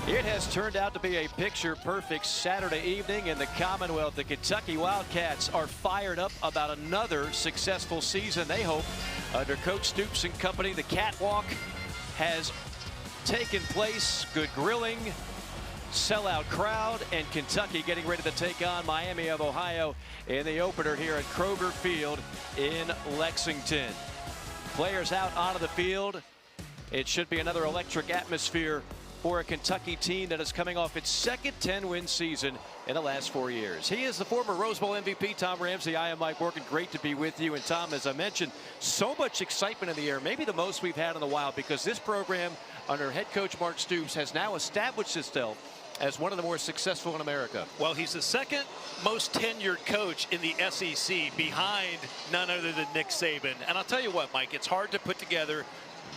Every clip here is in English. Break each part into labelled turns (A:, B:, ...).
A: It has turned out to be a picture-perfect Saturday evening in the Commonwealth. The Kentucky Wildcats are fired up about another successful season, they hope, under Coach Stoops and company. The catwalk has taken place. Good grilling, sellout crowd, and Kentucky getting ready to take on Miami of Ohio in the opener here at Kroger Field in Lexington. Players out onto the field. It should be another electric atmosphere for a Kentucky team that is coming off its second 10-win season in the last 4 years. He is the former Rose Bowl MVP, Tom Ramsey. I am Mike Morgan. Great to be with you. And Tom, as I mentioned, so much excitement in the air, maybe the most we've had in a while, because this program under head coach Mark Stoops has now established itself as one of the more successful in America.
B: Well, he's the second most tenured coach in the SEC, behind none other than Nick Saban. And I'll tell you what, Mike, it's hard to put together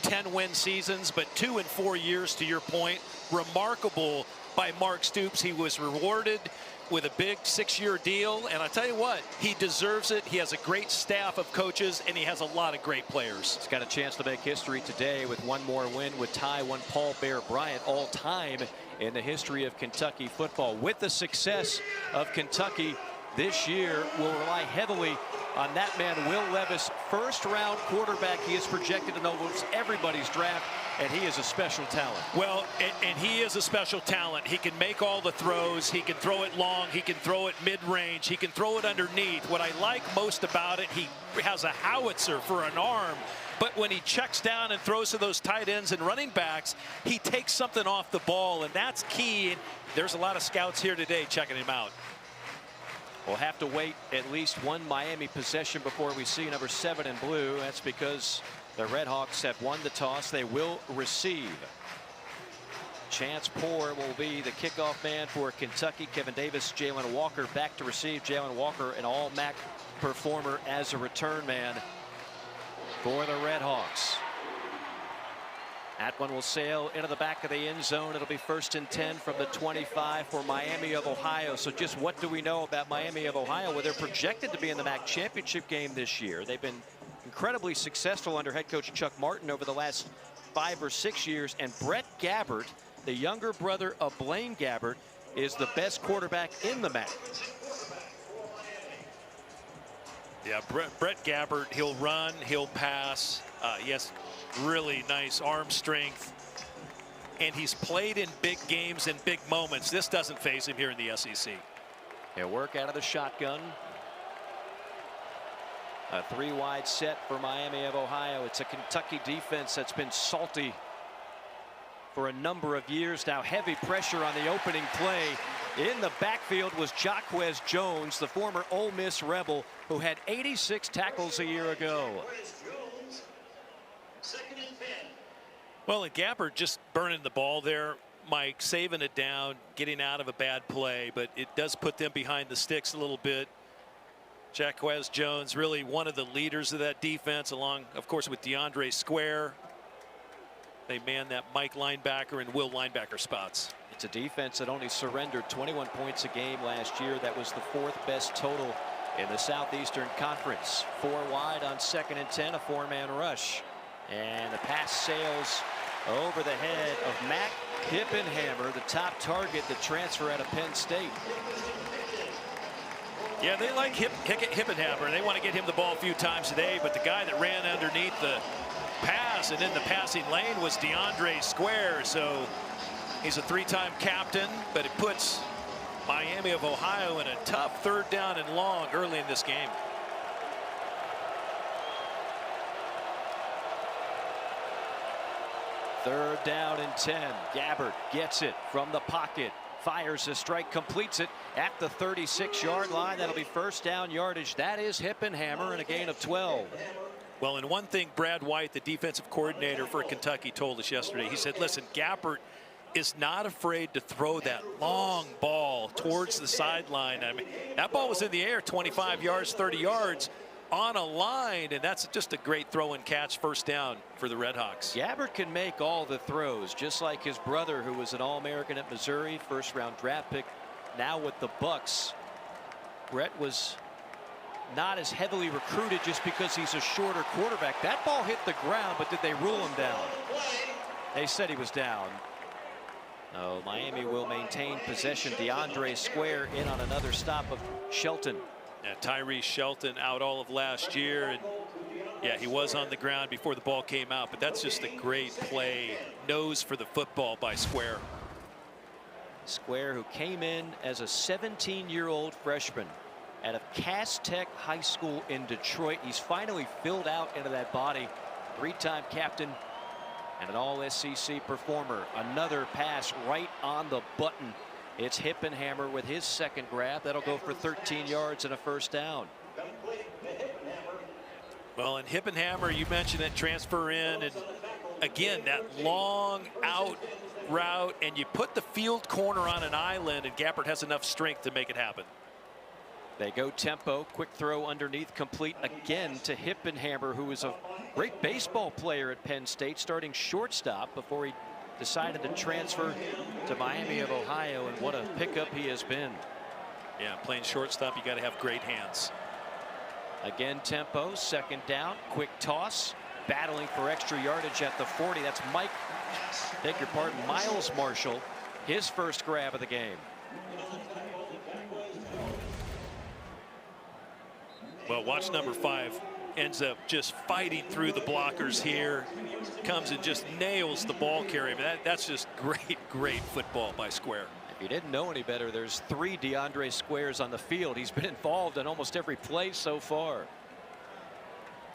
B: 10-win seasons, but 2 in 4 years, to your point, remarkable by Mark Stoops. He was rewarded with a big 6-year deal, and I tell you what, he deserves it. He has a great staff of coaches, and he has a lot of great players.
A: He's got a chance to make history today with one more win, with tie one Paul Bear Bryant all time in the history of Kentucky football. With the success of Kentucky this year, will rely heavily on that man, Will Levis, first-round quarterback. He is projected in almost everybody's draft, and he is a special talent.
B: Well, and he is a special talent. He can make all the throws. He can throw it long. He can throw it mid-range. He can throw it underneath. What I like most about it, he has a howitzer for an arm. But when he checks down and throws to those tight ends and running backs, he takes something off the ball, and that's key. And there's a lot of scouts here today checking him out.
A: We'll have to wait at least one Miami possession before we see number 7 in blue. That's because the Redhawks have won the toss. They will receive. Chance Poore will be the kickoff man for Kentucky. Kevin Davis, Jalen Walker back to receive. Jalen Walker, an all-MAC performer as a return man for the Redhawks. That one will sail into the back of the end zone. It'll be 1st and 10 from the 25 for Miami of Ohio. So just what do we know about Miami of Ohio? Well, they're projected to be in the MAC championship game this year. They've been incredibly successful under head coach Chuck Martin over the last 5 or 6 years. And Brett Gabbert, the younger brother of Blaine Gabbert, is the best quarterback in the MAC.
B: Yeah, Brett Gabbert, he'll run, he'll pass. Yes, really nice arm strength, and he's played in big games and big moments. This doesn't phase him here in the SEC.
A: He'll work out of the shotgun. A 3-wide set for Miami of Ohio. It's a Kentucky defense that's been salty for a number of years now. Heavy pressure on the opening play. In the backfield was Jaquez Jones, the former Ole Miss Rebel, who had 86 tackles a year ago.
B: Well, and Gabbert just burning the ball there, Mike, saving it down, getting out of a bad play, but it does put them behind the sticks a little bit. Jaquez Jones, really one of the leaders of that defense, along, of course, with DeAndre Square. They man that Mike linebacker and Will linebacker spots.
A: It's a defense that only surrendered 21 points a game last year. That was the 4th best total in the Southeastern Conference. 4 wide on 2nd and 10, a 4-man rush. And the pass sails over the head of Mac Hippenhammer, the top target, the transfer out of Penn State.
B: Yeah, they like Hippenhammer. They want to get him the ball a few times today, but the guy that ran underneath the pass and in the passing lane was DeAndre Square. So he's a 3-time captain, but it puts Miami of Ohio in a tough 3rd down and long early in this game.
A: Third down and 10. Gabbert gets it from the pocket, fires a strike, completes it at the 36-yard line. That'll be 1st down yardage. That is Hippenhammer, and a gain of 12.
B: Well, and one thing Brad White, the defensive coordinator for Kentucky, told us yesterday, he said, listen, Gabbert is not afraid to throw that long ball towards the sideline. I mean, that ball was in the air 25 yards, 30 yards. On a line, and that's just a great throw and catch, 1st down for the Redhawks.
A: Gabbert can make all the throws, just like his brother, who was an All-American at Missouri, 1st-round draft pick, now with the Bucks. Brett was not as heavily recruited just because he's a shorter quarterback. That ball hit the ground, but did they rule him down? They said he was down. Oh, Miami will maintain possession. DeAndre Square in on another stop of Shelton.
B: Yeah, Tyrese Shelton out all of last year, and yeah, he was on the ground before the ball came out, but that's just a great play. Nose for the football by Square.
A: Square, who came in as a 17-year-old freshman out of Cass Tech High School in Detroit. He's finally filled out into that body. Three-time captain and an all-SEC performer. Another pass right on the button. It's Hippenhammer with his second grab. That'll go for 13 yards and a first down.
B: Well, and Hippenhammer, you mentioned it, transfer in, and again, that long out route, and you put the field corner on an island, and Gabbert has enough strength to make it happen.
A: They go tempo, quick throw underneath, complete again to Hippenhammer, who was a great baseball player at Penn State, starting shortstop before he decided to transfer to Miami of Ohio, and what a pickup he has been.
B: Yeah, playing shortstop, you got to have great hands.
A: Again, tempo, second down, quick toss, battling for extra yardage at the 40. That's beg your pardon, Miles Marshall, his first grab of the game.
B: Well, watch number 5 ends up just fighting through the blockers here, comes and just nails the ball carrier. That's just great football by Square.
A: If you didn't know any better, there's 3 DeAndre Squares on the field. He's been involved in almost every play so far.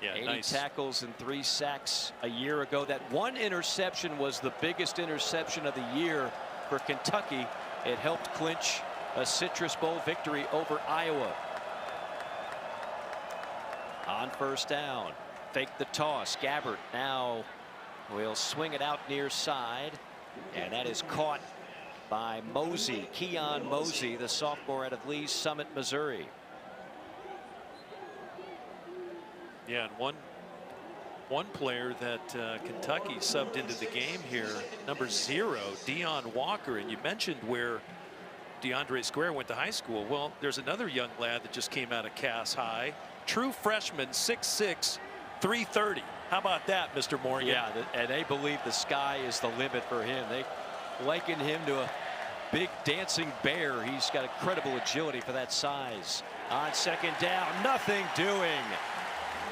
B: Yeah,
A: 80
B: nice
A: tackles and 3 sacks a year ago. That one interception was the biggest interception of the year for Kentucky. It helped clinch a Citrus Bowl victory over Iowa. On first down, fake the toss. Gabbert now will swing it out near side, and that is caught by Mosey, Keon Mosey, the sophomore out of Lee's Summit, Missouri.
B: Yeah, and one player that Kentucky subbed into the game here, number 0, Deion Walker. And you mentioned where DeAndre Square went to high school. Well, there's another young lad that just came out of Cass High. True freshman, 6'6", 330. How about that, Mr. Morgan?
A: Yeah, and they believe the sky is the limit for him. They liken him to a big dancing bear. He's got incredible agility for that size. On second down, nothing doing.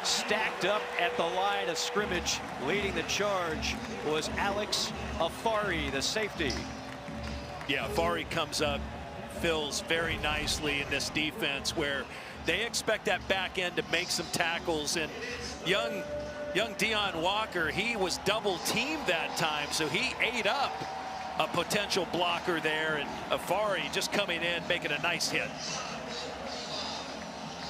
A: Stacked up at the line of scrimmage, leading the charge was Alex Afari, the safety.
B: Yeah, Afari comes up, fills very nicely in this defense where they expect that back end to make some tackles, and young Deion Walker, he was double teamed that time, so he ate up a potential blocker there, and Afari just coming in, making a nice hit.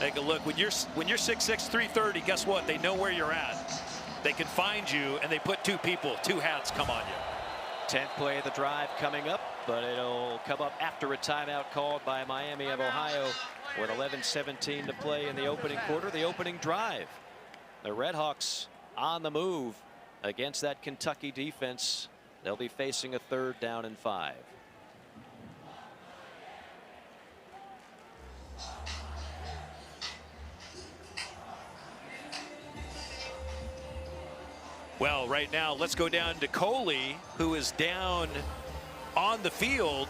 B: Take a look. When you're 6'6", 330, guess what? They know where you're at. They can find you, and they put 2 people, 2 hats come on you.
A: 10th play of the drive coming up, but it'll come up after a timeout called by Miami of Ohio with 11:17 to play in the opening quarter, the opening drive. The Redhawks on the move against that Kentucky defense. They'll be facing a 3rd down and 5.
B: Well, right now, let's go down to Coley, who is down on the field.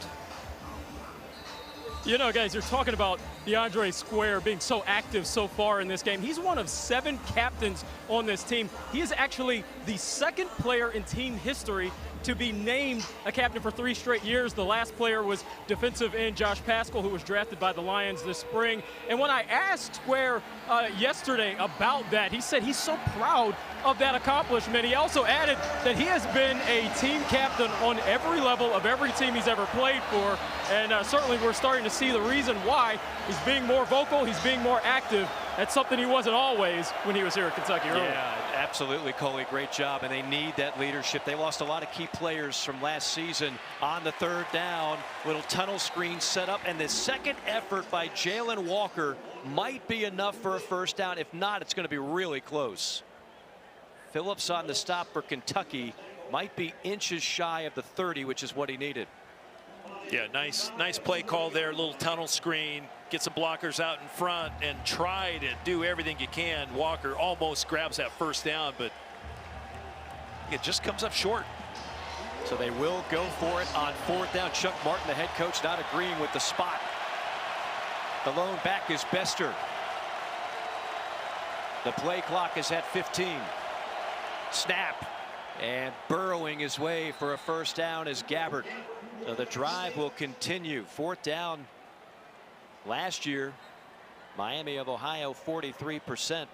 C: You know, guys, you're talking about DeAndre Square being so active so far in this game. He's one of 7 captains on this team. He is actually the 2nd player in team history to be named a captain for 3 straight years. The last player was defensive end Josh Paschal, who was drafted by the Lions this spring. And when I asked Square yesterday about that, he said he's so proud of that accomplishment. He also added that he has been a team captain on every level of every team he's ever played for. And certainly we're starting to see the reason why. He's being more vocal, he's being more active. That's something he wasn't always when he was here at Kentucky earlier.
A: Yeah, absolutely, Coley. Great job, and they need that leadership. They lost a lot of key players from last season. On the 3rd down, little tunnel screen set up, and the second effort by Jalen Walker might be enough for a first down. If not, it's going to be really close. Phillips on the stop for Kentucky, might be inches shy of the 30, which is what he needed.
B: Yeah, nice play call there. Little tunnel screen, get some blockers out in front and try to do everything you can. Walker almost grabs that first down, but it just comes up short.
A: So they will go for it on 4th down. Chuck Martin, the head coach, not agreeing with the spot. The lone back is Bester. The play clock is at 15. Snap. And burrowing his way for a first down is Gabbert. So the drive will continue. 4th down. Last year, Miami of Ohio 43%.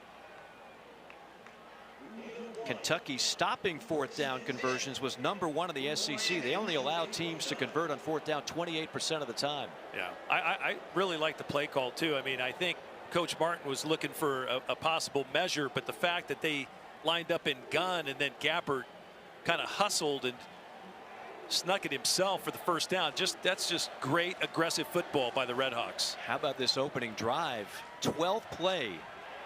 A: Kentucky stopping 4th down conversions was #1 in the SEC. They only allow teams to convert on 4th down 28% of the time.
B: Yeah, I really like the play call too. I mean, I think Coach Martin was looking for a possible measure, but the fact that they lined up in gun and then Gabbert kind of hustled and snuck it himself for the first down. That's just great aggressive football by the Redhawks.
A: How about this opening drive? 12th play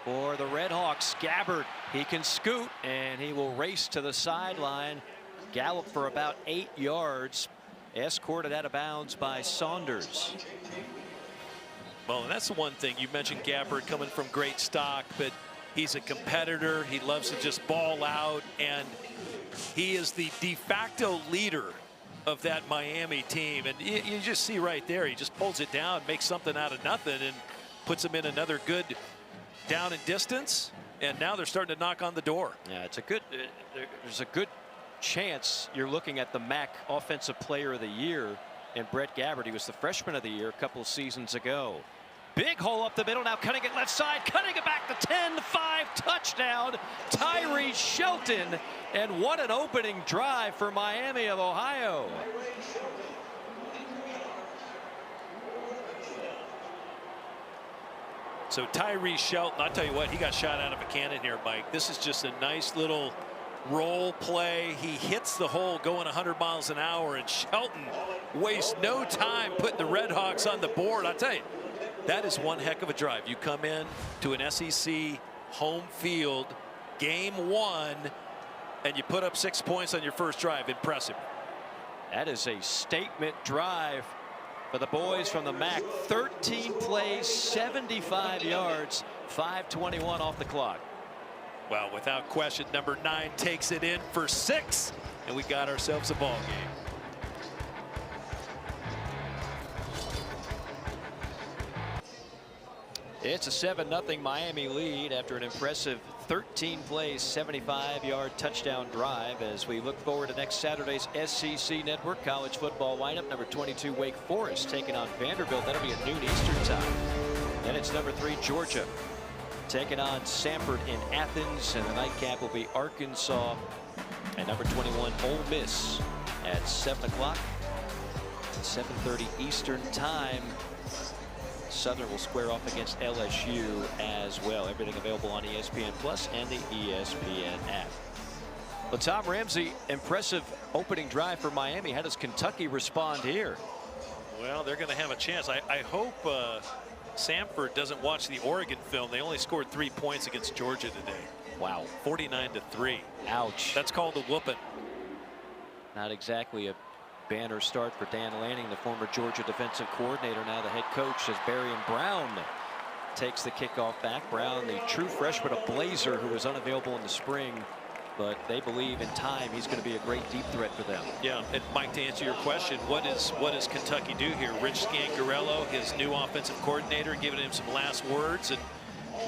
A: for the Redhawks. Gabbert, he can scoot and he will race to the sideline, gallop for about 8 yards, escorted out of bounds by Saunders.
B: Well, and that's the one thing you mentioned, Gabbert coming from great stock, but he's a competitor. He loves to just ball out, and he is the de facto leader of that Miami team. And you just see right there, he just pulls it down, makes something out of nothing, and puts him in another good down and distance. And now they're starting to knock on the door.
A: Yeah, it's a good. There's a good chance you're looking at the MAC Offensive Player of the Year, and Brett Gabbert. He was the Freshman of the Year a couple of seasons ago. Big hole up the middle, now cutting it left side, cutting it back to 10-5, touchdown, Tyree Shelton. And what an opening drive for Miami of Ohio.
B: So Tyree Shelton, I'll tell you what, he got shot out of a cannon here, Mike. This is just a nice little roll play. He hits the hole going 100 miles an hour, and Shelton wastes no time putting the Redhawks on the board. I'll tell you, that is one heck of a drive. You come in to an SEC home field, game 1, and you put up 6 points on your first drive. Impressive.
A: That is a statement drive for the boys from the MAC. 13 plays, 75 yards, 5:21 off the clock.
B: Well, without question, number 9 takes it in for 6, and we got ourselves a ball game.
A: It's a 7-0 Miami lead after an impressive 13 plays, 75-yard touchdown drive as we look forward to next Saturday's SEC Network College Football lineup. Number 22 Wake Forest taking on Vanderbilt. That'll be at noon Eastern time. Then it's number 3 Georgia taking on Samford in Athens, and the nightcap will be Arkansas and number 21 Ole Miss at 7 o'clock, 7:30 Eastern time. Southern will square off against LSU as well. Everything available on ESPN Plus and the ESPN app. Well, Tom Ramsey, impressive opening drive for Miami. How does Kentucky respond here?
B: Well, they're going to have a chance. I hope Samford doesn't watch the Oregon film. They only scored 3 points against Georgia today.
A: Wow.
B: 49-3.
A: Ouch.
B: That's called a whooping.
A: Not exactly a banner start for Dan Lanning, the former Georgia defensive coordinator, now the head coach, as Barion Brown takes the kickoff back. Brown, the true freshman, a Blazer who was unavailable in the spring, but they believe in time he's going to be a great deep threat for them.
B: Yeah, and Mike, to answer your question, what does Kentucky do here? Rich Scangarello, his new offensive coordinator, giving him some last words, and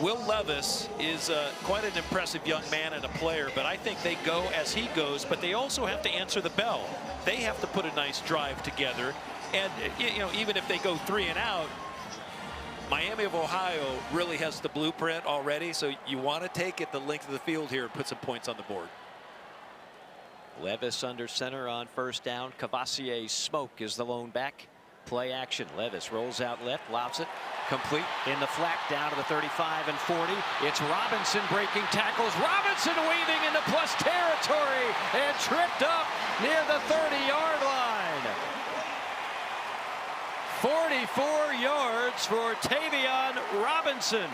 B: Will Levis is quite an impressive young man and a player, but I think they go as he goes, but they also have to answer the bell. They have to put a nice drive together, and you know, even if they go 3 and out, Miami of Ohio really has the blueprint already, so you want to take it the length of the field here and put some points on the board.
A: Levis under center on first down. Kavosiey Smoke is the lone back. Play action. Levis rolls out left, lobs it, complete in the flat down to the 35 and 40. It's Robinson breaking tackles. Robinson weaving into plus territory and tripped up near the 30-yard line. 44 yards for Tayvion Robinson.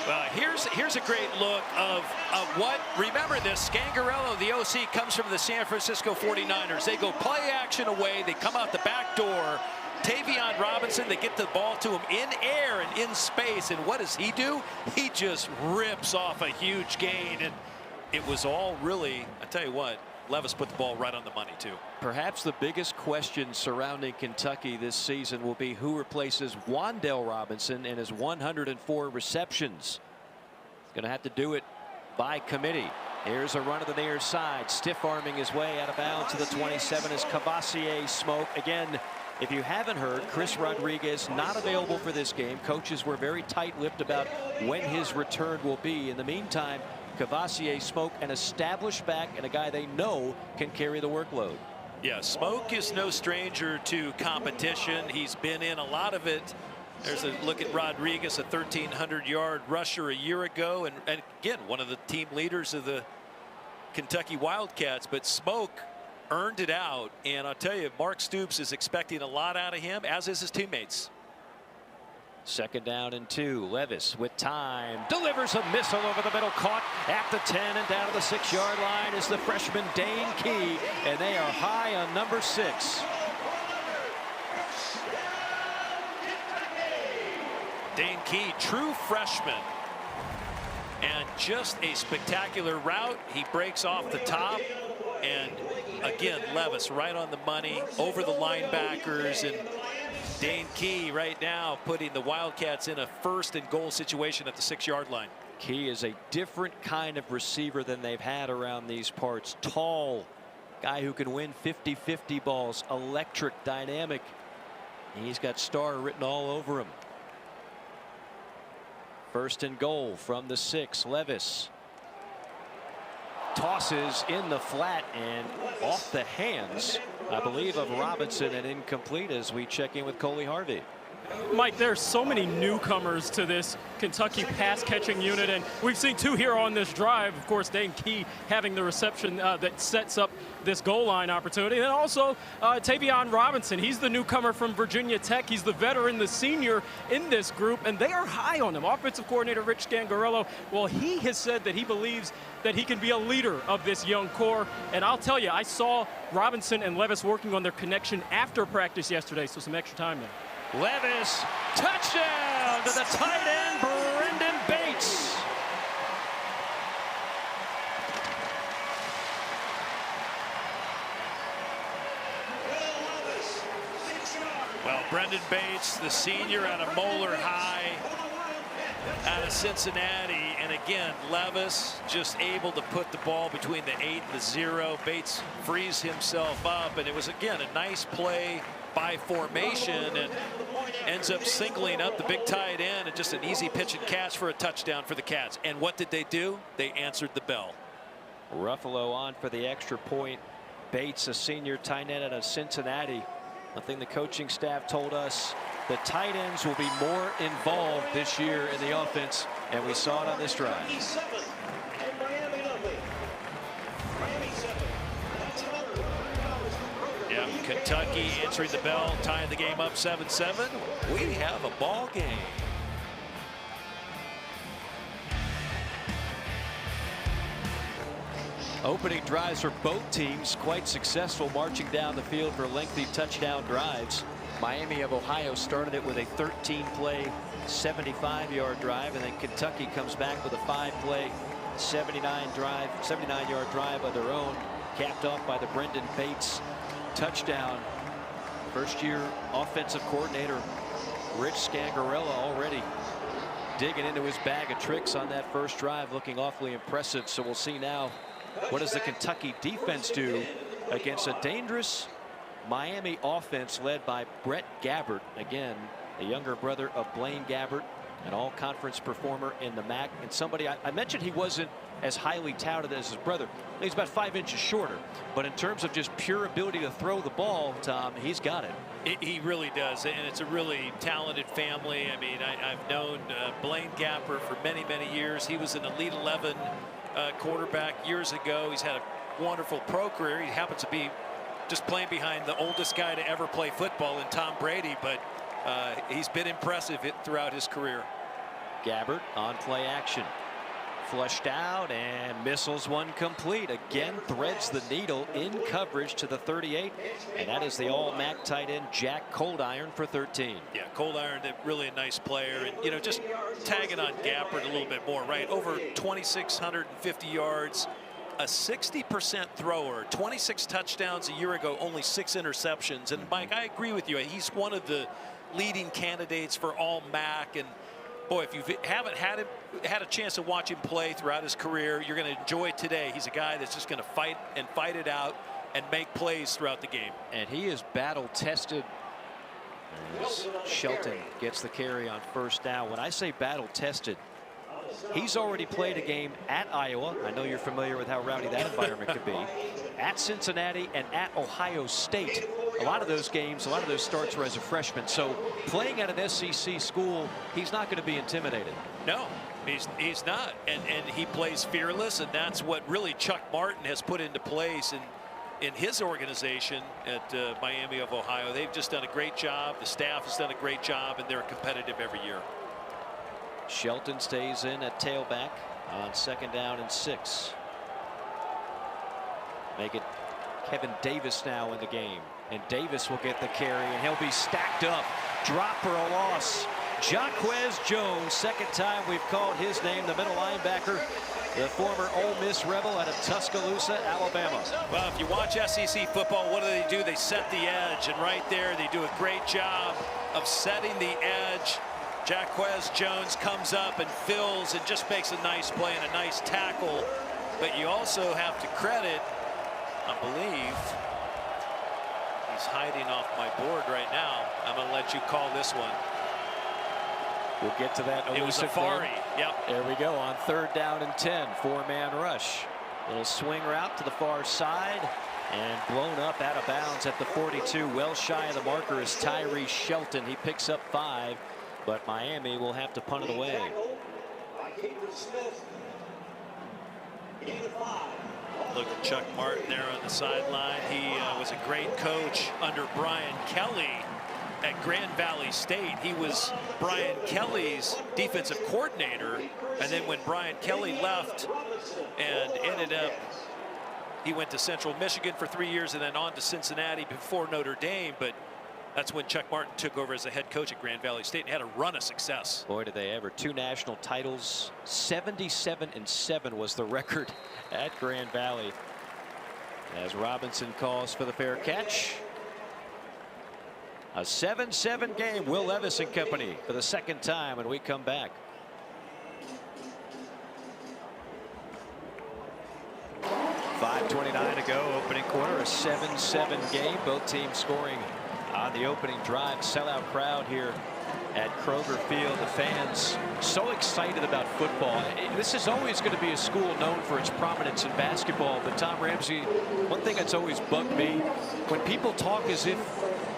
B: Well, here's a great look of what, remember this, Scangarello, the OC, comes from the San Francisco 49ers. They go play action away. They come out the back door. Tayvion Robinson, they get the ball to him in air and in space, and what does he do? He just rips off a huge gain, and it was all really, I tell you what, Levis put the ball right on the money, too.
A: Perhaps the biggest question surrounding Kentucky this season will be who replaces Wandale Robinson and his 104 receptions. He's going to have to do it by committee. Here's a run to the near side, stiff arming his way out of bounds to the 27 is Kavosiey Smoke. Again, if you haven't heard, Chris Rodriguez not available for this game. Coaches were very tight-lipped about when his return will be. In the meantime, Kavosiey Smoke, an established back and a guy they know can carry the workload.
B: Yeah, Smoke is no stranger to competition. He's been in a lot of it. There's a look at Rodriguez, a 1,300-yard rusher a year ago, and again, one of the team leaders of the Kentucky Wildcats. But Smoke earned it out, and I'll tell you, Mark Stoops is expecting a lot out of him, as is his teammates.
A: 2nd down and 2. Levis with time delivers a missile over the middle, caught at the 10, and down to the 6-yard line is the freshman Dane Key, and they are high on number 6.
B: Dane Key, true freshman, and just a spectacular route. He breaks off the top, and again, Levis right on the money over the linebackers, and Dane Key right now putting the Wildcats in a 1st and goal situation at the 6-yard line.
A: Key is a different kind of receiver than they've had around these parts. Tall guy who can win 50-50 balls, electric, dynamic. He's got star written all over him. 1st and goal from the 6. Levis tosses in the flat and off the hands, I believe, of Robinson, and incomplete as we check in with Coley Harvey.
C: Mike, there's so many newcomers to this Kentucky pass catching unit, and we've seen 2 here on this drive. Of course, Dane Key having the reception that sets up this goal line opportunity. And also Tayvion Robinson. He's the newcomer from Virginia Tech. He's the veteran, the senior in this group, and they are high on him. Offensive coordinator Rich Scangarello, well, he has said that he believes that he can be a leader of this young core. And I'll tell you, I saw Robinson and Levis working on their connection after practice yesterday, so some extra time there.
A: Levis, touchdown to the tight end, Brendan Bates.
B: Well, Brendan Bates, the senior out of Moeller High, out of Cincinnati, and again, Levis just able to put the ball between the 8 and the 0. Bates frees himself up, and it was again a nice play by formation, and ends up singling up the big tight end, and just an easy pitch and catch for a touchdown for the Cats. And what did they do? They answered the bell.
A: Ruffalo on for the extra point. Bates, a senior tight end out of Cincinnati. One thing the coaching staff told us, the tight ends will be more involved this year in the offense, and we saw it on this drive.
B: Yeah, Kentucky answering the bell, tying the game up 7-7. We have a ball game.
A: Opening drives for both teams quite successful, marching down the field for lengthy touchdown drives. Miami of Ohio started it with a 13-play 75-yard drive, and then Kentucky comes back with a 5-play 79-yard drive of their own, capped off by the Brendan Bates touchdown. First-year offensive coordinator Rich Scangarello already digging into his bag of tricks on that first drive, looking awfully impressive. So we'll see now, what does the Kentucky defense do against a dangerous Miami offense led by Brett Gabbert, again the younger brother of Blaine Gabbert, an all-conference performer in the MAC, and somebody I mentioned he wasn't as highly touted as his brother. He's about 5 inches shorter, but in terms of just pure ability to throw the ball, Tom, he's got it.
B: He really does, and it's a really talented family. I mean, I've known Blaine Gabbert for many years. He was an Elite 11 quarterback years ago. He's had a wonderful pro career. He happens to be just playing behind the oldest guy to ever play football in Tom Brady, but he's been impressive throughout his career.
A: Gabbert on play action, flushed out, and missiles one complete. Again, threads the needle in coverage to the 38, and that is the all-MAC tight end Jack Coldiron for 13. Yeah,
B: Coldiron, really a nice player, and you know, just tagging on Gabbert a little bit more, right? Over 2,650 yards a 60% thrower, 26 touchdowns a year ago, only 6 interceptions. And Mike, I agree with you. He's one of the leading candidates for all MAC. And boy, if you haven't had a chance to watch him play throughout his career, you're going to enjoy today. He's a guy that's just going to fight it out and make plays throughout the game.
A: And he is battle tested. As Shelton gets the carry on first down. When I say battle tested, he's already played a game at Iowa. I know you're familiar with how rowdy that environment could be. At Cincinnati and at Ohio State. A lot of those games, a lot of those starts were as a freshman. So playing at an SEC school, he's not going to be intimidated.
B: No, he's not. And he plays fearless, and that's what really Chuck Martin has put into place in his organization at Miami of Ohio. They've just done a great job. The staff has done a great job, and they're competitive every year.
A: Shelton stays in at tailback on 2nd down and 6. Make it Kevin Davis now in the game. And Davis will get the carry, and he'll be stacked up. Drop for a loss. Jaquez Jones, 2nd time we've called his name, the middle linebacker, the former Ole Miss Rebel out of Tuscaloosa, Alabama.
B: Well, if you watch SEC football, what do? They set the edge, and right there they do a great job of setting the edge. Jaquez Jones comes up and fills and just makes a nice play and a nice tackle. But you also have to credit, I believe, he's hiding off my board right now. I'm going to let you call this one.
A: We'll get to that.
B: It was Safari. Yep.
A: There we go on 3rd down and 10. 4-man rush. Little swing route to the far side and blown up out of bounds at the 42. Well shy of the marker is Tyree Shelton. He picks up 5, but Miami will have to punt it away.
B: Look at Chuck Martin there on the sideline. He was a great coach under Brian Kelly at Grand Valley State. He was Brian Kelly's defensive coordinator, and then when Brian Kelly left and ended up, he went to Central Michigan for 3 years and then on to Cincinnati before Notre Dame. But that's when Chuck Martin took over as a head coach at Grand Valley State and had a run of success.
A: Boy, did they ever. 2 national titles. 77-7 was the record at Grand Valley. As Robinson calls for the fair catch. A 7-7 game. Will Levis and company for the 2nd time when we come back. .529 to go, opening quarter, a 7-7 game. Both teams scoring on the opening drive. Sellout crowd here at Kroger Field. The fans so excited about football. This is always going to be a school known for its prominence in basketball. But Tom Ramsey, one thing that's always bugged me, when people talk as if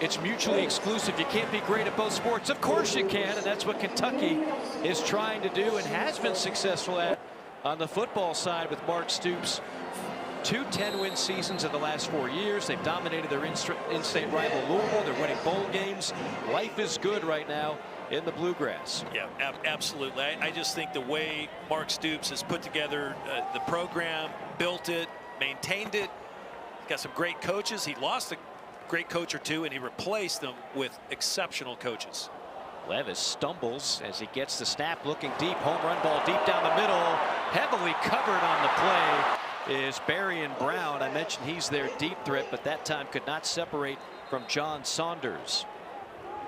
A: it's mutually exclusive, you can't be great at both sports. Of course you can, and that's what Kentucky is trying to do and has been successful at on the football side with Mark Stoops. 2 10-win seasons in the last 4 years. They've dominated their in-state rival Louisville. They're winning bowl games. Life is good right now in the Bluegrass.
B: Yeah, absolutely. I just think the way Mark Stoops has put together the program, built it, maintained it, got some great coaches. He lost a great coach or two, and he replaced them with exceptional coaches.
A: Levis stumbles as he gets the snap, looking deep. Home run ball deep down the middle. Heavily covered on the play is Barion Brown. I mentioned he's their deep threat, but that time could not separate from John Saunders.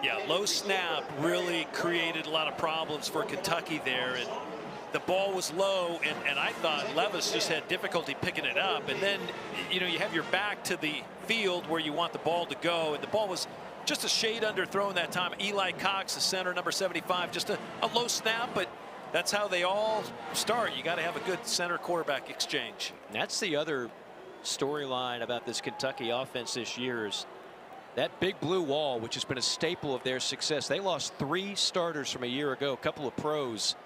B: Yeah, low snap really created a lot of problems for Kentucky there, and the ball was low, and I thought Levis just had difficulty picking it up. And then, you know, you have your back to the field where you want the ball to go, and the ball was just a shade underthrown that time. Eli Cox, the center, number 75, just a low snap, but that's how they all start. You got to have a good center quarterback exchange.
A: That's the other storyline about this Kentucky offense this year is that big blue wall, which has been a staple of their success. They lost 3 starters from a year ago, a couple of pros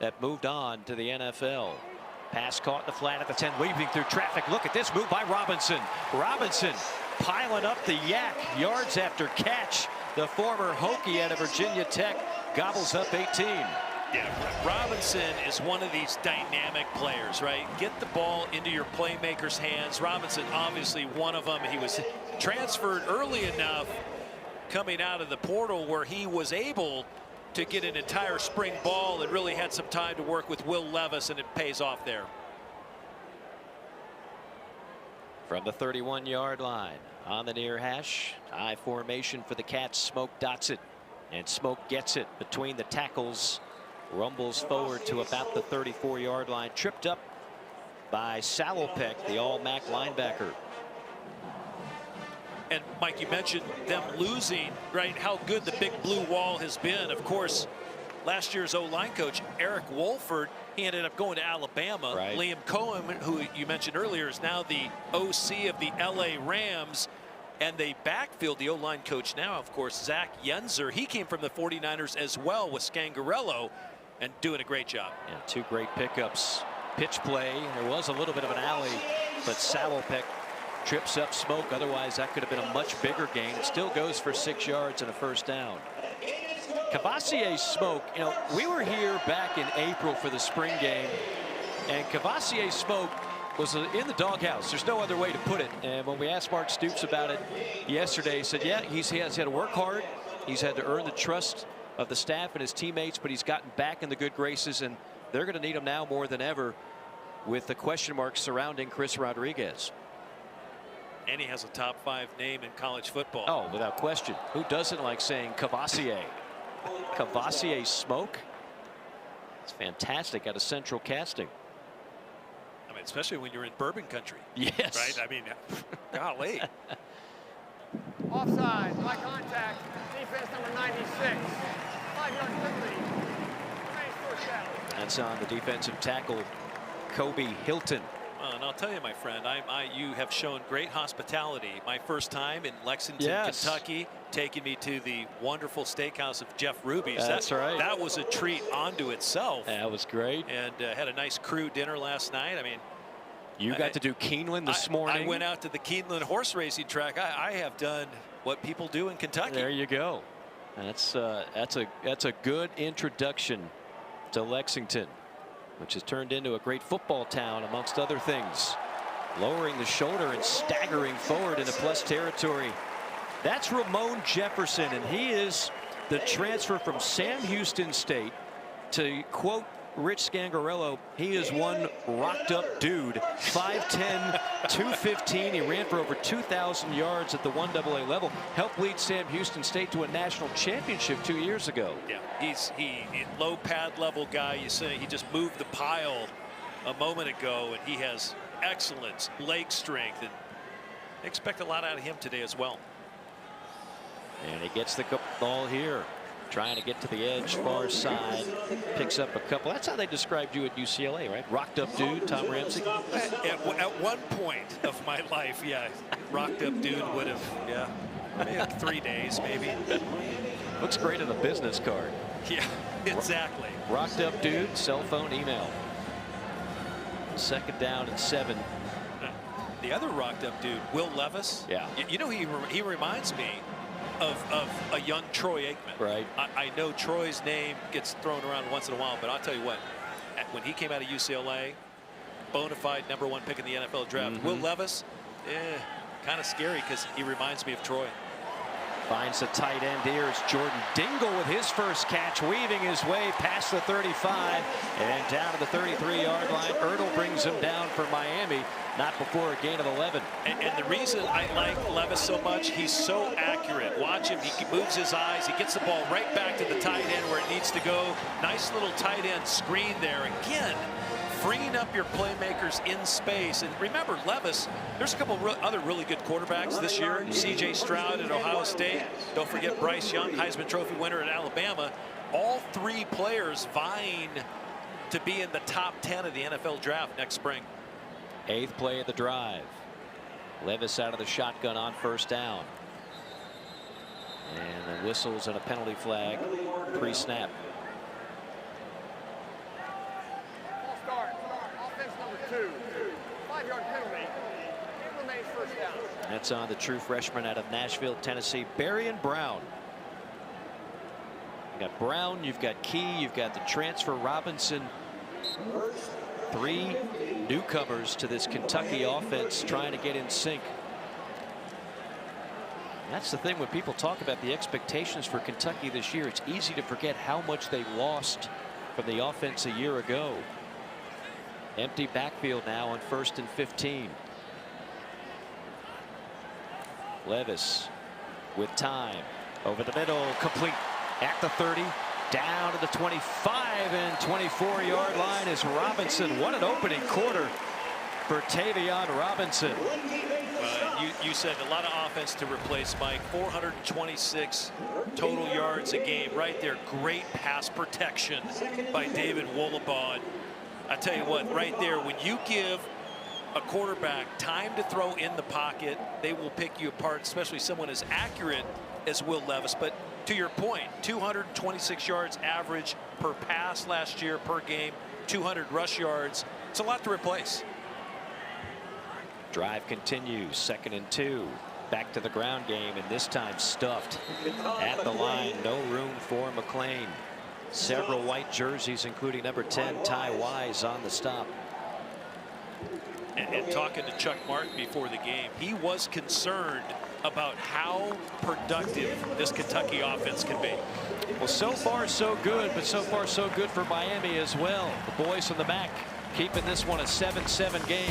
A: that moved on to the NFL. Pass caught in the flat at the 10, weaving through traffic. Look at this move by Robinson. Robinson piling up the yak, yards after catch. The former Hokie out of Virginia Tech gobbles up 18.
B: Yeah, Robinson is one of these dynamic players, right? Get the ball into your playmakers' hands. Robinson, obviously one of them. He was transferred early enough coming out of the portal where he was able to get an entire spring ball and really had some time to work with Will Levis, and it pays off there.
A: From the 31-yard line on the near hash, I formation for the Cats. Smoke dots it, and Smoke gets it between the tackles, rumbles forward to about the 34-yard line, tripped up by Salopek, the all-MAC linebacker.
B: And Mike, you mentioned them losing, right? How good the big blue wall has been. Of course, last year's O-line coach, Eric Wolford, he ended up going to Alabama.
A: Right.
B: Liam Cohen, who you mentioned earlier, is now the OC of the LA Rams. And they backfield the O-line coach now, of course, Zach Yenzer. He came from the 49ers as well with Scangarello and doing a great job.
A: Yeah, 2 great pickups. Pitch play. There was a little bit of an alley, but Salopek trips up Smoke. Otherwise, that could have been a much bigger gain. It still goes for 6 yards and a first down. Kavosiey Smoke, you know, we were here back in April for the spring game, and Kavosiey Smoke was in the doghouse. There's no other way to put it. And when we asked Mark Stoops about it yesterday, he said, yeah, he has had to work hard. He's had to earn the trust of the staff and his teammates, but he's gotten back in the good graces, and they're going to need him now more than ever with the question marks surrounding Chris Rodriguez.
B: And he has a top 5 name in college football.
A: Oh, without question. Who doesn't like saying Kavosiey? Kavosiey Smoke. It's fantastic out of Central Casting.
B: I mean, especially when you're in bourbon country.
A: Yes.
B: Right? I mean, golly.
D: Offside, high contact, defense number 96. 5-yard penalty. Remains first down.
A: That's on the defensive tackle, Kobe Hilton.
B: Well, and I'll tell you, my friend, you have shown great hospitality. My first time in Lexington,
A: Yes.
B: Kentucky, taking me to the wonderful steakhouse of Jeff Ruby's.
A: That's right.
B: That was a treat unto itself.
A: That was great.
B: And had a nice crew dinner last night. I mean,
A: You got to do Keeneland this morning.
B: I went out to the Keeneland horse racing track. I have done what people do in Kentucky.
A: There you go. That's a good introduction to Lexington, which has turned into a great football town amongst other things. Lowering the shoulder and staggering forward into plus territory. That's Ramon Jefferson, and he is the transfer from Sam Houston State. To quote Rich Scangarello, he is one rocked up dude. 5'10", 215. He ran for over 2,000 yards at the 1AA level. Helped lead Sam Houston State to a national championship 2 years ago.
B: Yeah, he's low pad level guy. You say he just moved the pile a moment ago, and he has excellent leg strength, and expect a lot out of him today as well.
A: And he gets the ball here, trying to get to the edge, far side, picks up a couple. That's how they described you at UCLA, right? Rocked up dude, Tom Ramsey.
B: At one point of my life, yeah, rocked up dude would have, yeah, maybe like 3 days, maybe.
A: Looks great on a business card.
B: Yeah, exactly.
A: Rocked up dude, cell phone, email. 2nd down and 7.
B: The other rocked up dude, Will Levis.
A: Yeah.
B: You know, he reminds me of a young Troy Aikman.
A: Right.
B: I know Troy's name gets thrown around once in a while, but I'll tell you what, when he came out of UCLA, bona fide #1 pick in the NFL draft. Will Levis, kind of scary because he reminds me of Troy.
A: Finds the tight end here. It's Jordan Dingle with his first catch, weaving his way past the 35 and down to the 33-yard line. Ertl brings him down for Miami, not before a gain of 11.
B: And the reason I like Levis so much, he's so accurate. Watch him. He moves his eyes. He gets the ball right back to the tight end where it needs to go. Nice little tight end screen there. Again, freeing up your playmakers in space. And remember, Levis, there's a couple other really good quarterbacks this year. C.J. Stroud at Ohio State. Don't forget Bryce Young, Heisman Trophy winner at Alabama. All 3 players vying to be in the top 10 of the NFL draft next spring.
A: 8th play of the drive. Levis out of the shotgun on 1st down. And the whistles and a penalty flag pre-snap.
D: Offense number 2. 5-yard penalty. It remains first down.
A: That's on the true freshman out of Nashville, Tennessee, Barion Brown. You got Brown, you've got Key, you've got the transfer Robinson. 3 newcomers to this Kentucky offense trying to get in sync. That's the thing when people talk about the expectations for Kentucky this year. It's easy to forget how much they lost from the offense a year ago. Empty backfield now on 1st and 15. Levis with time over the middle, complete at the 30, down to the 25 and 24-yard line is Robinson. What an opening quarter for Tayvion Robinson.
B: You said a lot of offense to replace Mike. 426 total yards a game right there. Great pass protection by David Wollabon. I tell you what, right there, when you give a quarterback time to throw in the pocket, they will pick you apart, especially someone as accurate as Will Levis. But to your point, 226 yards average per pass last year per game, 200 rush yards. It's a lot to replace.
A: Drive continues, 2nd and 2. Back to the ground game, and this time stuffed at the line. No room for McClain. Several white jerseys, including number 10, Ty Wise, on the stop.
B: And talking to Chuck Martin before the game, he was concerned about how productive this Kentucky offense can be.
A: Well, so far so good, but so far so good for Miami as well. The boys from the MAC keeping this one a 7-7 game.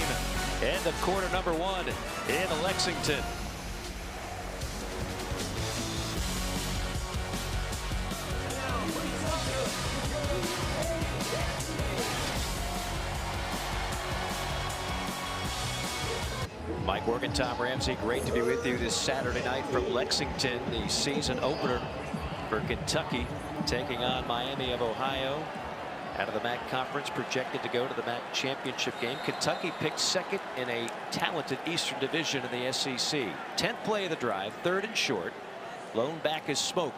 A: End of quarter number 1 in Lexington. Mike Morgan, Tom Ramsey, great to be with you this Saturday night from Lexington, the season opener for Kentucky, taking on Miami of Ohio. Out of the MAC conference, projected to go to the MAC championship game. Kentucky picked 2nd in a talented Eastern Division in the SEC. 10th play of the drive, 3rd and short. Lone back is Smoke.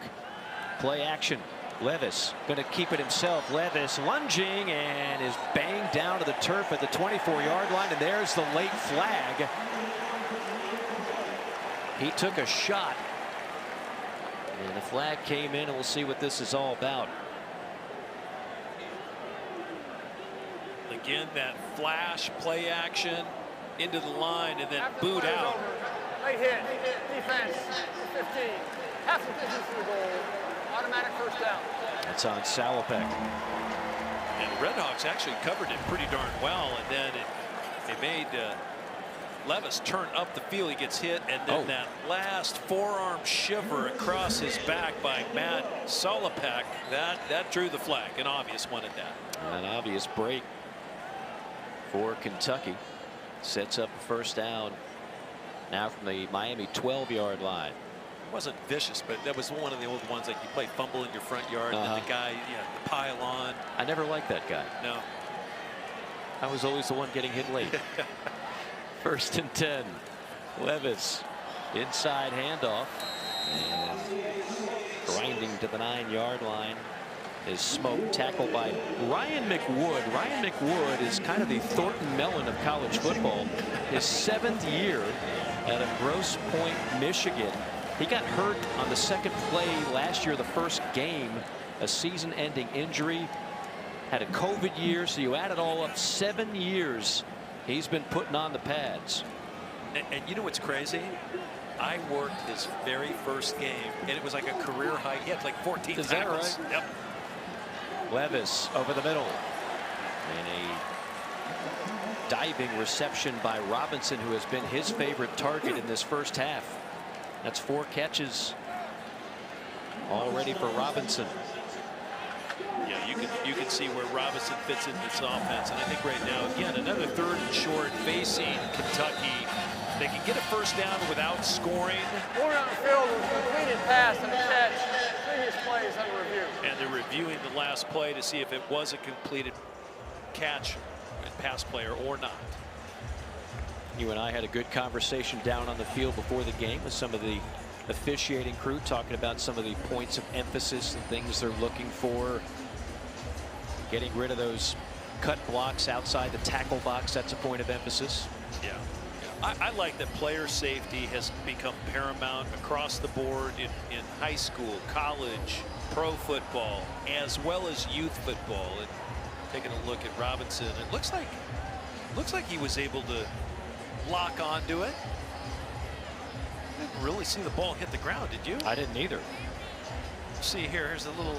A: Play action. Levis going to keep it himself. Levis lunging and is banged down to the turf at the 24-yard line. And there's the late flag. He took a shot. And the flag came in, and we'll see what this is all about.
B: Again, that flash play action into the line and then boot out.
D: Late hit, defense, 15. Half the distance to the goal. Automatic first down.
A: That's on Salopek.
B: And the Redhawks actually covered it pretty darn well, and then it made Levis turn up the field. He gets hit, and then that last forearm shiver across his back by Matt Salopek, that drew the flag. An obvious one at that.
A: An obvious break for Kentucky. Sets up a first down now from the Miami 12-yard line.
B: It wasn't vicious, but that was one of the old ones, like you play fumble in your front yard, and then the guy, the pile on.
A: I never liked that guy.
B: No.
A: I was always the one getting hit late. 1st and 10. Levis inside handoff, and grinding to the 9-yard line is Smoke, tackled by Ryan McWood. Ryan McWood is kind of the Thornton Mellon of college football. His 7th year out of Grosse Pointe, Michigan. He got hurt on the 2nd play last year, the first game, a season-ending injury. Had a COVID year, so you add it all up, 7 years he's been putting on the pads.
B: And you know what's crazy? I worked his very first game, and it was like a career high. He had like 14
A: Is
B: tackles.
A: that right?
B: Yep.
A: Levis over the middle. And a diving reception by Robinson, who has been his favorite target in this first half. That's 4 catches already for Robinson.
B: Yeah, you can see where Robinson fits in this offense, and I think right now, again, another 3rd and short facing Kentucky. They can get a first down without scoring.
D: Going on the field with a completed pass and a catch. Previous plays under review.
B: And they're reviewing the last play to see if it was a completed catch and pass player or not.
A: You and I had a good conversation down on the field before the game with some of the officiating crew, talking about some of the points of emphasis and things they're looking for. Getting rid of those cut blocks outside the tackle box, that's a point of emphasis.
B: Yeah. I like that player safety has become paramount across the board in high school, college, pro football, as well as youth football. And taking a look at Robinson, it looks like he was able to lock onto it. I didn't really see the ball hit the ground, did you?
A: I didn't either.
B: See here, here's a little.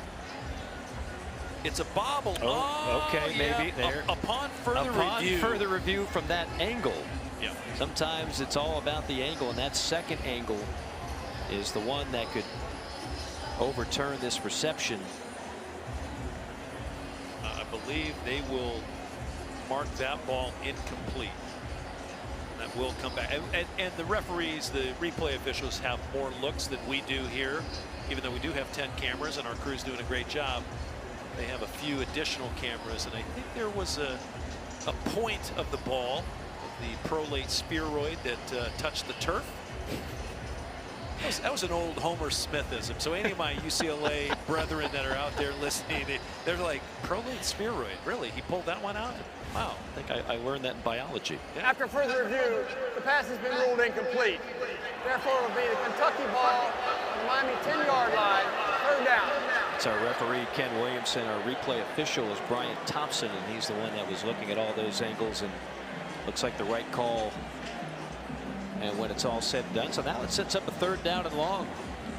B: It's a bobble.
A: Okay,
B: yeah.
A: maybe there.
B: Upon further review
A: from that angle,
B: Yeah.
A: Sometimes it's all about the angle, and that second angle is the one that could overturn this reception.
B: I believe they will mark that ball incomplete. That will come back. And the referees, the replay officials, have more looks than we do here. Even though we do have 10 cameras and our crew's doing a great job, they have a few additional cameras. And I think there was a point of the ball, the prolate spheroid, that touched the turf. That was an old Homer Smithism. So any of my UCLA brethren that are out there listening, they're like, prolate spheroid, really? He pulled that one out? Wow.
A: I think I learned that in biology.
B: Yeah.
D: After further review, the pass has been ruled incomplete. Therefore, it will be the Kentucky ball on the Miami 10-yard line, 3rd down.
A: It's our referee, Ken Williamson. Our replay official is Brian Thompson, and he's the one that was looking at all those angles, and looks like the right call. And when it's all said and done, so now it sets up a 3rd down and long.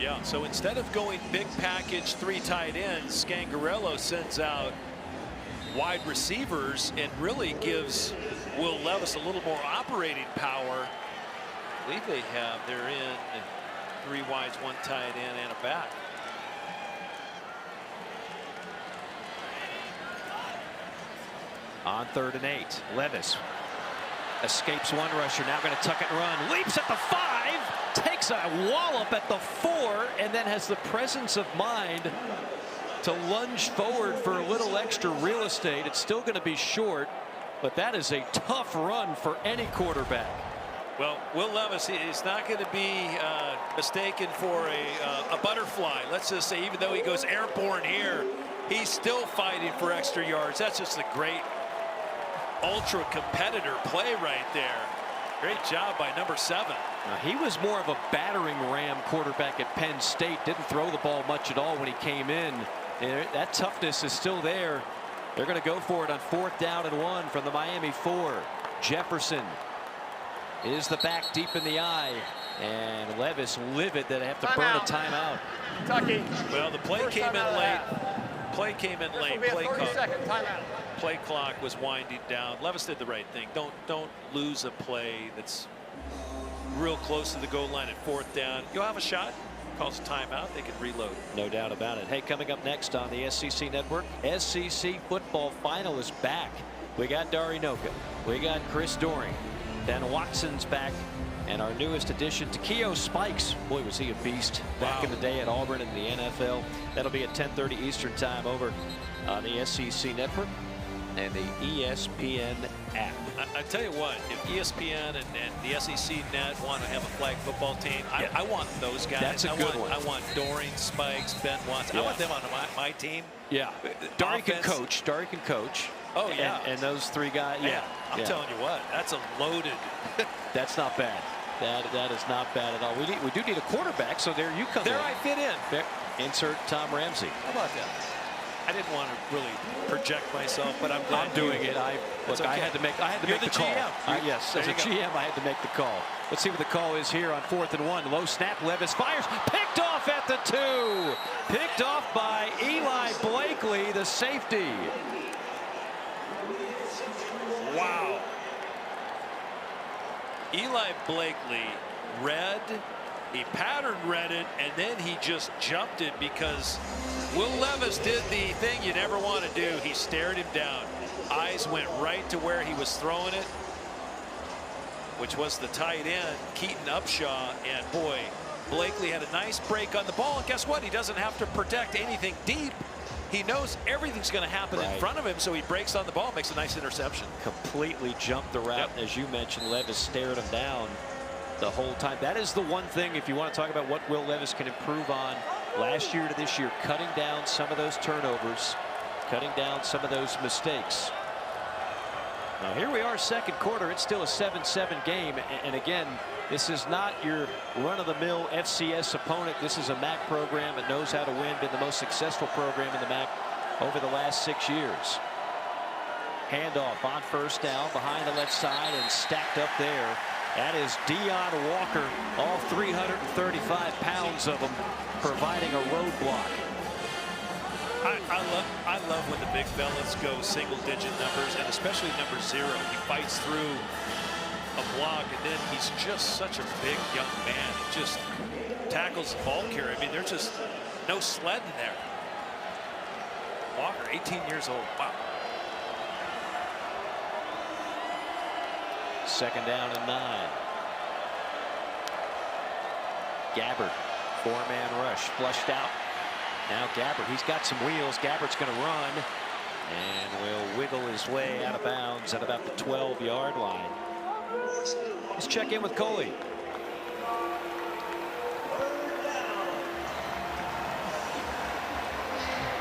B: Yeah, so instead of going big package 3 tight ends, Scangarello sends out wide receivers and really gives Will Levis a little more operating power. I believe they're in 3 wides, 1 tight end, and a back.
A: On 3rd and 8, Levis escapes one rusher, now going to tuck it and run, leaps at the 5, takes a wallop at the 4, and then has the presence of mind to lunge forward for a little extra real estate. It's still going to be short, but that is a tough run for any quarterback.
B: Well, Will Levis is not going to be mistaken for a butterfly. Let's just say, even though he goes airborne here, he's still fighting for extra yards. That's just a great ultra competitor play right there. Great job by number 7.
A: He was more of a battering ram quarterback at Penn State. Didn't throw the ball much at all when he came in. And that toughness is still there. They're going to go for it on 4th down and 1 from the Miami 4. Jefferson is the back deep in the eye, and Levis livid that they have to burn a timeout.
D: Kentucky.
B: Well, the play came in late. Play came in late. Play clock was winding down. Levis did the right thing. Don't lose a play that's real close to the goal line at 4th down. You'll have a shot. Calls a timeout. They can reload.
A: No doubt about it. Hey, coming up next on the SEC Network, SEC football final is back. We got Dari Noka. We got Chris Doering. Ben Watson's back. And our newest addition, Takeo Spikes. Boy, was he a beast back in the day at Auburn in the NFL. That'll be at 10:30 Eastern time over on the SEC Network and the ESPN app.
B: I tell you what, if ESPN and the SEC Net want to have a flag football team, I want those guys.
A: That's a good one.
B: I want Doering, Spikes, Ben Watson.
A: Yeah.
B: I want them on my team.
A: Yeah. Dari can coach. Dari can coach.
B: Oh, yeah.
A: And those 3 guys. Yeah.
B: I'm telling you what, that's a loaded.
A: That's not bad. That is not bad at all. We do need a quarterback, so there you come in.
B: There I fit in.
A: There, insert Tom Ramsey.
B: How about that? I didn't want to really project myself, but I'm glad
A: I'm doing it. I had to make the call. Yes, as a GM, I had to make the call. Let's see what the call is here on 4th and 1. Low snap. Levis fires. Picked off at the 2. Picked off by Eli Blakely, the safety.
B: Wow. Eli Blakely read, he pattern read it, and then he just jumped it because Will Levis did the thing you never want to do. He stared him down. Eyes went right to where he was throwing it, which was the tight end, Keaton Upshaw, and boy, Blakely had a nice break on the ball, and guess what? He doesn't have to protect anything deep. He knows everything's going to happen in front of him, so he breaks on the ball, makes a nice interception.
A: Completely jumped the route. Yep. As you mentioned, Levis stared him down the whole time. That is the one thing, if you want to talk about what Will Levis can improve on last year to this year, cutting down some of those turnovers, cutting down some of those mistakes. Now here we are, 2nd quarter. It's still a 7-7 game, and again, this is not your run-of-the-mill FCS opponent. This is a MAC program that knows how to win, been the most successful program in the MAC over the last 6 years. Handoff on 1st down behind the left side and stacked up there. That is Deion Walker, all 335 pounds of him, providing a roadblock.
B: I love when the big fellas go single-digit numbers, and especially number 0. He fights through a block, and then he's just such a big young man. He just tackles the ball carrier. I mean, there's just no sledding there. Walker, 18 years old. Wow.
A: 2nd down and 9. Gabbard, 4-man rush, flushed out. Now Gabbard, he's got some wheels. Gabbard's going to run and will wiggle his way out of bounds at about the 12-yard line. Let's check in with Coley.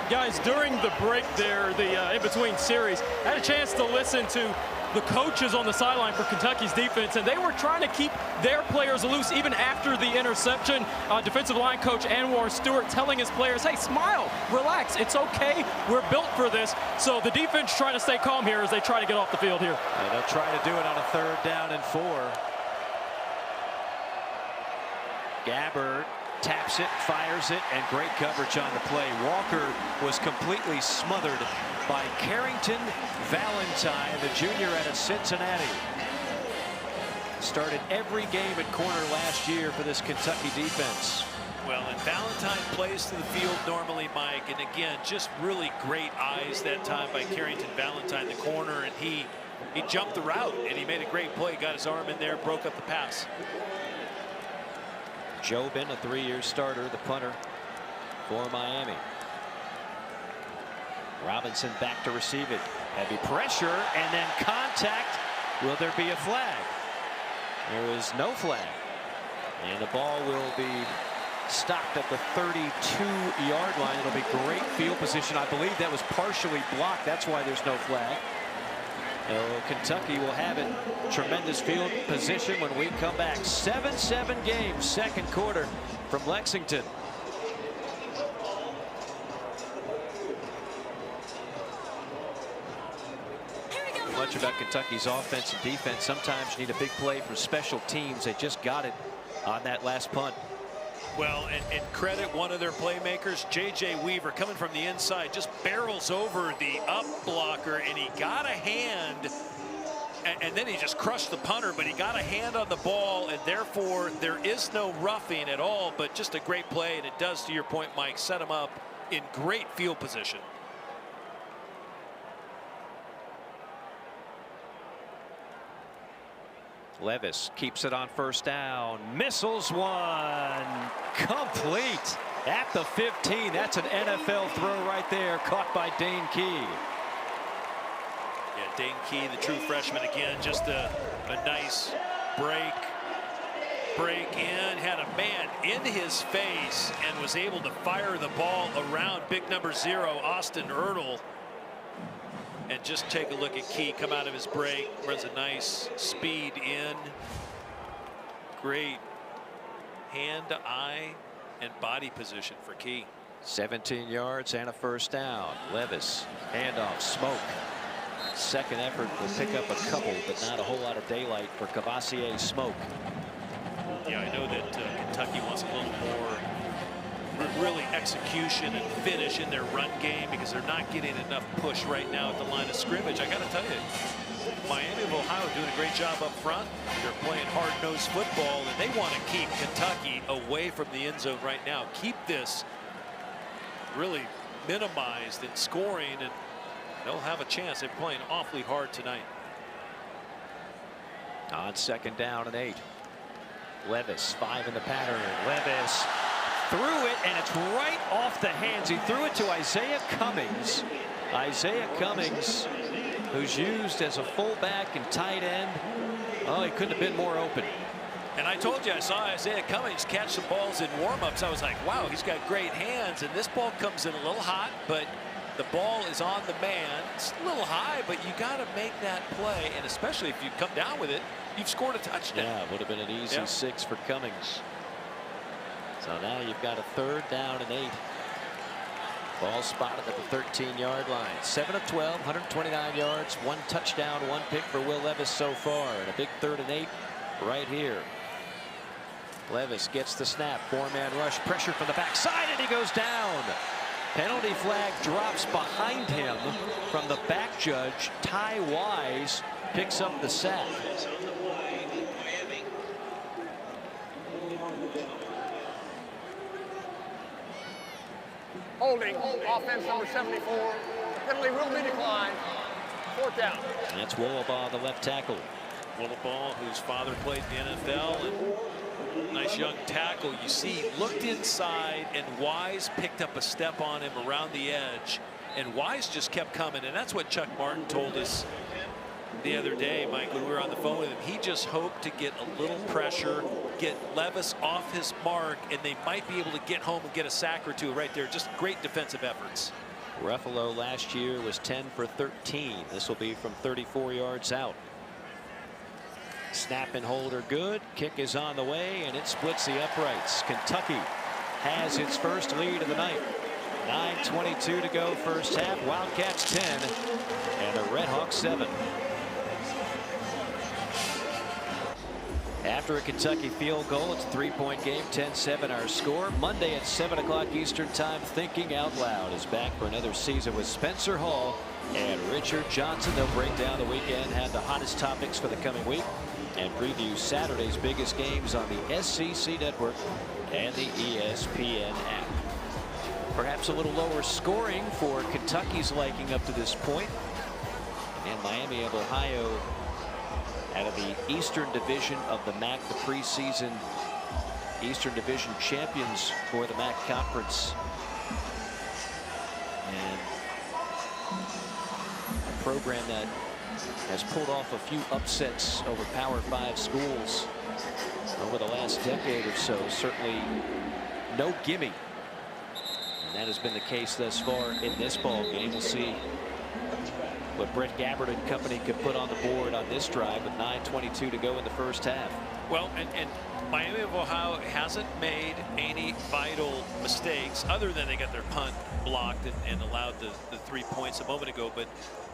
C: Guys, during the break there, the in-between series, I had a chance to listen to the coaches on the sideline for Kentucky's defense, and they were trying to keep their players loose even after the interception. Defensive line coach Anwar Stewart telling his players, hey, smile, relax, it's okay, we're built for this. So the defense trying to stay calm here as they try to get off the field here.
A: And they'll try to do it on a 3rd down and 4. Gabbard taps it, fires it, and great coverage on the play. Walker was completely smothered by Carrington Valentine, the junior out of Cincinnati. Started every game at corner last year for this Kentucky defense.
B: Well, and Valentine plays to the field normally, Mike, and again, just really great eyes that time by Carrington Valentine, the corner, and he jumped the route, and he made a great play, got his arm in there, broke up the pass.
A: Jobin, a 3-year starter, the punter for Miami. Robinson back to receive it. Heavy pressure and then contact. Will there be a flag? There is no flag. And the ball will be stopped at the 32-yard line. It'll be great field position. I believe that was partially blocked. That's why there's no flag. Kentucky will have it. Tremendous field position when we come back. 7-7 game, 2nd quarter from Lexington. Much about Kentucky's offense and defense. Sometimes you need a big play from special teams. They just got it on that last punt.
B: Well, and credit one of their playmakers, J.J. Weaver, coming from the inside, just barrels over the up blocker, and he got a hand, and then he just crushed the punter, but he got a hand on the ball, and therefore there is no roughing at all, but just a great play, and it does, to your point, Mike, set him up in great field position.
A: Levis keeps it on 1st down, missiles one, complete at the 15. That's an NFL throw right there, caught by Dane Key.
B: Yeah, Dane Key, the true freshman, again, just a nice break in, had a man in his face and was able to fire the ball around big number 0, Austin Ertl. And just take a look at Key come out of his break, runs a nice speed in. Great hand, eye, and body position for Key.
A: 17 yards and a 1st down. Levis, handoff, Smoke. 2nd effort will pick up a couple, but not a whole lot of daylight for Kavosiey Smoke.
B: Yeah, I know that Kentucky wants a little more really execution and finish in their run game because they're not getting enough push right now at the line of scrimmage. I got to tell you, Miami of Ohio doing a great job up front. They're playing hard-nosed football, and they want to keep Kentucky away from the end zone right now. Keep this really minimized in scoring, and they'll have a chance. They're playing awfully hard tonight.
A: On 2nd down and 8. Levis, 5 in the pattern. Levis threw it, and it's right off the hands. He threw it to Isaiah Cummings. Isaiah Cummings, who's used as a fullback and tight end. Oh, he couldn't have been more open.
B: And I told you, I saw Isaiah Cummings catch some balls in warm-ups. I was like, wow, he's got great hands. And this ball comes in a little hot, but the ball is on the man. It's a little high, but you got to make that play. And especially if you come down with it, you've scored a touchdown.
A: Yeah, it would have been an easy 6 for Cummings. So now you've got a 3rd down and 8. Ball spotted at the 13-yard line. 7 of 12, 129 yards, 1 touchdown, 1 pick for Will Levis so far. And a big 3rd and 8 right here. Levis gets the snap. 4-man rush, pressure from the backside, and he goes down. Penalty flag drops behind him from the back judge. Ty Wise picks up the sack.
D: Holding, offense number 74. Penalty will be declined. 4th down.
A: And that's Wollabaugh, the left tackle.
B: Wollabaugh, whose father played in the NFL, and nice young tackle. You see, looked inside, and Wise picked up a step on him around the edge, and Wise just kept coming. And that's what Chuck Martin told us the other day, Mike, when we were on the phone with him. He just hoped to get a little pressure, get Levis off his mark, and they might be able to get home and get a sack or two right there. Just great defensive efforts.
A: Ruffalo last year was 10 for 13. This will be from 34 yards out. Snap and hold are good. Kick is on the way, and it splits the uprights. Kentucky has its first lead of the night. 9:22 to go first half. Wildcats 10 and the Redhawks 7. After a Kentucky field goal, it's a 3-point game, 10-7 our score. Monday at 7 o'clock Eastern time, Thinking Out Loud is back for another season with Spencer Hall and Richard Johnson. They'll break down the weekend, have the hottest topics for the coming week, and preview Saturday's biggest games on the SEC network and the ESPN app. Perhaps a little lower scoring for Kentucky's liking up to this point. And Miami of Ohio out of the Eastern Division of the MAC, the preseason Eastern Division champions for the MAC Conference. And a program that has pulled off a few upsets over Power 5 schools over the last decade or so. Certainly no gimme. And that has been the case thus far in this ball game. We'll see what Brett Gabbert and company could put on the board on this drive with 9:22 to go in the first half.
B: Well, and Miami of Ohio hasn't made any vital mistakes other than they got their punt blocked and allowed the 3 points a moment ago. But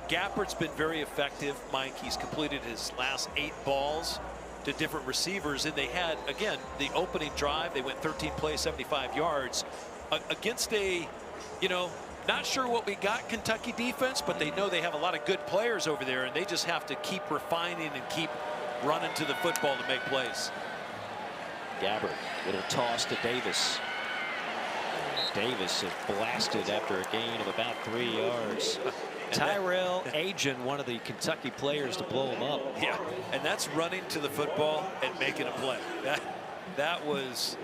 B: Gabbert's been very effective, Mike. He's completed his last 8 balls to different receivers, and they had, again, the opening drive. They went 13 plays, 75 yards against a, not sure what we got Kentucky defense, but they know they have a lot of good players over there, and they just have to keep refining and keep running to the football to make plays.
A: Gabbert, little toss to Davis. Davis is blasted after a gain of about 3 yards. Tyrell Agin, one of the Kentucky players to blow him up.
B: Yeah, and that's running to the football and making a play. That was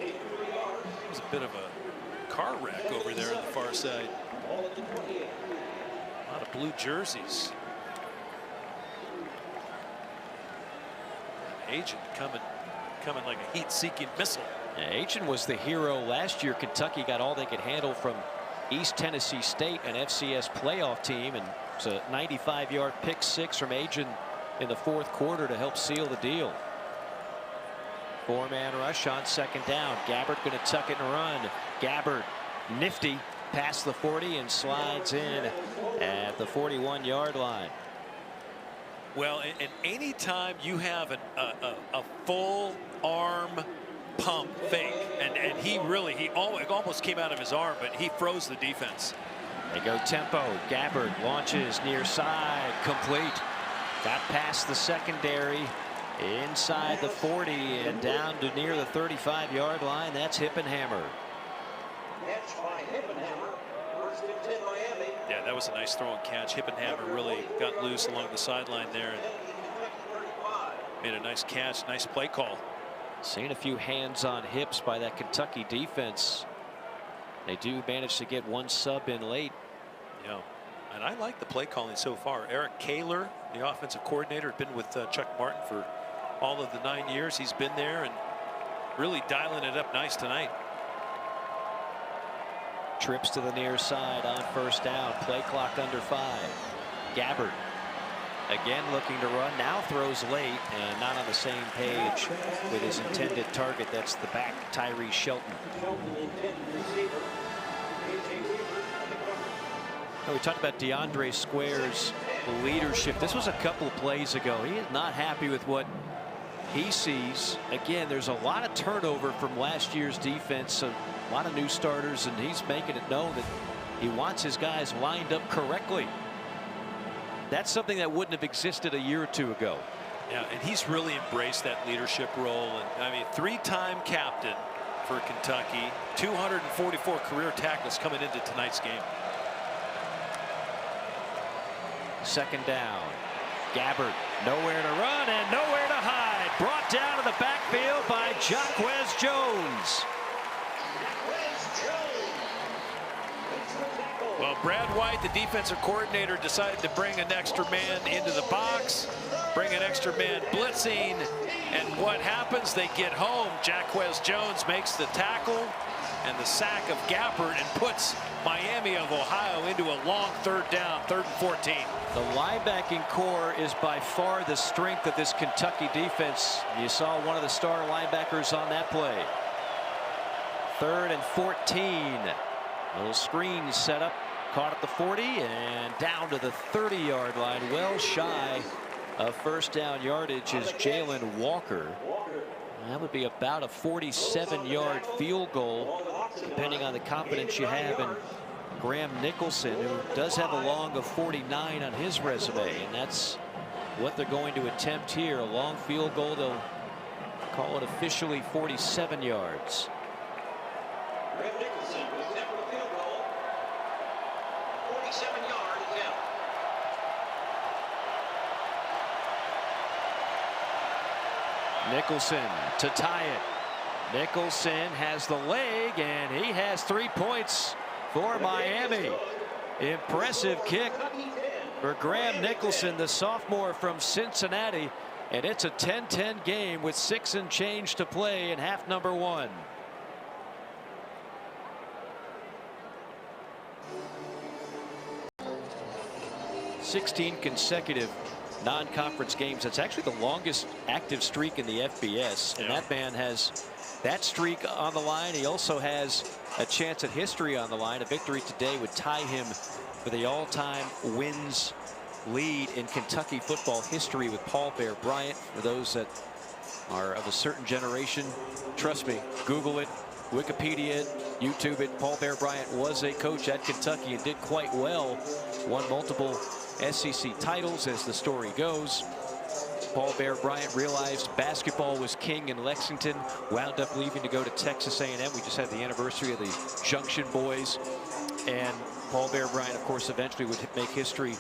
B: a bit of a car wreck over there on the far side. A lot of blue jerseys. Agent coming like a heat-seeking missile.
A: Yeah, Agent was the hero last year. Kentucky got all they could handle from East Tennessee State, an FCS playoff team, and it's a 95-yard pick six from Agent in the 4th quarter to help seal the deal. 4-man rush on 2nd down. Gabbert going to tuck it and run. Gabbert nifty past the 40 and slides in at the 41-yard line.
B: Well, and anytime you have a full arm pump fake, and he almost came out of his arm, but he froze the defense.
A: They go tempo. Gabbert launches near side, complete. Got past the secondary, inside the 40 and down to near the 35-yard line. That's Hippenhammer.
B: Yeah, that was a nice throw and catch. Hippenhammer really got loose along the sideline there and made a nice catch. Nice play call.
A: Seeing a few hands on hips by that Kentucky defense. They do manage to get one sub in late.
B: Yeah, and I like the play calling so far. Eric Kaler, the offensive coordinator, had been with Chuck Martin for all of the 9 years he's been there, and really dialing it up nice tonight.
A: Trips to the near side on 1st down. Play clock under 5. Gabbert again looking to run, now throws late and not on the same page with his intended target. That's the back, Tyree Shelton. Now we talked about DeAndre Square's leadership. This was a couple of plays ago. He is not happy with what he sees. Again, there's a lot of turnover from last year's defense, a lot of new starters, and he's making it known that he wants his guys lined up correctly. That's something that wouldn't have existed a year or two ago.
B: Yeah, and he's really embraced that leadership role. And I mean, 3-time captain, for Kentucky. 244 career tackles coming into tonight's game.
A: Second down. Gabbard nowhere to run and nowhere to hide. Brought down to the backfield by Jaquez Jones.
B: Well, Brad White, the defensive coordinator, decided to bring an extra man into the box, bring an extra man blitzing, and what happens? They get home. Jaquez Jones makes the tackle and the sack of Gabbard and puts Miami of Ohio into a long third down, 3rd and 14.
A: The linebacking core is by far the strength of this Kentucky defense. You saw one of the star linebackers on that play. 3rd and 14. Little screen set up, caught at the 40 and down to the 30-yard line. Well shy of first down yardage is Jalen Walker. That would be about a 47-yard field goal, depending on the confidence you have in Graham Nicholson, who does have a long of 49 on his resume, and that's what they're going to attempt here. A long field goal. They'll call it officially 47 yards.
E: Graham Nicholson will attempt a field goal. 47-yard attempt.
A: Nicholson to tie it. Nicholson has the leg, and he has 3 points for Miami. Impressive kick for Graham Nicholson, the sophomore from Cincinnati, and it's a 10-10 game with 6 and change to play in half number 1. "16 consecutive non-conference games." That's actually the longest active streak in the FBS, and that man has that streak on the line. He also has a chance at history on the line. A victory today would tie him for the all-time wins lead in Kentucky football history with Paul Bear Bryant. For those that are of a certain generation, trust me, Google it, Wikipedia it, YouTube it. Paul Bear Bryant was a coach at Kentucky and did quite well. Won multiple SEC titles, as the story goes. Paul Bear Bryant realized basketball was king in Lexington, wound up leaving to go to Texas A&M. We just had the anniversary of the Junction Boys, and Paul Bear Bryant, of course, eventually would make history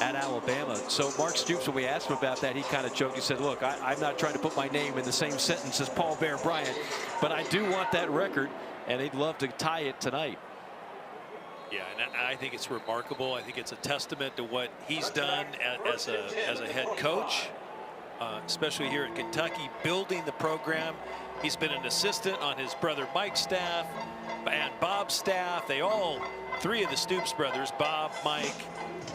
A: at Alabama. So Mark Stoops, when we asked him about that, he kind of joked. He said, look, I'm not trying to put my name in the same sentence as Paul Bear Bryant, but I do want that record, and he'd love to tie it tonight.
B: Yeah, and I think it's remarkable. I think it's a testament to what he's done as a head coach, especially here at Kentucky, building the program. He's been an assistant on his brother Mike's staff and Bob's staff. They all, 3 of the Stoops brothers, Bob, Mike,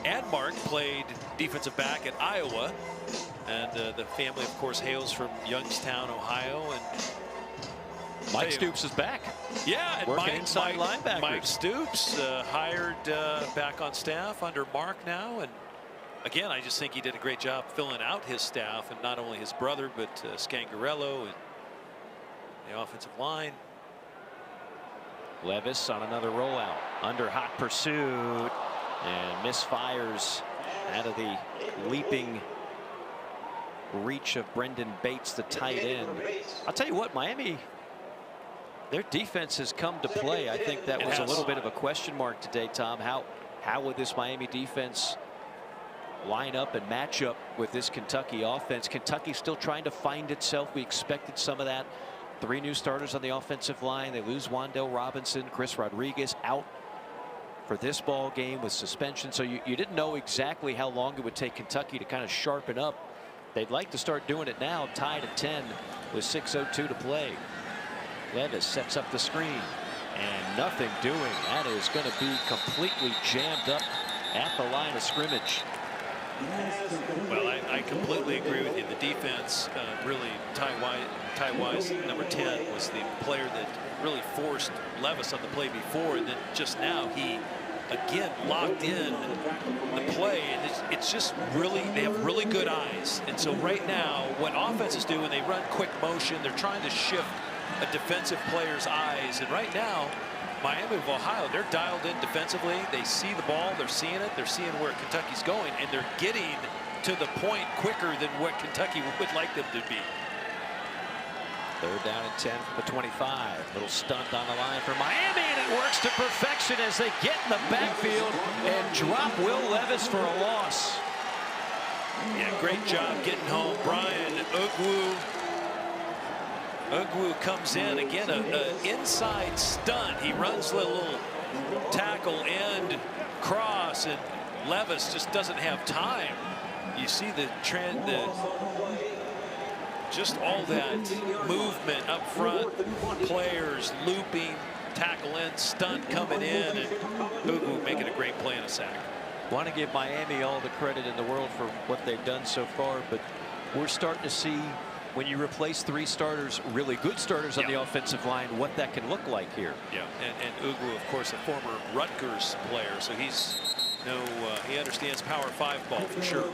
B: and Mark, played defensive back at Iowa. And the family, of course, hails from Youngstown, Ohio. And
A: Mike Stoops is back.
B: Yeah, and
A: working inside linebackers.
B: Mike Stoops hired back on staff under Mark now, and again, I just think he did a great job filling out his staff, and not only his brother, but Scangarello and the offensive line.
A: Levis on another rollout, under hot pursuit, and misfires out of the leaping reach of Brendan Bates, the tight end. I'll tell you what, Miami, their defense has come to play. I think that was a little bit of a question mark today, Tom. How would this Miami defense line up and match up with this Kentucky offense? Kentucky still trying to find itself. We expected some of that. 3 new starters on the offensive line. They lose Wandale Robinson, Chris Rodriguez out for this ball game with suspension. So you didn't know exactly how long it would take Kentucky to kind of sharpen up. They'd like to start doing it now, tied at 10 with 6:02 to play. Levis sets up the screen, and nothing doing. That is going to be completely jammed up at the line of scrimmage.
B: Well, I completely agree with you. The defense, really, Ty Wise, number 10, was the player that really forced Levis on the play before, and then just now he again locked in the play, and it's just really, they have really good eyes. And so right now, what offenses do when they run quick motion, they're trying to shift a defensive player's eyes, and right now Miami of Ohio, they're dialed in defensively. They see the ball, they're seeing it, they're seeing where Kentucky's going, and they're getting to the point quicker than what Kentucky would like them to be.
A: Third down and 10 from the 25. Little stunt on the line for Miami, and it works to perfection as they get in the backfield and drop Will Levis for a loss.
B: Yeah, great job getting home. Brian Ugwu comes in again, an inside stunt. He runs the little tackle end cross, and Levis just doesn't have time. You see the trend, just all that movement up front, players looping, tackle in, stunt coming in, and Ugwu making a great play and a sack.
A: Want to give Miami all the credit in the world for what they've done so far, but we're starting to see when you replace 3 starters, really good starters on the offensive line, what that can look like here.
B: Yeah, and Ugwu, of course, a former Rutgers player, so he's he understands Power 5 ball for sure.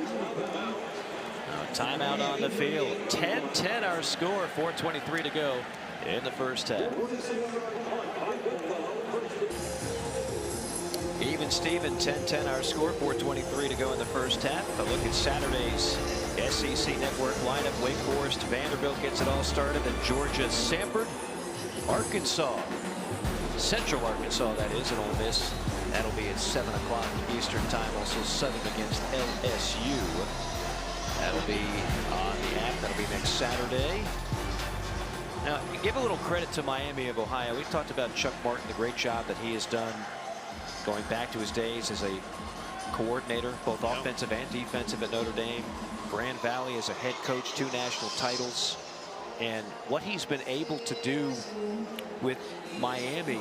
A: Timeout on the field. 10-10 our score. 4:23 to go in the first half. Even Steven, 10-10 our score. 4:23 to go in the first half. A look at Saturday's SEC Network lineup. Wake Forest, Vanderbilt gets it all started. Then Georgia, Samford, Arkansas, Central Arkansas, that is, and Ole Miss. That'll be at 7 o'clock Eastern time. Also Southern against LSU. That'll be on the app. That'll be next Saturday. Now, give a little credit to Miami of Ohio. We talked about Chuck Martin, the great job that he has done going back to his days as a coordinator, both offensive and defensive at Notre Dame. Grand Valley as a head coach, 2 national titles. And what he's been able to do with Miami,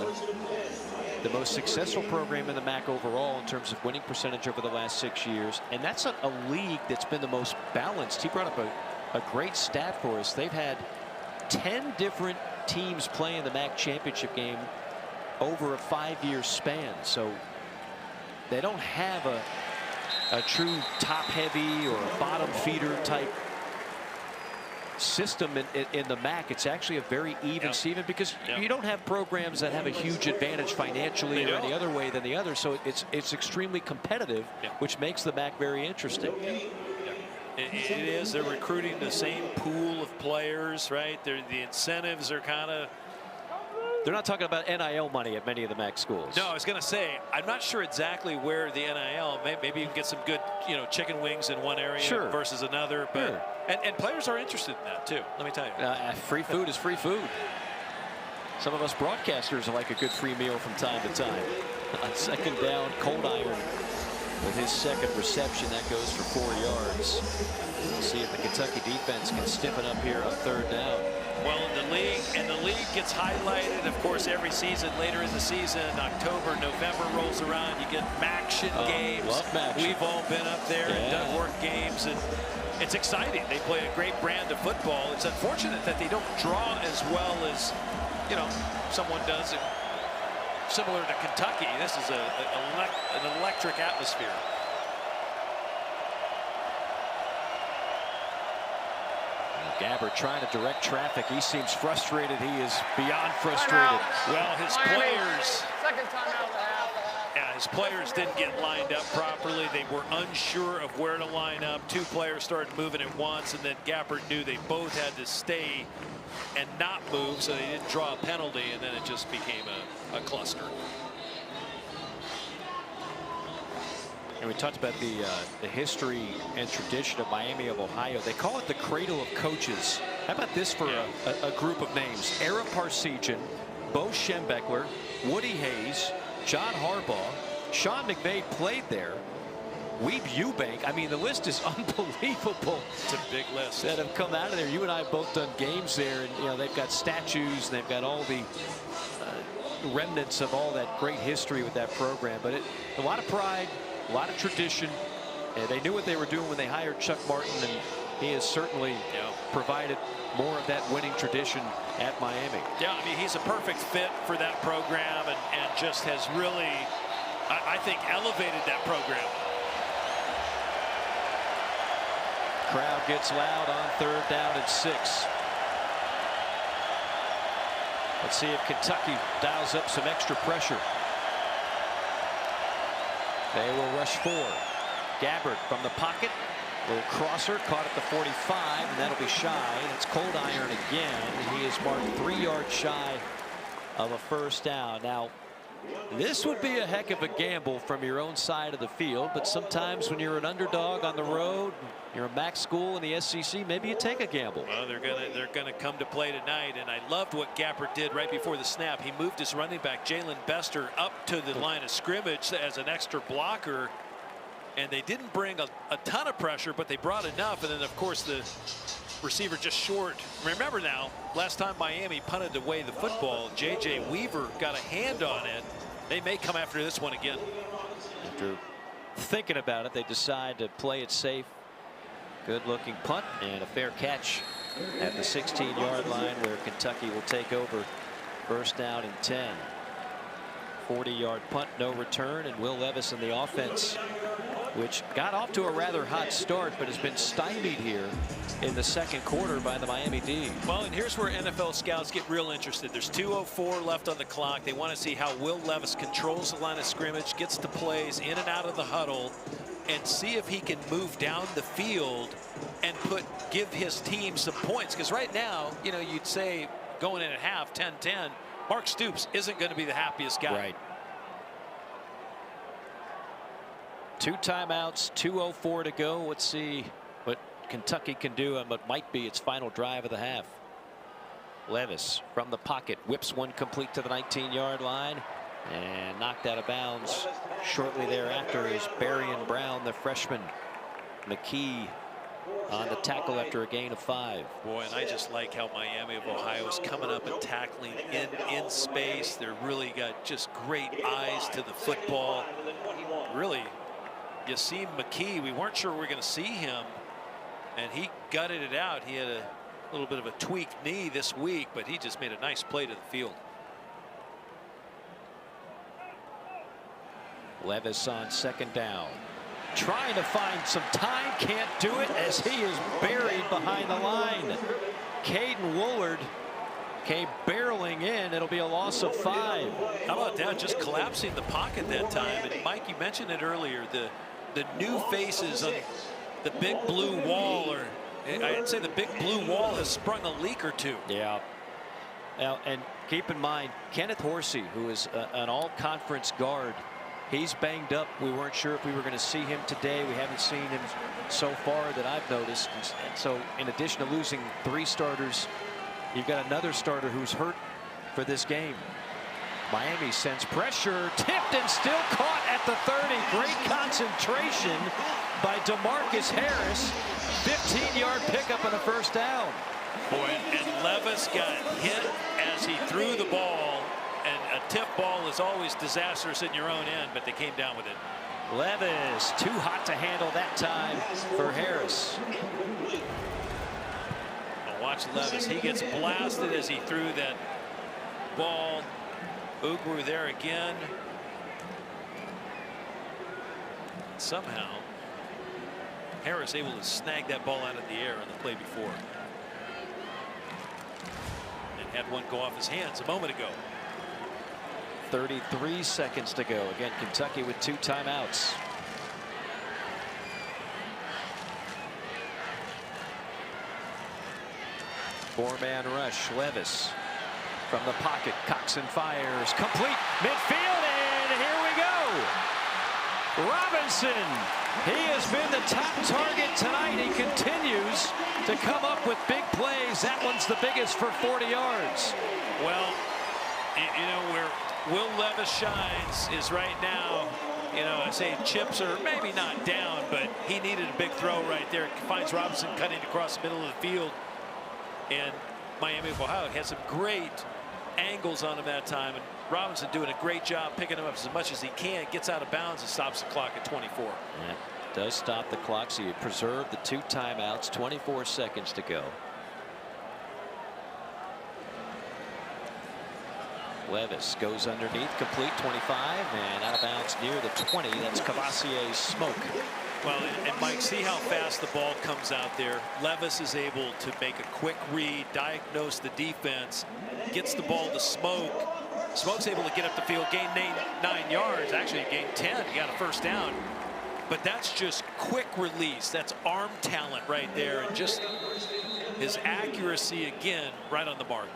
A: the most successful program in the MAC overall in terms of winning percentage over the last 6 years. And that's a league that's been the most balanced. He brought up a great stat for us. They've had 10 different teams play in the MAC championship game over a 5-year span. So they don't have a true top heavy or a bottom feeder type system in the MAC. It's actually a very even Steven, because you don't have programs that have a huge advantage financially or any other way than the other. So it's extremely competitive, which makes the MAC very interesting.
B: It is. They're recruiting the same pool of players, right? The incentives are kind of.
A: They're not talking about NIL money at many of the MAC schools.
B: No, I was going to say, I'm not sure exactly where the NIL. Maybe you can get some good, chicken wings in one area versus another. But and players are interested in that too. Let me tell you.
A: Free food is free food. Some of us broadcasters like a good free meal from time to time. On 2nd down, Cold Iron with his 2nd reception. That goes for 4 yards. We'll see if the Kentucky defense can stiffen up here on 3rd down.
B: Well, in the league gets highlighted, of course, every season. Later in the season, October, November rolls around. You get MACtion games.
A: Love MACtion.
B: We've all been up there and done work games, and it's exciting. They play a great brand of football. It's unfortunate that they don't draw as well as someone does. Similar to Kentucky, this is an electric atmosphere.
A: Gabbert trying to direct traffic. He seems frustrated. He is beyond frustrated.
B: Well, his players.
D: 2nd timeout of the half.
B: Yeah, his players didn't get lined up properly. They were unsure of where to line up. 2 players started moving at once, and then Gabbert knew they both had to stay and not move, so they didn't draw a penalty, and then it just became a cluster.
A: And we talked about the history and tradition of Miami of Ohio. They call it the cradle of coaches. How about this for a group of names? Ara Parseghian, Bo Schembechler, Woody Hayes, John Harbaugh, Sean McVay played there, Weeb Eubank. I mean, the list is unbelievable.
B: It's a big list
A: that have come out of there. You and I have both done games there, and they've got statues and they've got all the remnants of all that great history with that program. But a lot of pride, a lot of tradition, and they knew what they were doing when they hired Chuck Martin, and he has certainly provided more of that winning tradition at Miami.
B: Yeah, I mean, he's a perfect fit for that program, and just has really, I think, elevated that program.
A: Crowd gets loud on 3rd down and 6. Let's see if Kentucky dials up some extra pressure. They will rush 4. Gabbert from the pocket. Little crosser caught at the 45, and that'll be shy. And it's Cold Iron again. He is marked 3 yards shy of a first down. Now, this would be a heck of a gamble from your own side of the field, but sometimes when you're an underdog on the road, you're a MAC school in the SEC, maybe you take a gamble.
B: Well, they're gonna come to play tonight, and I loved what Gappert did right before the snap. He moved his running back Jalen Bester up to the line of scrimmage as an extra blocker, and they didn't bring a ton of pressure, but they brought enough. And then of course the receiver just short. Remember now, last time Miami punted away the football, J.J. Weaver got a hand on it. They may come after this one again.
A: After thinking about it, they decide to play it safe. Good looking punt and a fair catch at the 16-yard line, where Kentucky will take over. First down and 10. 40-yard punt, no return, and Will Levis in the offense, which got off to a rather hot start but has been stymied here in the second quarter by the Miami D.
B: Well, and here's where NFL scouts get real interested. There's 2:04 left on the clock. They want to see how Will Levis controls the line of scrimmage, gets the plays in and out of the huddle, and see if he can move down the field and give his team some points. Because right now, you know, you'd say going in at half 10-10, Mark Stoops isn't going to be the happiest guy.
A: Right. 2 timeouts, 2:04 to go. Let's see what Kentucky can do on what might be its final drive of the half. Levis from the pocket whips one complete to the 19-yard line and knocked out of bounds. Shortly thereafter is Barion Brown, the freshman. McKee on the tackle after a gain of 5.
B: Boy, and I just like how Miami of Ohio is coming up and tackling in space. They're really got just great eyes to the football. Really, Yasim McKee, we weren't sure we were going to see him, and he gutted it out. He had a little bit of a tweaked knee this week, but he just made a nice play to the field.
A: Levis on second down, trying to find some time, can't do it as he is buried behind the line. Caden Woolard came barreling in. It'll be a loss of 5.
B: How about that? Just collapsing the pocket that time. And Mike, you mentioned it earlier, the new faces on the big blue wall, or I'd say the big blue wall has sprung a leak or two.
A: Yeah. Now, and keep in mind, Kenneth Horsey, who is an all-conference guard, he's banged up. We weren't sure if we were going to see him today. We haven't seen him so far that I've noticed. And so in addition to losing 3 starters, you've got another starter who's hurt for this game. Miami sends pressure, tipped and still caught at the 30. Great concentration by DeMarcus Harris. 15-yard pickup and a first down.
B: Boy, and Levis got hit as he threw the ball. And a tip ball is always disastrous in your own end, but they came down with it.
A: Levis too hot to handle that time for Harris.
B: Now watch Levis. He gets blasted as he threw that ball. Ugwu there again. Somehow Harris able to snag that ball out of the air on the play before. And had one go off his hands a moment ago.
A: 33 seconds to go. Again, Kentucky with 2 timeouts. Four-man rush. Levis from the pocket. Coxon fires. Complete midfield, and here we go. Robinson. He has been the top target tonight. He continues to come up with big plays. That one's the biggest for 40 yards.
B: Well, you know, where Will Levis shines is right now. You know, I say chips are maybe not down, but he needed a big throw right there. Finds Robinson cutting across the middle of the field. And Miami of Ohio had some great angles on him that time. And Robinson doing a great job picking him up as much as he can. Gets out of bounds and stops the clock at 24.
A: Yeah, does stop the clock, so you preserve the 2 timeouts. 24 seconds to go. Levis goes underneath, complete 25, and out of bounds near the 20. That's Kavosiey Smoke.
B: Well, and Mike, see how fast the ball comes out there. Levis is able to make a quick read, diagnose the defense, gets the ball to Smoke. Smoke's able to get up the field, gain 9 yards. Actually, gained 10. He got a first down. But that's just quick release. That's arm talent right there, and just his accuracy again right on the mark.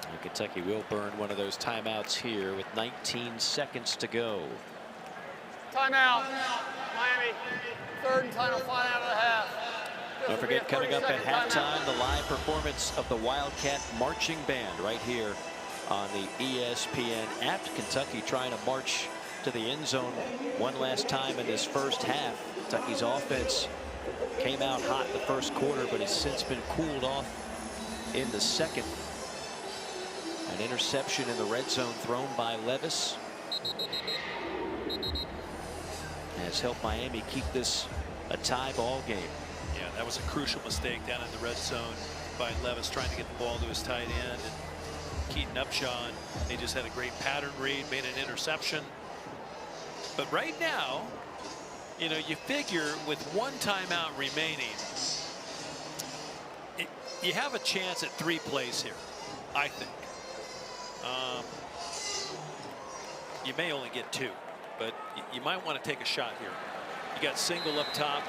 A: And Kentucky will burn one of those timeouts here with 19 seconds to go.
D: Timeout. Miami. Third and final fly out of the half.
A: Don't forget, coming up at halftime, the live performance of the Wildcat Marching Band right here on the ESPN app. Kentucky trying to march to the end zone one last time in this first half. Kentucky's offense came out hot the first quarter, but has since been cooled off in the second. An interception in the red zone thrown by Levis has helped Miami keep this a tie ball game.
B: Yeah, that was a crucial mistake down in the red zone by Levis, trying to get the ball to his tight end. And Keaton Upshaw, they just had a great pattern read, made an interception. But right now, you know, you figure with one timeout remaining, you have a chance at 3 plays here, I think. You may only get 2, but you might want to take a shot here. You got single up top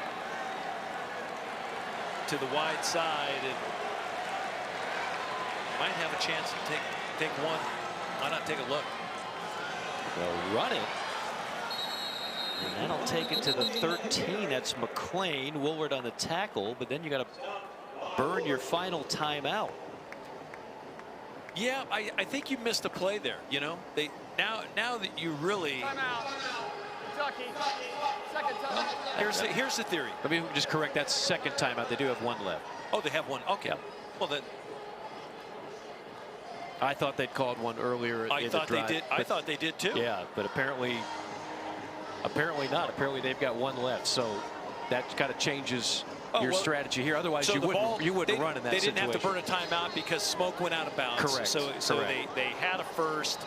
B: to the wide side, and might have a chance to take one. Why not take a look?
A: They'll run it. And that'll take it to the 13. That's McLean. Woolward on the tackle, but then you got to burn your final timeout.
B: Yeah, I think you missed a play there. You know, now that you really.
D: Timeout. Kentucky. Second timeout.
B: Here's the theory.
A: Let me just correct that second timeout. They do have 1 left.
B: Oh, they have 1. Okay.
A: Yeah.
B: Well, then.
A: I thought they'd called one earlier in the drive.
B: They did. I thought they did too.
A: Yeah, but apparently not. Apparently they've got 1 left. So that kind of changes your strategy here. Otherwise,
B: so
A: you wouldn't run in that situation.
B: They didn't have to burn a timeout because Smoke went out of bounds.
A: Correct.
B: So
A: Correct.
B: They had a first.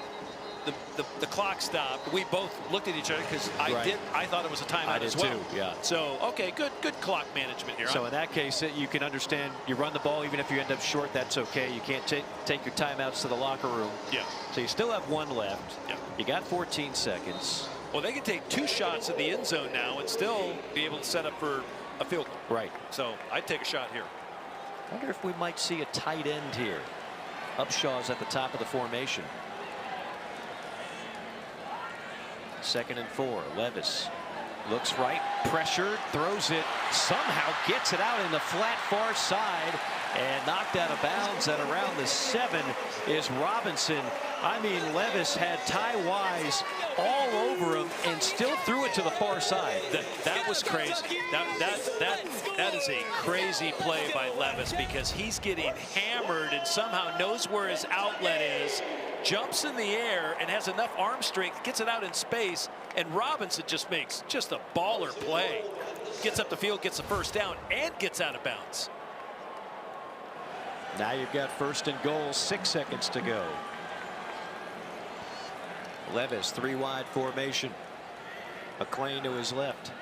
B: The clock stopped. We both looked at each other because I thought it was a timeout as well.
A: Too, yeah.
B: So okay, good clock management here.
A: So in that case, you can understand you run the ball even if you end up short. That's okay. You can't take your timeouts to the locker room.
B: Yeah.
A: So you still have 1 left.
B: Yeah.
A: You got 14 seconds.
B: Well, they can take 2 shots at the end zone now and still be able to set up for a field goal.
A: Right.
B: So I'd take a shot here.
A: I wonder if we might see a tight end here. Upshaw's at the top of the formation. 2nd and 4. Levis looks right, pressured, throws it, somehow gets it out in the flat far side, and knocked out of bounds at around the 7 is Robinson. I mean, Levis had Ty Wise all over him and still threw it to the far side.
B: That was crazy. That is a crazy play by Levis, because he's getting hammered and somehow knows where his outlet is, jumps in the air and has enough arm strength, gets it out in space, and Robinson just makes just a baller play. Gets up the field, gets the first down, and gets out of bounds.
A: Now you've got 1st and goal, 6 seconds to go. Levis, 3 wide formation. McLean to his left.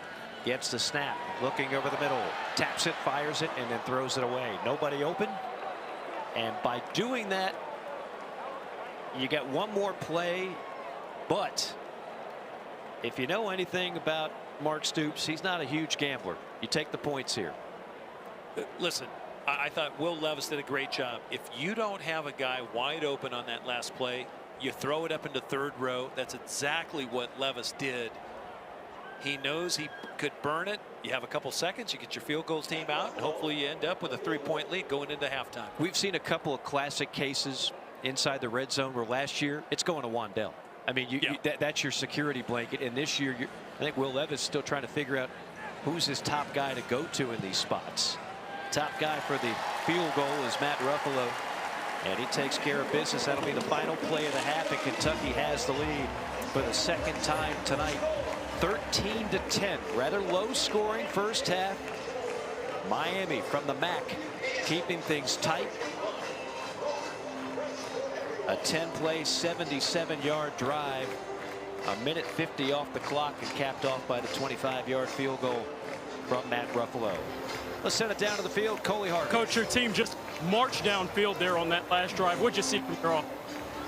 A: Gets the snap, looking over the middle, taps it, fires it, and then throws it away. Nobody open. And by doing that, you get 1 more play. But if you know anything about Mark Stoops, he's not a huge gambler. You take the points here.
B: Listen, I thought Will Levis did a great job. If you don't have a guy wide open on that last play, you throw it up into 3rd row. That's exactly what Levis did. He knows he could burn it. You have a couple seconds, you get your field goal team out, and hopefully you end up with a 3-point lead going into halftime.
A: We've seen a couple of classic cases inside the red zone where last year it's going to Wandell. I mean, that's your security blanket. And this year, I think Will Levis is still trying to figure out who's his top guy to go to in these spots. Top guy for the field goal is Matt Ruffalo, and he takes care of business. That'll be the final play of the half, and Kentucky has the lead for the 2nd time tonight. 13-10, rather low scoring first half. Miami from the MAC keeping things tight. A 10-play, 77-yard drive. 1:50 off the clock, and capped off by the 25-yard field goal from Matt Ruffalo. Let's send it down to the field. Coley Hart.
C: Coach, your team just marched downfield there on that last drive. What'd you see from your offense?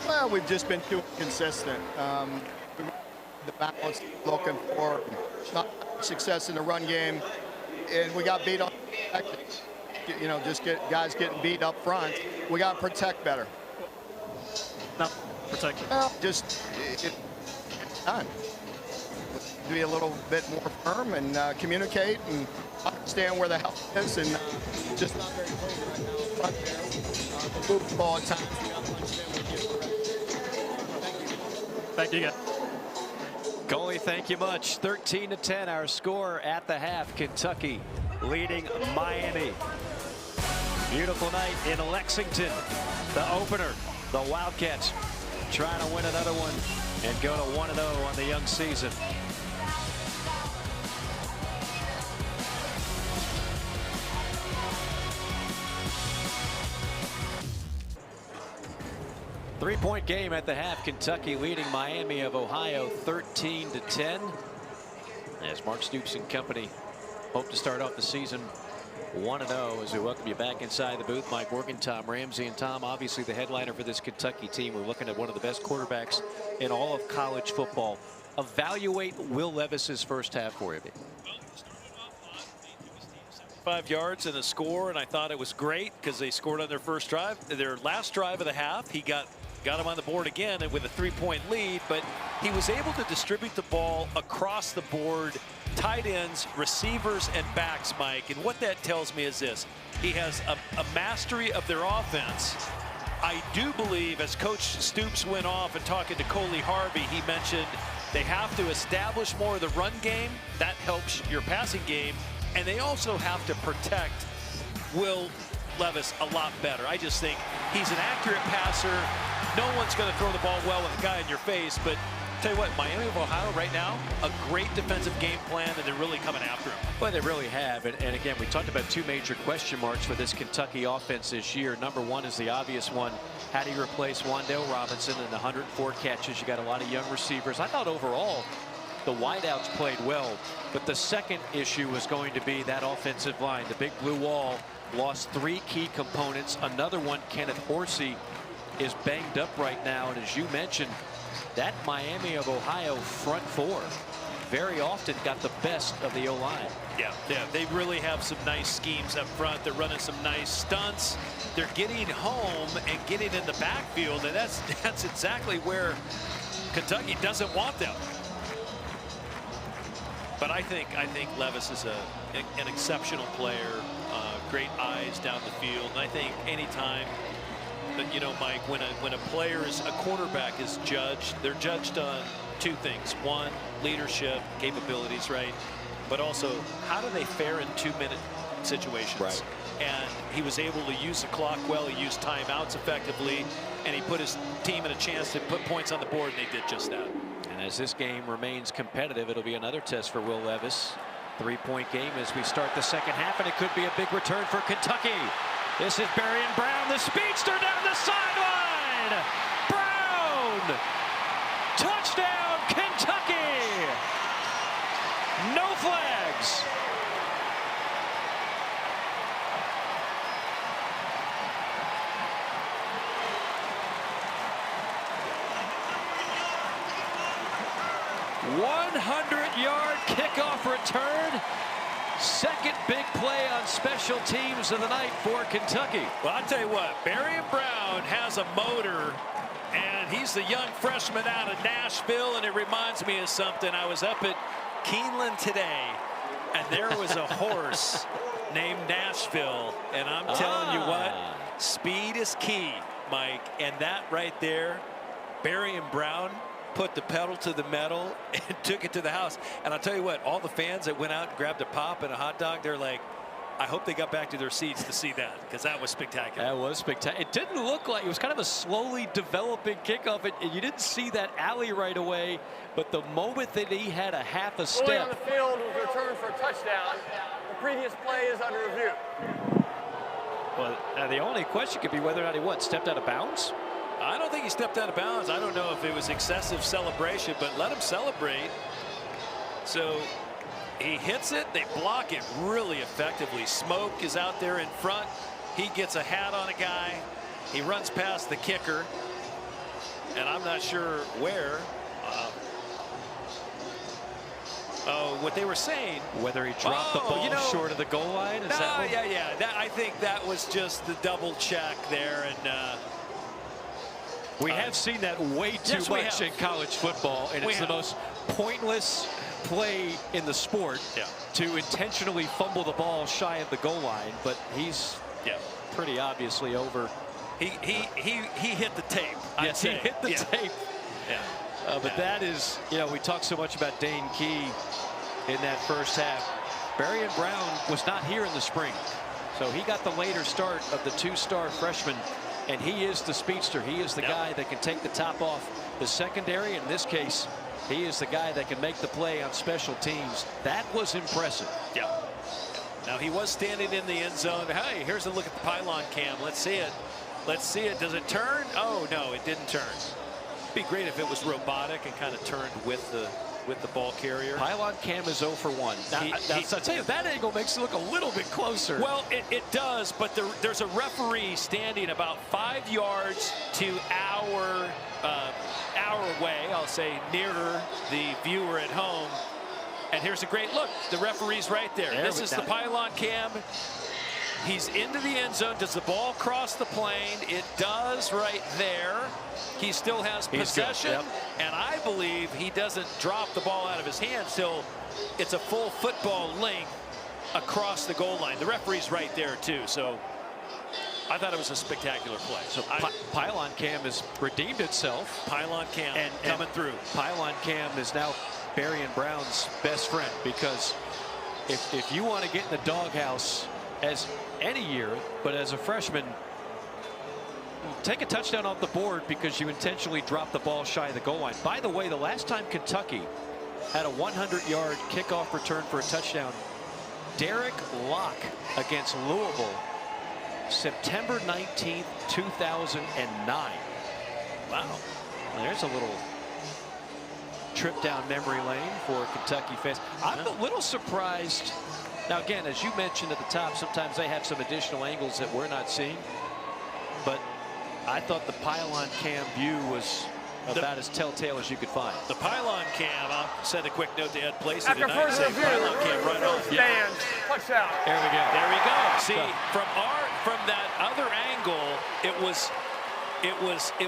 F: Well, we've just been too consistent. The balance looking for, not success in the run game, and we got beat up. You know, just guys getting beat up front. We got to protect better.
C: No, protect.
F: Well, just done. Be a little bit more firm and communicate and understand where the help is, and just not very clean right now front there. The move the ball at times.
C: Thank you.
A: Coley, thank you much. 13-10, our score at the half. Kentucky leading Miami. Beautiful night in Lexington. The opener, the Wildcats trying to win another one and go to 1-0 on the young season. Three-point game at the half. Kentucky leading Miami of Ohio 13-10. As Mark Stoops and company hope to start off the season 1-0 as we welcome you back inside the booth. Mike Morgan, Tom Ramsey, and Tom, obviously the headliner for this Kentucky team. We're looking at one of the best quarterbacks in all of college football. Evaluate Will Levis's first half for you.
B: 5 yards and a score, and I thought it was great because they scored on their first drive. Their last drive of the half, he got him on the board again and with a 3-point lead, but he was able to distribute the ball across the board, tight ends, receivers, and backs, Mike. And what that tells me is this: he has a mastery of their offense. I do believe, as Coach Stoops went off and talking to Coley Harvey, he mentioned they have to establish more of the run game. That helps your passing game. And they also have to protect Will Levis a lot better. I just think he's an accurate passer. No one's going to throw the ball well with a guy in your face, but tell you what, Miami of Ohio right now, a great defensive game plan, and they're really coming after him.
A: Well, they really have. And again, we talked about two major question marks for this Kentucky offense this year. Number one is the obvious one. How do you replace Wandale Robinson in 104 catches? You got a lot of young receivers. I thought overall the wideouts played well, but the second issue was going to be that offensive line. The big blue wall lost 3 key components. Another one, Kenneth Horsey, is banged up right now. And as you mentioned, that Miami of Ohio front four very often got the best of the O-line.
B: Yeah, they really have some nice schemes up front. They're running some nice stunts. They're getting home and getting in the backfield, and that's exactly where Kentucky doesn't want them. But I think Levis is an exceptional player, great eyes down the field. And I think anytime that, you know, Mike, when a quarterback is judged, they're judged on 2 things. One, leadership capabilities, right? But also, how do they fare in 2-minute situations?
A: Right.
B: And he was able to use the clock well. He used timeouts effectively, and he put his team in a chance to put points on the board, and they did just that.
A: And as this game remains competitive, it'll be another test for Will Levis. 3-point game as we start the second half, and it could be a big return for Kentucky. This is Barion Brown, the speedster, down the sideline. Brown! Touchdown, Kentucky! No flags. ...100-yard kickoff return. Second big play on special teams of the night for Kentucky.
B: Well, I'll tell you what, Barion Brown has a motor, and he's the young freshman out of Nashville, and it reminds me of something. I was up at Keeneland today, and there was a horse named Nashville, and I'm telling you what, speed is key, Mike, and that right there, Barion Brown put the pedal to the metal and took it to the house. And I'll tell you what, all the fans that went out and grabbed a pop and a hot dog, they're like, I hope they got back to their seats to see that, because that was spectacular.
A: That was spectacular. It didn't look like, it was kind of a slowly developing kickoff. You didn't see that alley right away, but the moment that he had a half a step.
D: Fully on the field was returned for a touchdown. The previous play is under review.
A: Well, the only question could be whether or not he stepped out of bounds?
B: I don't think he stepped out of bounds. I don't know if it was excessive celebration, but let him celebrate. So he hits it. They block it really effectively. Smoke is out there in front. He gets a hat on a guy. He runs past the kicker, and I'm not sure where. Oh, what they were saying.
A: Whether he dropped the ball short of the goal line? Is that what?
B: Yeah. I think that was just the double check there. And
A: we have seen that way too much in college football, and it's the most pointless play in the sport to intentionally fumble the ball shy of the goal line. But he's pretty obviously over.
B: He hit the tape.
A: Yes, he hit the tape. Yeah. But that is, we talk so much about Dane Key in that first half. Barion Brown was not here in the spring, so he got the later start of the 2-star freshman, and he is the speedster. He is the guy that can take the top off the secondary. In this case, he is the guy that can make the play on special teams. That was impressive.
B: Yeah. Now he was standing in the end zone. Hey, here's a look at the pylon cam. Let's see it. Let's see it. Does it turn? Oh no, it didn't turn. It'd be great if it was robotic and kind of turned with the ball carrier.
A: Pylon cam is 0 for 1. I'll tell you, that angle makes it look a little bit closer.
B: Well, it does, but there's a referee standing about 5 yards to our way, I'll say, nearer the viewer at home. And here's a great look. The referee's right there. This is the pylon cam. He's into the end zone. Does the ball cross the plane? It does right there. He still has possession. And I believe he doesn't drop the ball out of his hands till it's a full football length across the goal line. The referee's right there, too. So I thought it was a spectacular play.
A: So pylon cam has redeemed itself.
B: Pylon cam coming through.
A: Pylon cam is now Barion Brown's best friend, because if you want to get in the doghouse as any year, but as a freshman, take a touchdown off the board because you intentionally dropped the ball shy of the goal line. By the way, the last time Kentucky had a 100-yard kickoff return for a touchdown, Derek Locke against Louisville, September 19th, 2009. Wow. There's a little trip down memory lane for Kentucky fans. I'm a little surprised. Now, again, as you mentioned at the top, sometimes they have some additional angles that we're not seeing. But I thought the pylon cam view was about as telltale as you could find.
B: The pylon cam, I'll send a quick note to Ed Placey
D: After
B: tonight.
D: further review,
B: pylon cam right off.
D: Stands. Touchdown.
A: There we go.
B: There we go. See, from that other angle, it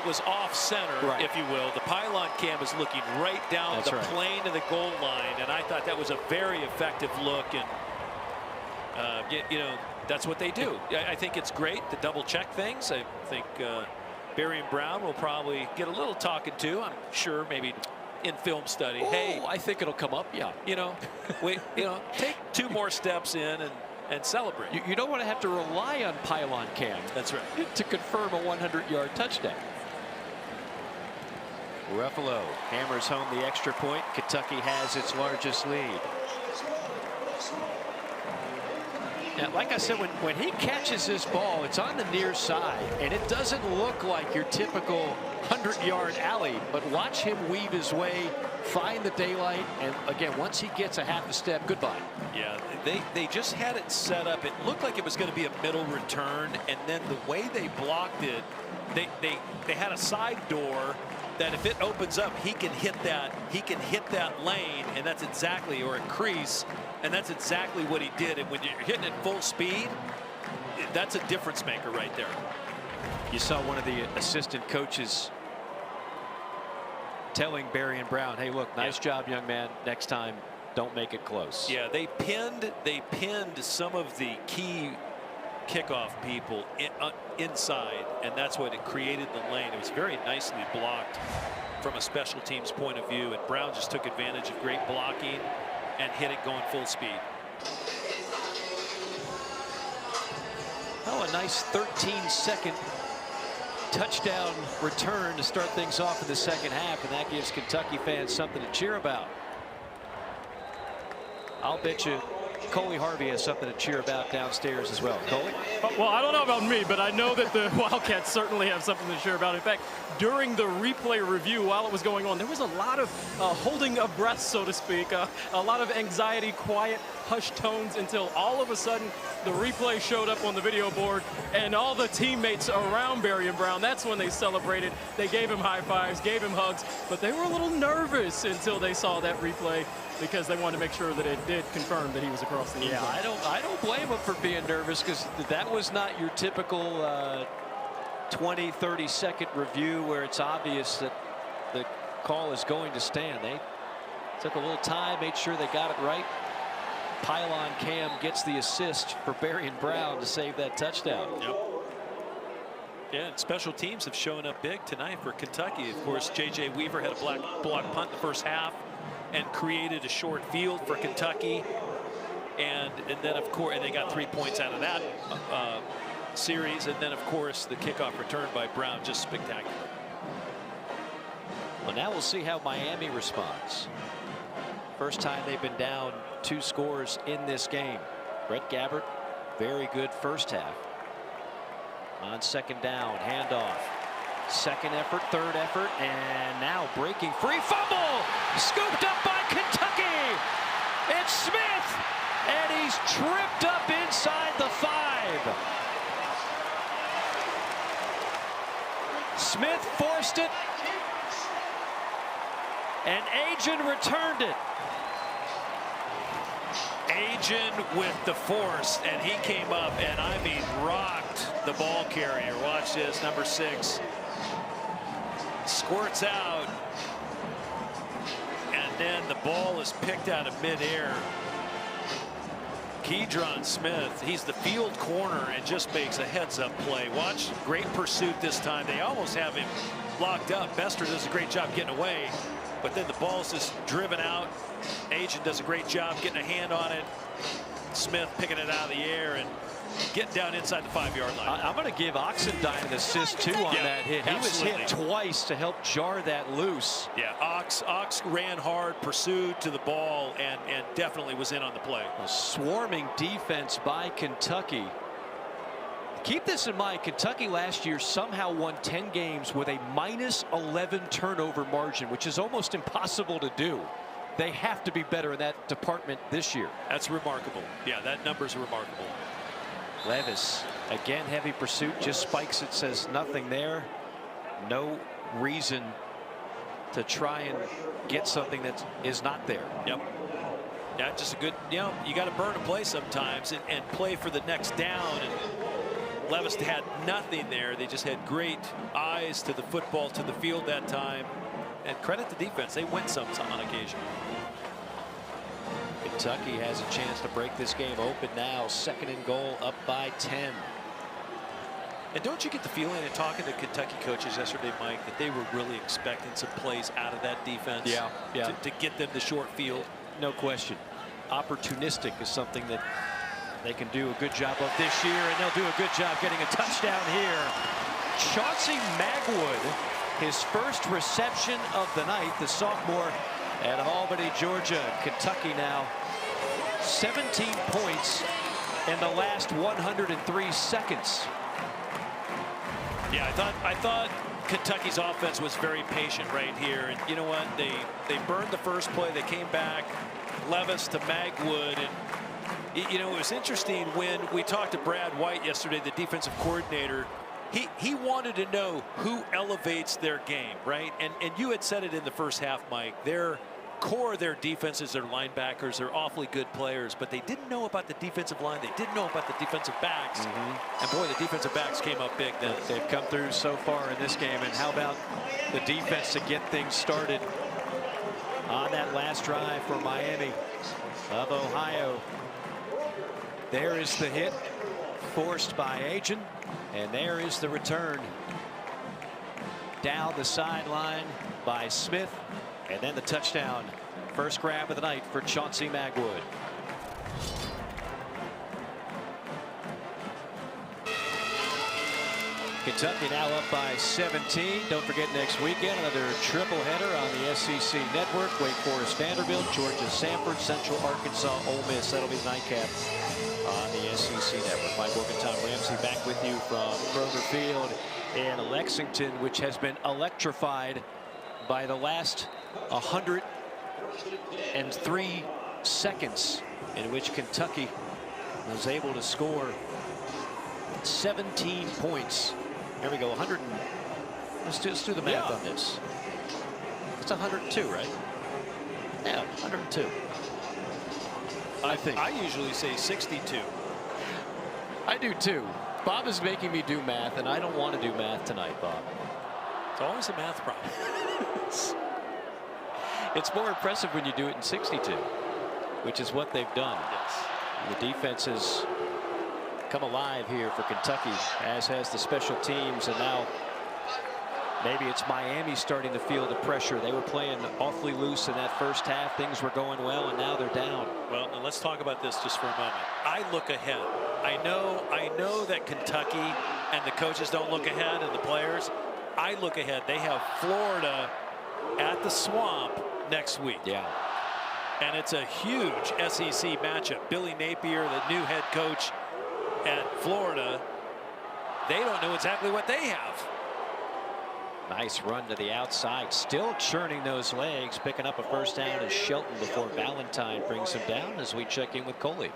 B: was off center, if you will. The pylon cam is looking right down the plane of the goal line, and I thought that was a very effective look. And that's what they do. I think it's great to double check things. I think Barion Brown will probably get a little talking to, I'm sure, maybe in film study.
A: Oh,
B: hey,
A: I think it'll come up. Yeah.
B: Take 2 more steps in and celebrate.
A: You don't want to have to rely on pylon cam.
B: That's right.
A: To confirm a 100-yard touchdown. Ruffalo hammers home the extra point. Kentucky has its largest lead. Now, like I said, when he catches this ball, it's on the near side, and it doesn't look like your typical 100-yard alley. But watch him weave his way, find the daylight, and again, once he gets a half a step, goodbye.
B: Yeah, they just had it set up. It looked like it was going to be a middle return, and then the way they blocked it, they had a side door that if it opens up, he can hit that lane, and that's exactly, or a crease, and that's exactly what he did. And when you're hitting it full speed, that's a difference maker right there.
A: You saw one of the assistant coaches telling Barion Brown, hey, look, nice job, young man. Next time, don't make it close.
B: Yeah, they pinned some of the key kickoff people inside, and that's what it created the lane. It was very nicely blocked from a special teams point of view, and Brown just took advantage of great blocking and hit it going full speed.
A: Oh, a nice 13-second touchdown return to start things off in the second half, and that gives Kentucky fans something to cheer about. I'll bet you Coley Harvey has something to cheer about downstairs as well. Coley?
C: Well, I don't know about me, but I know that the Wildcats certainly have something to cheer about. In fact, during the replay review, while it was going on, there was a lot of holding of breath, so to speak, a lot of anxiety, quiet. hushed tones until all of a sudden the replay showed up on the video board and all the teammates around Barion Brown, that's when they celebrated. They gave him high fives, gave him hugs, but they were a little nervous until they saw that replay because they wanted to make sure that it did confirm that he was across the end zone.
A: I don't blame him for being nervous, because that was not your typical 20, 30-second review where it's obvious that the call is going to stand. They took a little time, made sure they got it right. Pylon Cam gets the assist for Barion Brown to save that touchdown.
B: Yep. Yeah, and special teams have shown up big tonight for Kentucky. Of course, J.J. Weaver had a block punt in the first half and created a short field for Kentucky. And then, of course, and they got 3 points out of that series. And then, of course, the kickoff return by Brown, just spectacular.
A: Well, now we'll see how Miami responds. First time they've been down 2 scores in this game. Brett Gabbert, very good first half. On second down, handoff. Second effort, third effort, and now breaking free. Fumble! Scooped up by Kentucky! It's Smith! And he's tripped up inside the 5. Smith forced it. And Agin returned it.
B: Agin with the force, and he came up and, I mean, rocked the ball carrier. Watch this, number 6. Squirts out, and then the ball is picked out of midair. Keydron Smith, he's the field corner and just makes a heads-up play. Watch, great pursuit this time. They almost have him locked up. Bester does a great job getting away, but then the ball's just driven out. Agin does a great job getting a hand on it. Smith picking it out of the air and getting down inside the 5-yard line.
A: I'm going to give Oxendine an assist too on that hit. He was hit twice to help jar that loose.
B: Yeah, Ox ran hard, pursued to the ball, and definitely was in on the play.
A: A swarming defense by Kentucky. Keep this in mind, Kentucky last year somehow won 10 games with a -11 turnover margin, which is almost impossible to do. They have to be better in that department this year.
B: That's remarkable. Yeah, that number's remarkable.
A: Levis, again, heavy pursuit, just spikes it, says nothing there. No reason to try and get something that is not there.
B: Yep. Yeah, just a good, you got to burn a play sometimes and play for the next down. And Levis had nothing there. They just had great eyes to the football, to the field that time. And credit the defense. They win some on occasion.
A: Kentucky has a chance to break this game open now. 2nd and goal, up by 10.
B: And don't you get the feeling in talking to Kentucky coaches yesterday, Mike, that they were really expecting some plays out of that defense?
A: Yeah.
B: To get them the short field.
A: No question. Opportunistic is something that they can do a good job of this year, and they'll do a good job getting a touchdown here. Chauncey Magwood, his first reception of the night, the sophomore at Albany, Georgia. Kentucky now 17 points in the last 103 seconds.
B: Yeah, I thought Kentucky's offense was very patient right here, and you know what, they burned the first play. They came back, Levis to Magwood, and you know, it was interesting when we talked to Brad White yesterday, the defensive coordinator. He wanted to know who elevates their game, right? And you had said it in the first half, Mike. Their core of their defense is their linebackers. They're awfully good players, but they didn't know about the defensive line. They didn't know about the defensive backs. And boy, the defensive backs came up big then.
A: They've come through so far in this game. And how about the defense to get things started on that last drive for Miami of Ohio? There is the hit forced by Agin. And there is the return down the sideline by Smith. And then the touchdown. First grab of the night for Chauncey Magwood. Kentucky now up by 17. Don't forget next weekend another triple header on the SEC network. Wake Forest, Vanderbilt, Georgia, Samford, Central Arkansas, Ole Miss. That'll be the nightcap on the SEC network. Mike Bork and Tom Ramsey back with you from Kroger Field in Lexington, which has been electrified by the last 103 seconds in which Kentucky was able to score 17 points. There we go. 100. Let's do the math on this. It's 102, right? Yeah, 102. I think.
B: I usually say 62.
A: I do too. Bob is making me do math, and I don't want to do math tonight, Bob.
B: It's always a math problem.
A: It's more impressive when you do it in 62, which is what they've done.
B: Yes.
A: The defense has come alive here for Kentucky, as has the special teams, and now maybe it's Miami starting to feel the pressure. They were playing awfully loose in that first half. Things were going well, and now they're down.
B: Well, now let's talk about this just for a moment. I look ahead. I know that Kentucky and the coaches don't look ahead, and the players. I look ahead. They have Florida at the Swamp next week.
A: Yeah.
B: And it's a huge SEC matchup. Billy Napier, the new head coach at Florida, they don't know exactly what they have.
A: Nice run to the outside, still churning those legs, picking up a first down as Shelton before Valentine brings him down as we check in with Coley.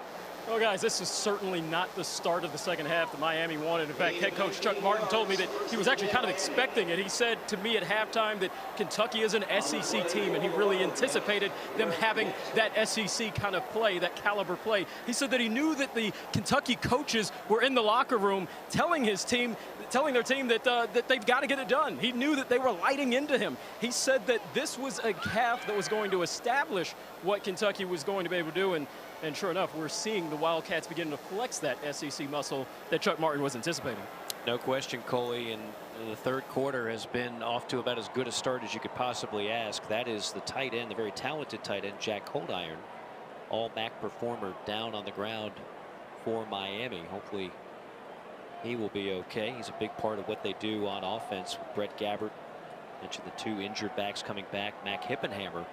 C: Well, guys, this is certainly not the start of the second half that Miami wanted. In fact, head coach Chuck Martin told me that he was actually kind of expecting it. He said to me at halftime that Kentucky is an SEC team, and he really anticipated them having that SEC kind of play, that caliber play. He said that he knew that the Kentucky coaches were in the locker room telling their team that that they've got to get it done. He knew that they were lighting into him. He said that this was a half that was going to establish what Kentucky was going to be able to do, and sure enough, we're seeing the Wildcats begin to flex that SEC muscle that Chuck Martin was anticipating.
A: No question, Coley, and the third quarter has been off to about as good a start as you could possibly ask. That is the tight end, the very talented tight end, Jack Coldiron, all MAC performer, down on the ground for Miami. Hopefully he will be okay. He's a big part of what they do on offense. Brett Gabbert mentioned the two injured backs coming back. Mac Hippenhammer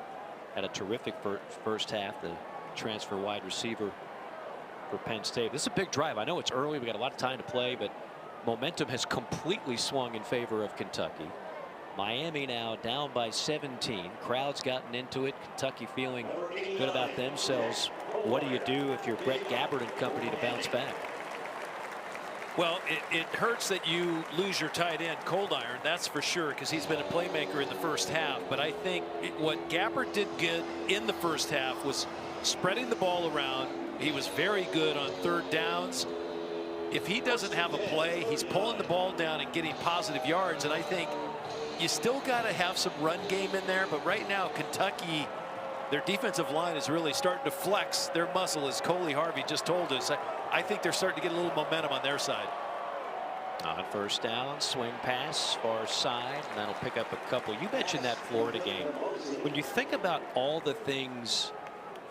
A: had a terrific first half, the transfer wide receiver for Penn State. This is a big drive. I know it's early. We got a lot of time to play, but momentum has completely swung in favor of Kentucky. Miami now down by 17. Crowd's gotten into it. Kentucky feeling good about themselves. What do you do if you're Brett Gabbert and company to bounce back?
B: Well, it hurts that you lose your tight end, Coldiron, that's for sure, because he's been a playmaker in the first half. But I think what Gabbert did good in the first half was spreading the ball around. He was very good on third downs. If he doesn't have a play, he's pulling the ball down and getting positive yards. And I think you still got to have some run game in there. But right now, Kentucky, their defensive line is really starting to flex their muscle, as Coley Harvey just told us. I think they're starting to get a little momentum on their side.
A: On first down, swing pass, far side, and that'll pick up a couple. You mentioned that Florida game. When you think about all the things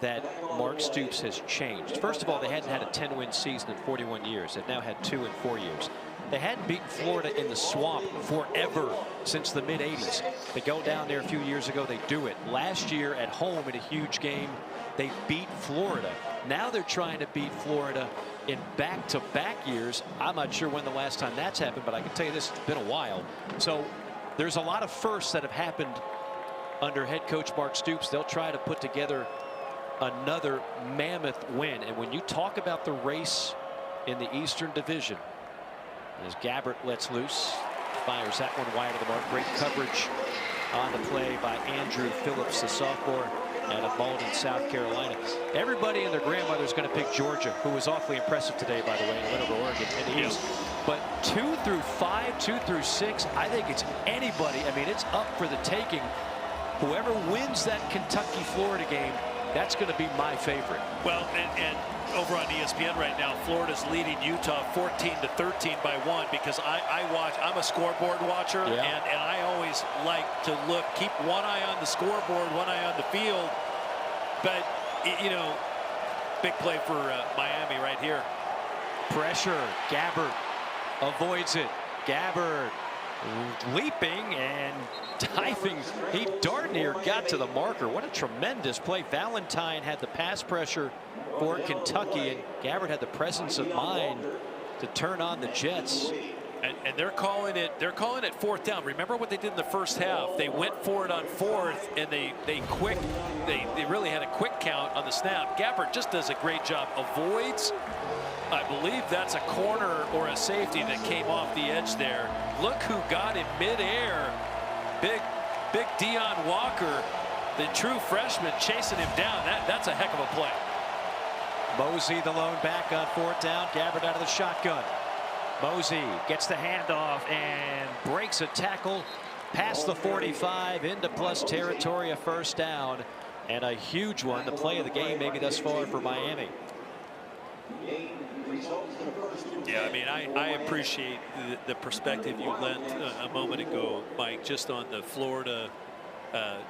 A: that Mark Stoops has changed. First of all, they hadn't had a 10-win season in 41 years. They've now had 2 in 4 years. They hadn't beaten Florida in the Swamp forever since the mid-'80s. They go down there a few years ago. They do it. Last year at home in a huge game, they beat Florida. Now they're trying to beat Florida in back-to-back years. I'm not sure when the last time that's happened, but I can tell you this, it's been a while. So there's a lot of firsts that have happened under head coach Mark Stoops. They'll try to put together another mammoth win. And when you talk about the race in the Eastern Division, as Gabbert lets loose, fires that one wide of the mark. Great coverage on the play by Andrew Phillips, the sophomore out of Malden, South Carolina. Everybody and their grandmother's going to pick Georgia, who was awfully impressive today, by the way, and went over Oregon in the East. But 2 through 5, 2 through 6, I think it's anybody. I mean, it's up for the taking. Whoever wins that Kentucky-Florida game, that's going to be my favorite.
B: Well, and over on ESPN right now, Florida's leading Utah 14-13 by 1, because I watch. I'm a scoreboard watcher, and I always like to keep one eye on the scoreboard, one eye on the field. But you know, big play for Miami right here.
A: Pressure. Gabbert avoids it. Gabbert leaping and diving. He darn near got to the marker. What a tremendous play. Valentine had the pass pressure for Kentucky, and Gabbert had the presence of mind to turn on the Jets
B: And they're calling it fourth down. Remember what they did in the first half? They went for it on fourth, and they really had a quick count on the snap. Gabbert just does a great job. Avoids, I believe that's a corner or a safety that came off the edge there. Look who got him midair. Big Deion Walker, the true freshman, chasing him down. That's a heck of a play.
A: Mosey, the lone back on fourth down. Gabbert out of the shotgun. Mosey gets the handoff and breaks a tackle past the 45 into plus territory, a first down, and a huge one, the play of the game maybe thus far for Miami.
B: Yeah, I mean, I appreciate the perspective you lent a moment ago, Mike, just on the Florida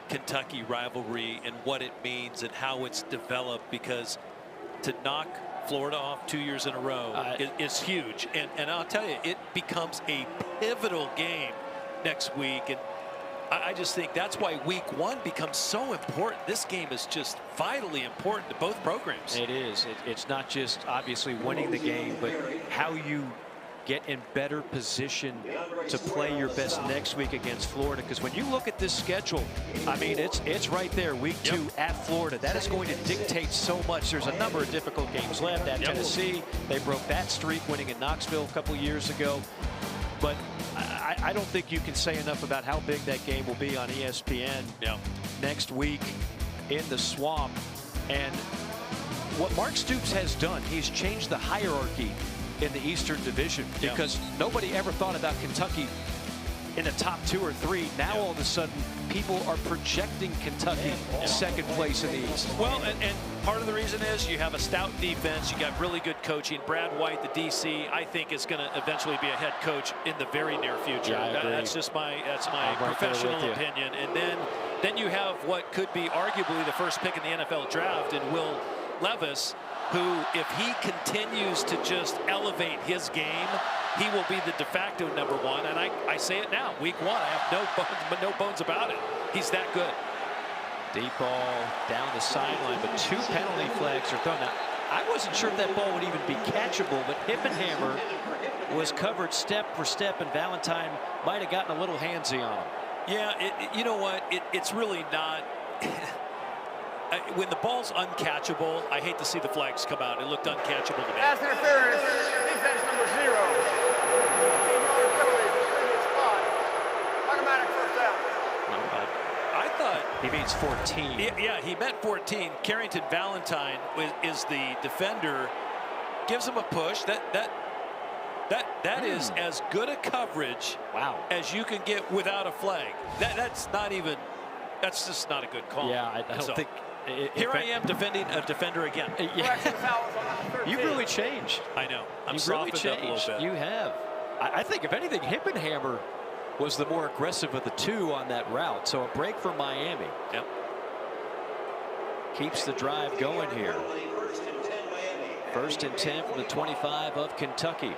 B: Kentucky rivalry and what it means and how it's developed, because to knock Florida off 2 years in a row is huge, and I'll tell you, it becomes a pivotal game next week, and I just think that's why week one becomes so important. This game is just vitally important to both programs.
A: It is. It's not just obviously winning the game, but how you get in better position to play your best next week against Florida. Because when you look at this schedule, I mean, it's right there, week 2 at Florida. That is going to dictate so much. There's a number of difficult games left at Tennessee. They broke that streak winning in Knoxville a couple years ago. But I don't think you can say enough about how big that game will be on ESPN next week in the Swamp. And what Mark Stoops has done, he's changed the hierarchy in the Eastern Division, because nobody ever thought about Kentucky in the top 2 or 3. Now all of a sudden people are projecting Kentucky second place in the East.
B: Well, and part of the reason is you have a stout defense, you got really good coaching. Brad White, the DC, I think is going to eventually be a head coach in the very near future. That's just my professional opinion. And then you have what could be arguably the first pick in the NFL draft in Will Levis, who, if he continues to just elevate his game, he will be the de facto #1. And I say it now, week 1, I have no bones about it. He's that good.
A: Deep ball down the sideline, but 2 penalty flags are thrown. Now, I wasn't sure if that ball would even be catchable, but Hippenhammer was covered step for step, and Valentine might have gotten a little handsy on him.
B: Yeah, you know what? It's really not. When the ball's uncatchable, I hate to see the flags come out. It looked uncatchable to me.
D: Pass interference, defense number 0. Automatic first down.
B: I thought
A: he means 14.
B: Yeah, he meant 14. Carrington Valentine is the defender. Gives him a push. That is as good a coverage as you can get without a flag. That's just not a good call.
A: Yeah, I don't think.
B: Here I am defending a defender again.
A: You've really changed.
B: I know.
A: You've really changed. You have. I think, if anything, Hippenhammer was the more aggressive of the 2 on that route. So a break for Miami.
B: Yep.
A: Keeps the drive going here. 1st and 10 from the 25 of Kentucky.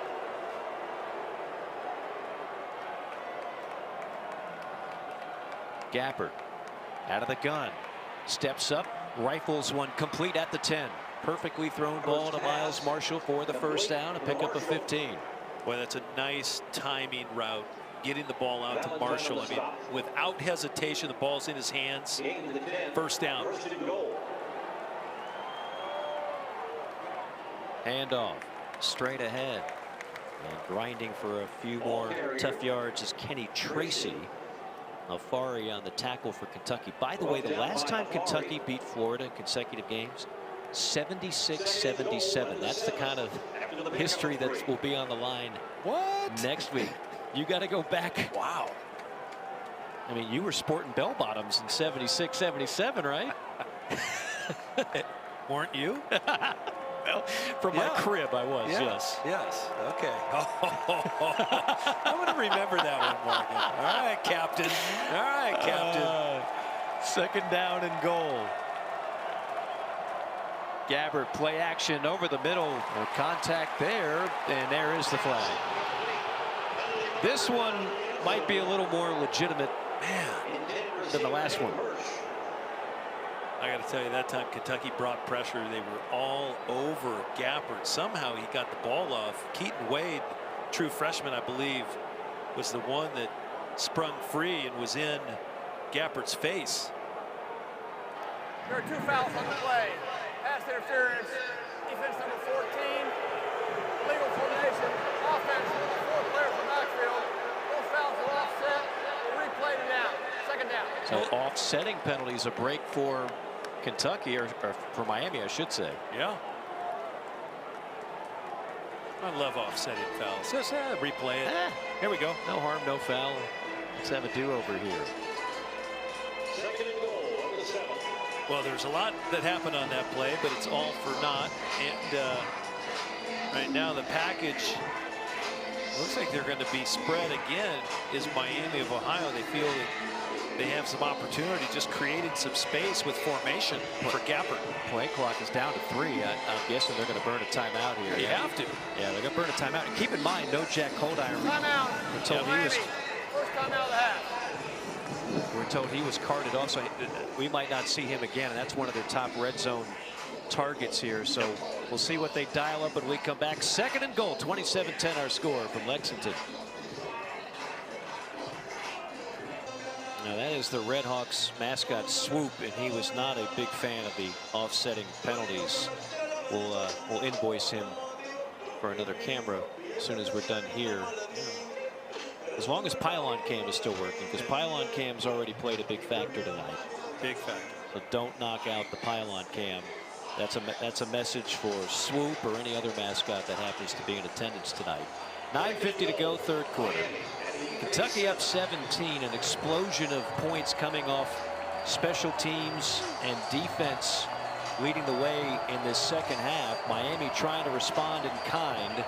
A: Gabbert out of the gun. Steps up, rifles one complete at the 10. Perfectly thrown ball to Miles Marshall for the first down, a pickup of 15.
B: Boy, that's a nice timing route. Getting the ball out to Marshall. I mean, without hesitation, the ball's in his hands. First down.
A: Handoff straight ahead. And grinding for a few more tough yards is Kenny Tracy. Alfari on the tackle for Kentucky. By the way, the last time Kentucky beat Florida in consecutive games, 76-77. That's the kind of history that will be on the line next week. You got to go back.
B: Wow.
A: I mean, you were sporting bell bottoms in 76-77, right?
B: Weren't you?
A: Well, from my crib, I was. Yes.
B: Okay. I'm going to remember that one, Morgan. All right, Captain. All right, Captain.
A: 2nd down and goal. Gabbert, play action over the middle. No contact there, and there is the flag. This one might be a little more legitimate than the last one.
B: I got to tell you, that time Kentucky brought pressure. They were all over Gabbert. Somehow he got the ball off. Keaton Wade true freshman, I believe, was the one that sprung free and was in Gappert's face.
D: There are 2 fouls on the play. Pass interference, defense number 14, illegal formation, offense, 4 players from backfield. Those fouls are offset, replayed it out. Second down.
A: So offsetting penalties, a break for Kentucky, or for Miami, I should say.
B: Yeah. I love offsetting fouls. Just replay it. Here we go.
A: No harm, no foul. Let's have a do-over here.
E: Second and goal over the 7.
B: Well, there's a lot that happened on that play, but it's all for naught. And right now the package looks like they're going to be spread again. Is Miami of Ohio. They feel that they have some opportunity, just creating some space with formation for Gappert.
A: Play clock is down to 3. I'm guessing they're going to burn a timeout here.
B: You have to.
A: Yeah, they're going to burn a timeout. And keep in mind, no Jack Coldiron.
D: Timeout.
A: We're told
D: Miami.
A: he was.
D: First timeout of the half.
A: We're told he was carted off, so we might not see him again. And that's one of their top red zone targets here. So we'll see what they dial up when we come back. Second and goal, 27-10 our score from Lexington. Now that is the Red Hawks mascot Swoop, and he was not a big fan of the offsetting penalties. We'll invoice him for another camera as soon as we're done here. As long as pylon cam is still working, because pylon cam's already played a big factor tonight.
B: Big factor.
A: So don't knock out the pylon cam. That's a message for Swoop or any other mascot that happens to be in attendance tonight. 9:50 to go, third quarter. Kentucky up 17, an explosion of points coming off special teams and defense leading the way in this second half. Miami trying to respond in kind.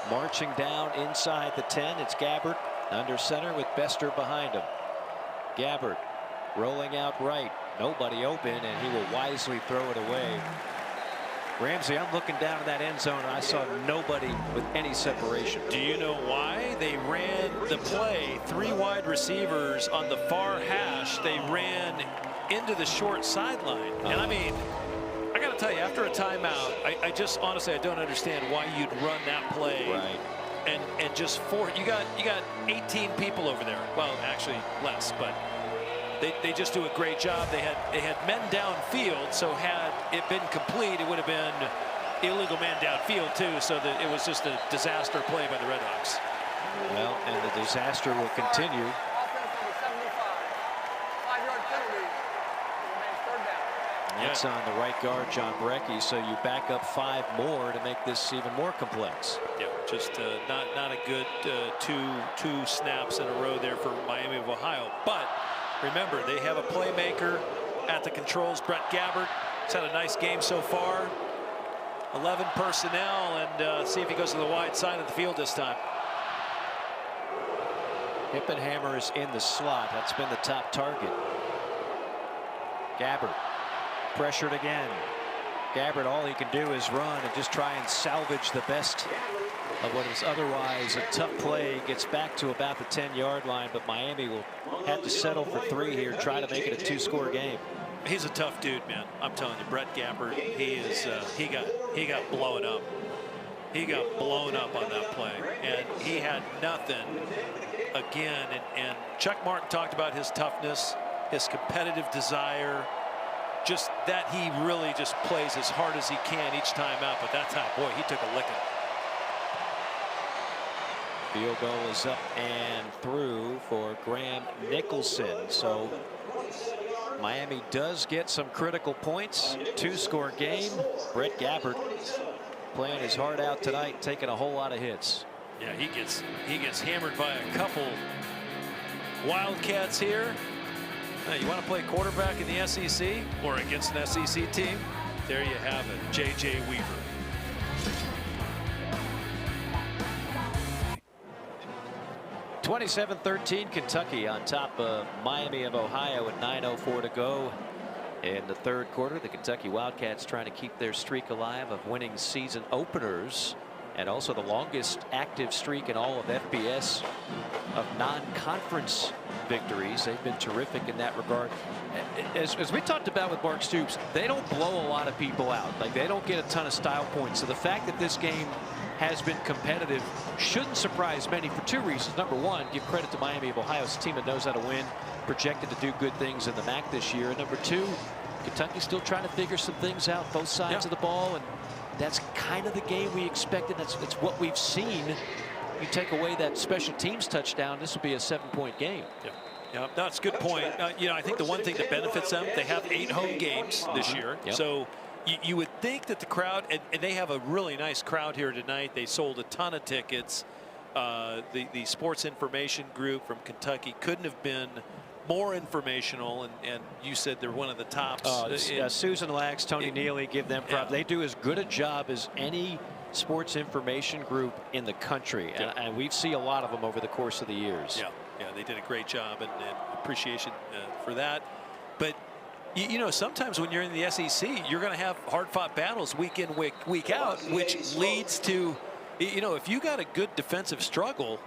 A: Marching down inside the 10. It's Gabbert under center with Bester behind him. Gabbert rolling out right. Nobody open, and he will wisely throw it away. Ramsey, I'm looking down in that end zone, and I saw nobody with any separation.
B: Do you know why? They ran the play, 3 wide receivers on the far hash. They ran into the short sideline. And I mean, I got to tell you, after a timeout, I just honestly, I don't understand why you'd run that play.
A: Right.
B: And just you got 18 people over there. Well, actually less, but they just do a great job. They had men downfield, so had it been complete, it would have been illegal man downfield too. So that it was just a disaster play by the Red Hawks.
A: Well, and the disaster will continue.
D: Offense number 75. 5-yard penalty. It remains third down.
A: That's on the right guard, John Brecky. So you back up 5 more to make this even more complex.
B: Yeah, just not a good two snaps in a row there for Miami of Ohio. But remember, they have a playmaker at the controls, Brett Gabbert. He's had a nice game so far. 11 personnel, and see if he goes to the wide side of the field this time.
A: Hippenhammer is in the slot. That's been the top target. Gabbert pressured again. Gabbert, all he can do is run and just try and salvage the best of what is otherwise a tough play. Gets back to about the 10-yard line, but Miami will have to settle for 3 here, try to make it a 2-score game.
B: He's a tough dude, man. I'm telling you, Brett Gabbert, he got blown up. He got blown up on that play, and he had nothing again. And Chuck Martin talked about his toughness, his competitive desire, just that he really just plays as hard as he can each time out. But that time, boy, he took a licking.
A: Field goal is up and through for Graham Nicholson. So Miami does get some critical points. 2-score game. Brett Gabbert playing his heart out tonight, taking a whole lot of hits.
B: Yeah, he gets hammered by a couple Wildcats here. Now, you want to play quarterback in the SEC or against an SEC team? There you have it, J.J. Weaver.
A: (27-13) Kentucky on top of Miami of Ohio with 9:04 to go in the third quarter. The Kentucky Wildcats trying to keep their streak alive of winning season openers, and also the longest active streak in all of FBS of non-conference victories. They've been terrific in that regard. As we talked about with Mark Stoops, they don't blow a lot of people out. Like, they don't get a ton of style points. So the fact that this game has been competitive. Shouldn't surprise many for two reasons. Number one, give credit to Miami of Ohio. It's a team that knows how to win, projected to do good things in the MAC this year. And number two, Kentucky's still trying to figure some things out, both sides of the ball, and that's kind of the game we expected. That's what we've seen. You take away that special teams touchdown, this will be a 7-point game.
B: Yeah, that's a good point. You know, I think the one thing that benefits them, they have 8 home games this year. So you would think that the crowd, and they have a really nice crowd here tonight. They sold a ton of tickets. The sports information group from Kentucky couldn't have been more informational, and you said they're one of the tops.
A: Susan Lax, Tony Neely, give them props. They do as good a job as any sports information group in the country, and we see a lot of them over the course of the years.
B: Yeah, they did a great job, and appreciation for that. But you know, sometimes when you're in the SEC, you're going to have hard-fought battles week in, week out, which leads to, you know, if you got a good defensive struggle,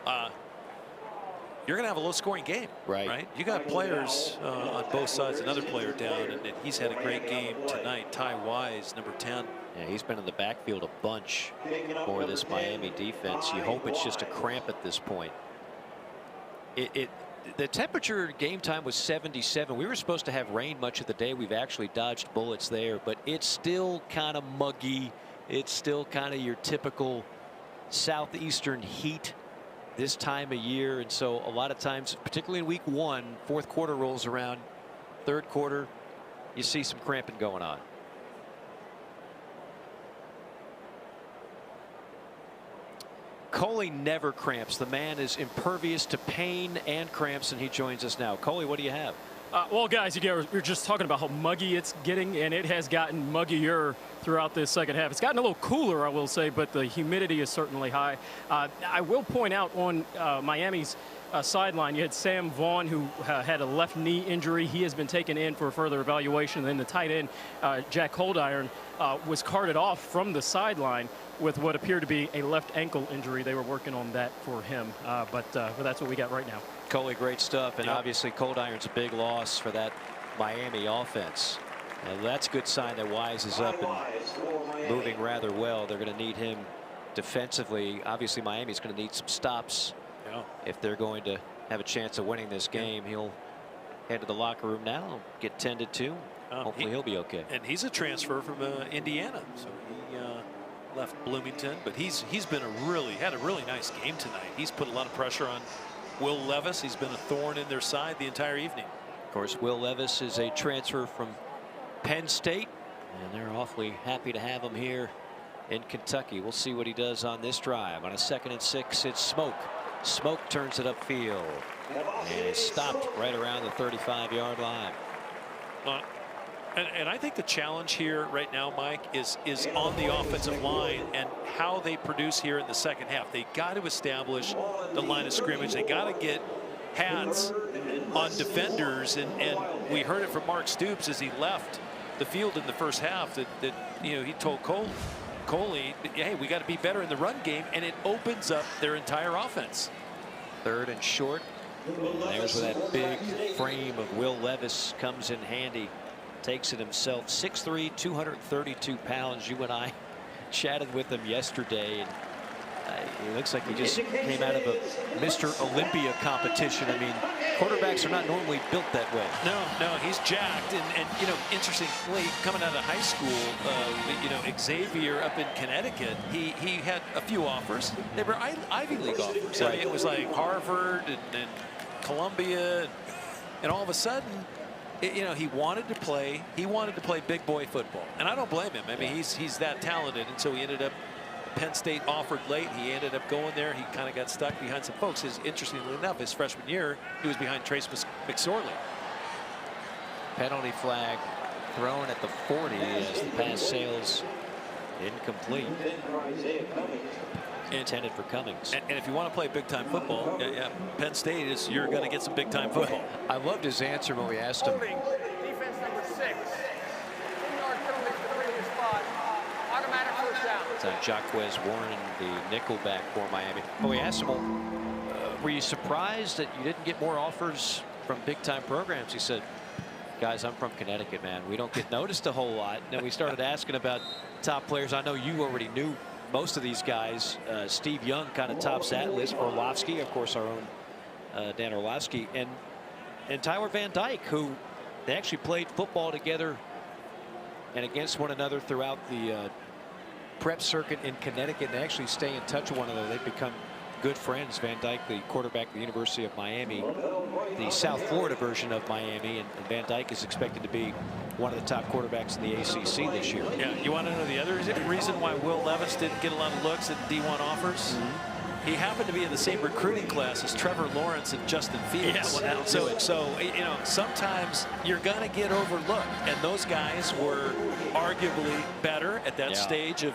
B: you're going to have a low-scoring game. Right. You got players on both sides. Another player down, and he's had a great game tonight. Ty Wise, number 10.
A: Yeah, he's been in the backfield a bunch for this Miami defense. You hope it's just a cramp at this point. The temperature game time was 77. We were supposed to have rain much of the day. We've actually dodged bullets there, but it's still kind of muggy. It's still kind of your typical southeastern heat this time of year, and so a lot of times, particularly in week 1, fourth quarter rolls around, third quarter, you see some cramping going on. Coley never cramps. The man is impervious to pain and cramps, and he joins us now. Coley, what do you have?
C: Well, guys, we're just talking about how muggy it's getting, and it has gotten muggier throughout this second half. It's gotten a little cooler, I will say, but the humidity is certainly high. I will point out on Miami's sideline, you had Sam Vaughn, who had a left knee injury. He has been taken in for further evaluation. Then the tight end, Jack Holdiron, was carted off from the sideline with what appeared to be a left ankle injury. They were working on that for him, but that's what we got right now.
A: Coley, great stuff, and obviously Holdiron's a big loss for that Miami offense. And that's a good sign that Wise is up and moving rather well. They're going to need him defensively. Obviously, Miami's going to need some stops if they're going to have a chance of winning this game. He'll head to the locker room now, get tended to. Hopefully he'll be okay.
B: And he's a transfer from Indiana, so he left Bloomington, but he's been had a really nice game tonight. He's put a lot of pressure on Will Levis. He's been a thorn in their side the entire evening.
A: Of course, Will Levis is a transfer from Penn State, and they're awfully happy to have him here in Kentucky. We'll see what he does on this drive. On a 2nd and 6, it's Smoke. Smoke turns it upfield, and it's stopped right around the 35-yard line.
B: And I think the challenge here right now, Mike, is on the offensive line and how they produce here in the second half. They got to establish the line of scrimmage. They got to get hats on defenders, and we heard it from Mark Stoops as he left the field in the first half that you know, he told Coley, hey, we got to be better in the run game, and it opens up their entire offense.
A: 3rd and short. There's where that big frame of Will Levis comes in handy. Takes it himself. 6'3", 232 pounds. You and I chatted with him yesterday, and it looks like he just came out of a Mr. Olympia competition. I mean, quarterbacks are not normally built that way.
B: No, he's jacked, and you know, interestingly, coming out of high school, you know, Xavier up in Connecticut, he had a few offers. They were Ivy League offers. I mean, it was like Harvard and Columbia, and all of a sudden, you know, he wanted to play big boy football, and I don't blame him. I mean, he's that talented, and so he ended up. Penn State offered late. He ended up going there. He kind of got stuck behind some folks. Interestingly enough, his freshman year, he was behind Trace McSorley.
A: Penalty flag thrown at the 40 as the pass sails incomplete. Intended for Cummings.
B: And if you want to play big time football, Penn State you're going to get some big time football.
A: I loved his answer when we asked him.
D: Defense number 6. 10-yard penalty for the previous spot. Automatic first down.
A: It's Jacquez Warren, the nickelback for Miami. We asked him, were you surprised that you didn't get more offers from big time programs? He said, guys, I'm from Connecticut, man. We don't get noticed a whole lot. And then we started asking about top players. I know you already knew most of these guys. Steve Young kind of tops that list. Orlovsky, of course, our own Dan Orlovsky, and Tyler Van Dyke, who they actually played football together and against one another throughout the prep circuit in Connecticut. And they actually stay in touch with one another. They've become good friends. Van Dyke, the quarterback of the University of Miami, the South Florida version of Miami, and Van Dyke is expected to be one of the top quarterbacks in the ACC this year.
B: Yeah, you want to know the other reason why Will Levis didn't get a lot of looks at D1 offers? He happened to be in the same recruiting class as Trevor Lawrence and Justin Fields.
A: Yeah, well,
B: so you know, sometimes you're going to get overlooked, and those guys were arguably better at that stage of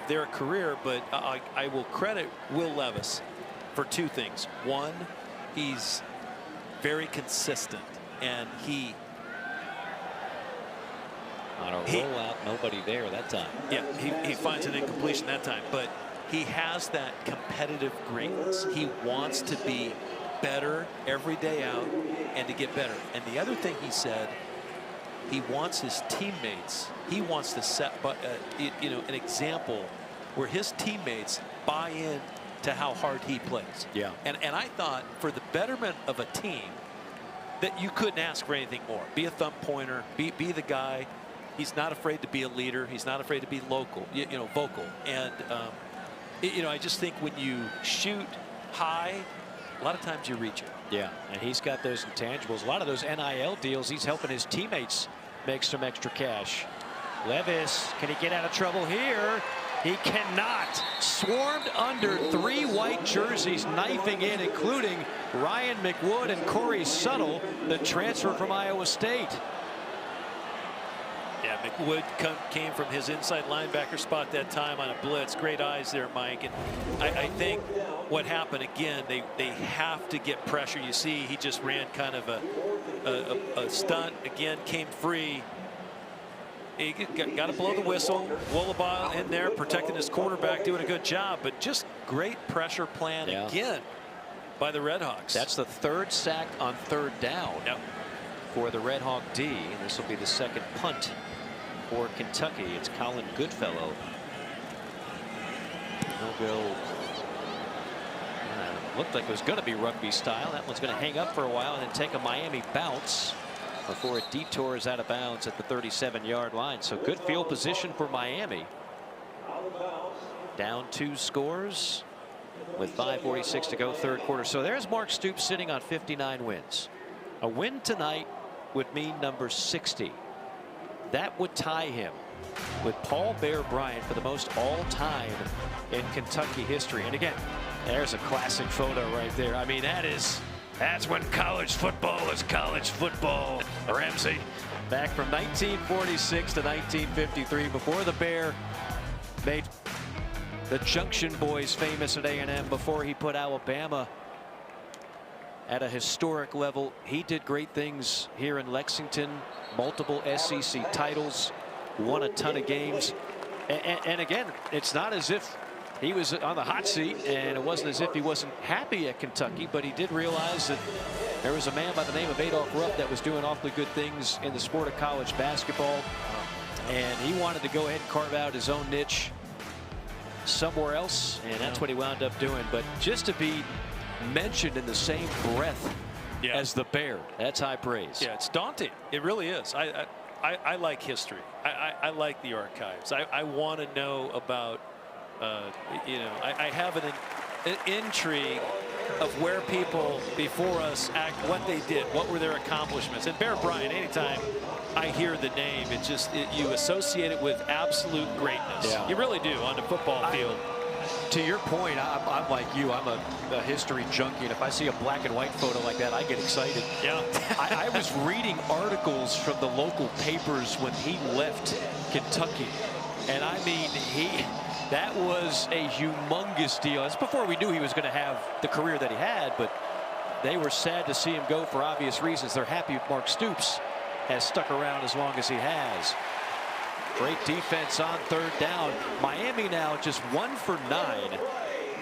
B: their career. But I will credit Will Levis for two things. One, he's very consistent, and
A: on a rollout, nobody there that time.
B: Yeah, he finds an incompletion that time, but he has that competitive greatness. He wants to be better every day out and to get better. And the other thing he said, he wants his teammates, he wants to set you know, an example where his teammates buy in to how hard he plays.
A: Yeah.
B: And I thought for the betterment of a team that you couldn't ask for anything more. Be a thumb pointer, be the guy. He's not afraid to be a leader. He's not afraid to be vocal. And you know, I just think when you shoot high, a lot of times you reach it.
A: Yeah, and he's got those intangibles. A lot of those NIL deals, he's helping his teammates make some extra cash. Levis, can he get out of trouble here? He cannot. Swarmed under 3 white jerseys, knifing in, including Ryan McWood and Corey Suttle, the transfer from Iowa State.
B: Yeah, McWood came from his inside linebacker spot that time on a blitz. Great eyes there, Mike. And I think what happened again, they have to get pressure. You see, he just ran kind of a stunt. Again, came free. He got to blow the whistle. Wollabile in there protecting his quarterback, doing a good job. But just great pressure plan again by the Red Hawks.
A: That's the 3rd sack on 3rd down for the Red Hawk D. And this will be the 2nd punt for Kentucky. It's Colin Goodfellow. He'll go. Looked like it was going to be rugby style. That one's going to hang up for a while and then take a Miami bounce before it detours out of bounds at the 37-yard line. So good field position for Miami. Down 2 scores with 5:46 to go, 3rd quarter. So there's Mark Stoops sitting on 59 wins. A win tonight would mean number 60. That would tie him with Paul Bear Bryant for the most all-time in Kentucky history. And again, there's a classic photo right there. I mean, that's when college football is college football. Ramsey, back from 1946 to 1953, before the Bear made the Junction Boys famous at A&M, before he put Alabama at a historic level. He did great things here in Lexington, multiple SEC titles, won a ton of games. And again, it's not as if he was on the hot seat, and it wasn't as if he wasn't happy at Kentucky, but he did realize that there was a man by the name of Adolph Rupp that was doing awfully good things in the sport of college basketball, and he wanted to go ahead and carve out his own niche somewhere else, and that's what he wound up doing. But just to be mentioned in the same breath as the Bear, that's high praise.
B: Yeah, it's daunting. It really is. I like history. I like the archives. I want to know about you know, I have an intrigue of where people before us act, what they did, what were their accomplishments. And Bear Bryant, anytime I hear the name, it just you associate it with absolute greatness.
A: Yeah.
B: You really do on the football field.
A: To your point, I'm like you. I'm a history junkie, and if I see a black and white photo like that, I get excited.
B: Yeah.
A: I was reading articles from the local papers when he left Kentucky, and I mean, that was a humongous deal. That's before we knew he was going to have the career that he had, but they were sad to see him go for obvious reasons. They're happy Mark Stoops has stuck around as long as he has. Great defense on 3rd down. Miami now just 1 for 9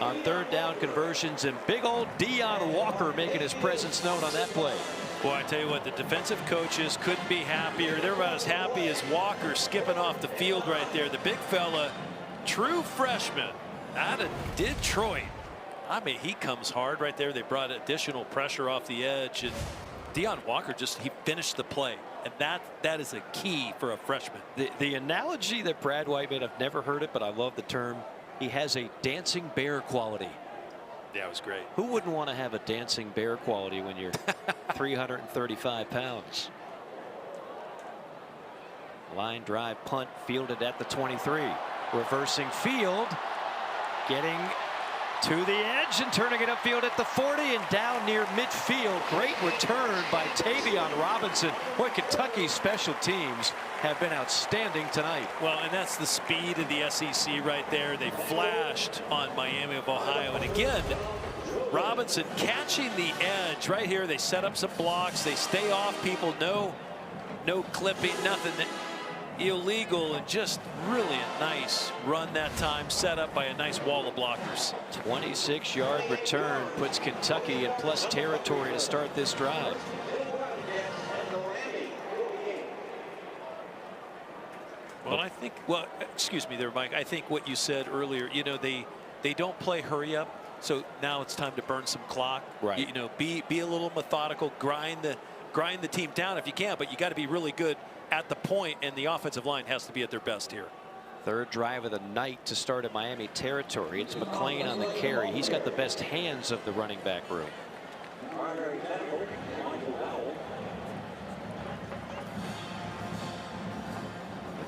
A: on 3rd down conversions, and big old Deion Walker making his presence known on that play.
B: Boy, I tell you what, the defensive coaches couldn't be happier. They're about as happy as Walker skipping off the field right there. The big fella true freshman out of Detroit. I mean, he comes hard right there. They brought additional pressure off the edge, and Deion Walker he finished the play, and that is a key for a freshman.
A: The analogy that Brad White made, I've never heard it, but I love the term. He has a dancing bear quality.
B: Yeah, it was great.
A: Who wouldn't want to have a dancing bear quality when you're 335 pounds? Line drive punt fielded at the 23. Reversing field, getting to the edge and turning it upfield at the 40 and down near midfield. Great return by Tayvion Robinson. Boy, Kentucky's special teams have been outstanding tonight.
B: Well, and that's the speed of the SEC right there. They flashed on Miami of Ohio. And again, Robinson catching the edge right here. They set up some blocks. They stay off people. No clipping, nothing illegal, and just really a nice run that time, set up by a nice wall of blockers.
A: 26-yard return puts Kentucky in plus territory to start this drive.
B: Well, excuse me there, Mike. I think what you said earlier, you know, they don't play hurry up, so now it's time to burn some clock.
A: Right.
B: You know, be a little methodical, grind the team down if you can, but you got to be really good at the point, and the offensive line has to be at their best here.
A: Third drive of the night to start at Miami territory. It's McClain on the carry. He's got the best hands of the running back room.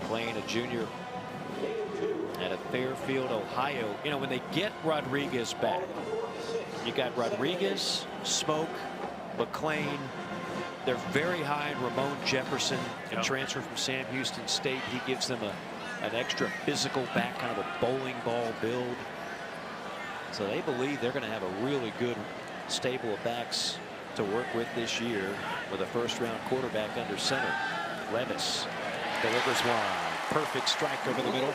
A: McClain, a junior out of Fairfield, Ohio. You know, when they get Rodriguez back, you got Rodriguez, Smoke, McClain. They're very high in Ramon Jefferson, a transfer from Sam Houston State. He gives them an extra physical back, kind of a bowling ball build. So they believe they're going to have a really good stable of backs to work with this year with a first-round quarterback under center. Levis delivers one. Perfect strike over the middle.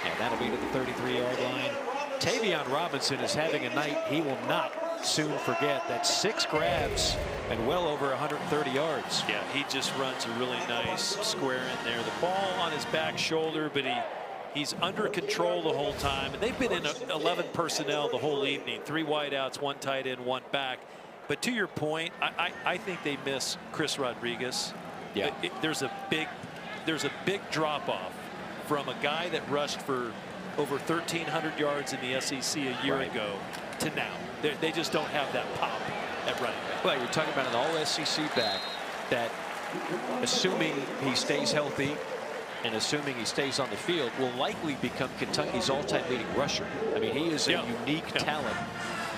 A: And that'll be to the 33-yard line. Tayvion Robinson is having a night he will not soon forget. That's 6 grabs and well over 130 yards.
B: Yeah, he just runs a really nice square in there. The ball on his back shoulder, but he's under control the whole time. And they've been in 11 personnel the whole evening. 3 wideouts, 1 tight end, 1 back. But to your point, I think they miss Chris Rodriguez.
A: Yeah.
B: There's a big drop off from a guy that rushed for over 1,300 yards in the SEC a year ago to now. They just don't have that pop at running back.
A: Well, you're talking about an all-SEC back that, assuming he stays healthy and assuming he stays on the field, will likely become Kentucky's all-time leading rusher. I mean, he is a unique talent,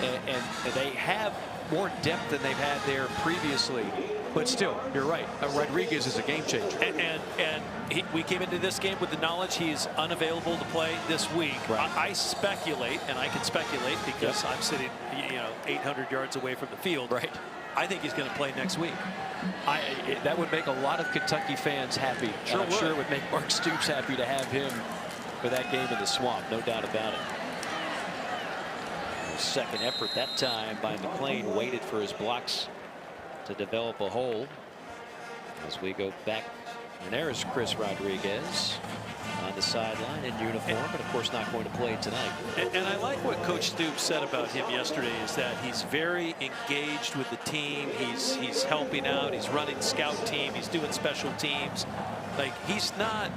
A: and they have more depth than they've had there previously. But still, you're right. Rodriguez is a game changer.
B: And we came into this game with the knowledge he's unavailable to play this week.
A: Right.
B: I speculate, and I can speculate because I'm sitting, 800 yards away from the field.
A: Right.
B: I think he's going to play next week.
A: That would make a lot of Kentucky fans happy.
B: Sure
A: I'm sure it would make Mark Stoops happy to have him for that game in the Swamp. No doubt about it. Second effort that time by McClain. Waited for his blocks to develop a hole. As we go back, and there's Chris Rodriguez on the sideline in uniform, but of course not going to play tonight.
B: And I like what Coach Stoops said about him yesterday, is that he's very engaged with the team. He's helping out. He's running scout team. He's doing special teams. Like, he's not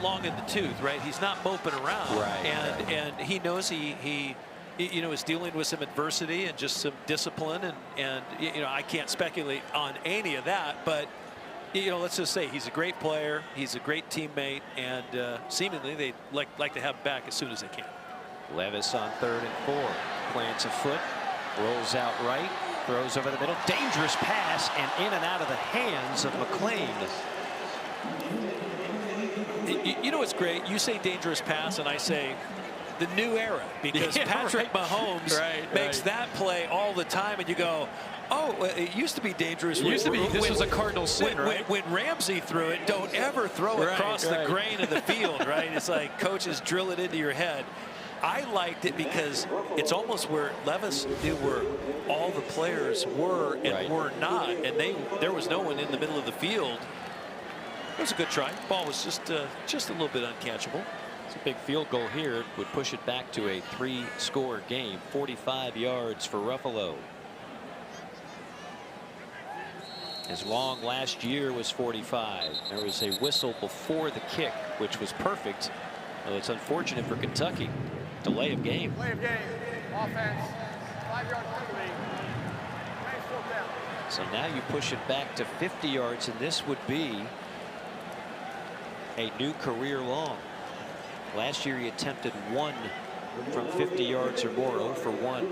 B: long in the tooth, right? He's not moping around.
A: Right.
B: And he knows he is dealing with some adversity and just some discipline, and I can't speculate on any of that, but let's just say he's a great player, he's a great teammate, and seemingly they like to have him back as soon as they can.
A: Levis on 3rd and 4, plants a foot, rolls out right, throws over the middle, dangerous pass, and in and out of the hands of McClain.
B: It's great. You say dangerous pass, and I say the new era, because Patrick Mahomes makes that play all the time, and you go, oh, it used to be dangerous.
A: This was a cardinal sin, right?
B: When Ramsey threw it, don't ever throw it across the grain of the field, right? It's like coaches drill it into your head. I liked it because it's almost where Levis knew where all the players were and were not, and there was no one in the middle of the field. It was a good try. Ball was just a little bit uncatchable.
A: It's a big field goal here. It would push it back to a 3-score game. 45 yards for Ruffalo. His long last year was 45. There was a whistle before the kick, which was perfect. Well, it's unfortunate for Kentucky. Delay of game.
D: Delay of game. Offense. 5-yard penalty. Remains 4th down.
A: So now you push it back to 50 yards, and this would be a new career long. Last year he attempted 1 from 50 yards or more, 0 for 1.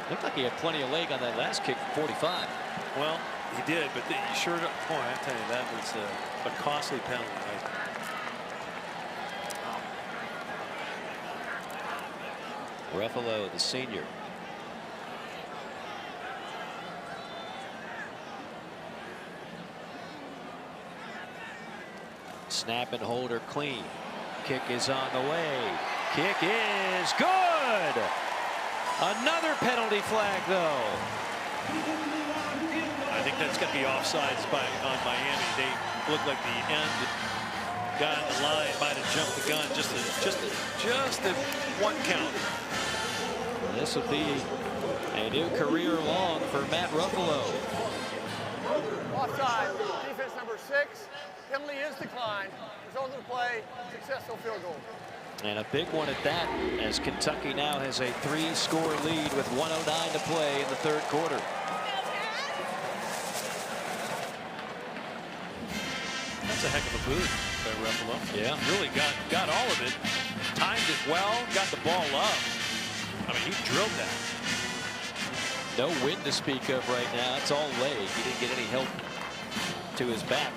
A: Looked like he had plenty of leg on that last kick from 45.
B: Well, he did, but you sure don't. Boy, I tell you, that was a costly penalty.
A: Ruffalo, the senior. Snap and hold her clean. Kick is on the way. Kick is good. Another penalty flag, though.
B: I think that's going to be offsides on Miami. They look like the end guy on the line might have jumped the gun. Just a 1 count.
A: And this will be a new career long for Matt Ruffalo.
D: Offside. Defense number 6. Penalty is declined. Result of the play, successful field goal.
A: And a big one at that, as Kentucky now has a 3-score lead with 1:09 to play in the 3rd quarter.
B: That's a heck of a boot by Ruffalo.
A: Yeah.
B: Really got all of it. Timed it well, got the ball up. I mean, he drilled that.
A: No wind to speak of right now. It's all leg. He didn't get any help to his back.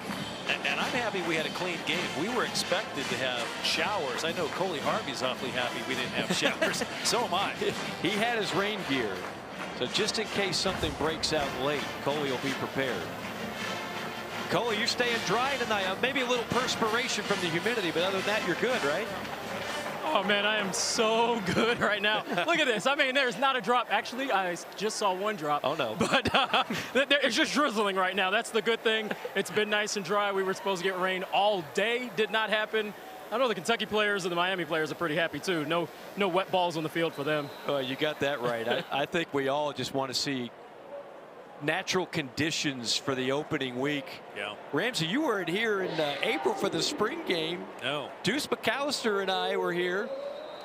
B: And I'm happy we had a clean game. We were expected to have showers. I know Coley Harvey's awfully happy we didn't have showers. So am I.
A: He had his rain gear. So just in case something breaks out late, Coley will be prepared. Coley, you're staying dry tonight. Maybe a little perspiration from the humidity, but other than that, you're good, right?
C: Oh, man, I am so good right now. Look at this. I mean, there's not a drop. Actually, I just saw 1 drop.
A: Oh, no.
C: But it's just drizzling right now. That's the good thing. It's been nice and dry. We were supposed to get rain all day. Did not happen. I know the Kentucky players and the Miami players are pretty happy, too. No wet balls on the field for them.
A: You got that right. I think we all just want to see natural conditions for the opening week.
B: Yeah.
A: Ramsey, you weren't here in April for the spring game.
B: No.
A: Deuce McAllister and I were here.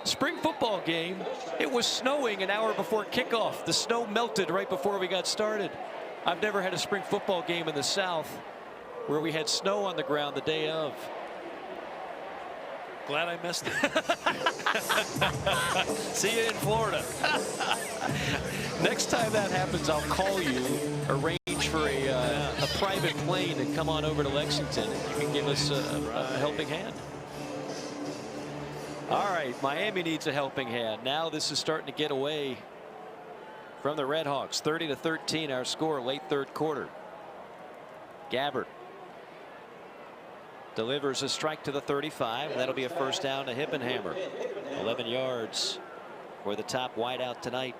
A: Spring football game. It was snowing an hour before kickoff. The snow melted right before we got started. I've never had a spring football game in the South where we had snow on the ground the day of.
B: Glad I missed it. See you in Florida.
A: Next time that happens, I'll call you, arrange for a private plane to come on over to Lexington. You can give us a helping hand. All right, Miami needs a helping hand. Now this is starting to get away from the Redhawks. 30-13 our score, late 3rd quarter. Gabbert delivers a strike to the 35. That'll be a first down to Hippenhammer. 11 yards for the top wideout tonight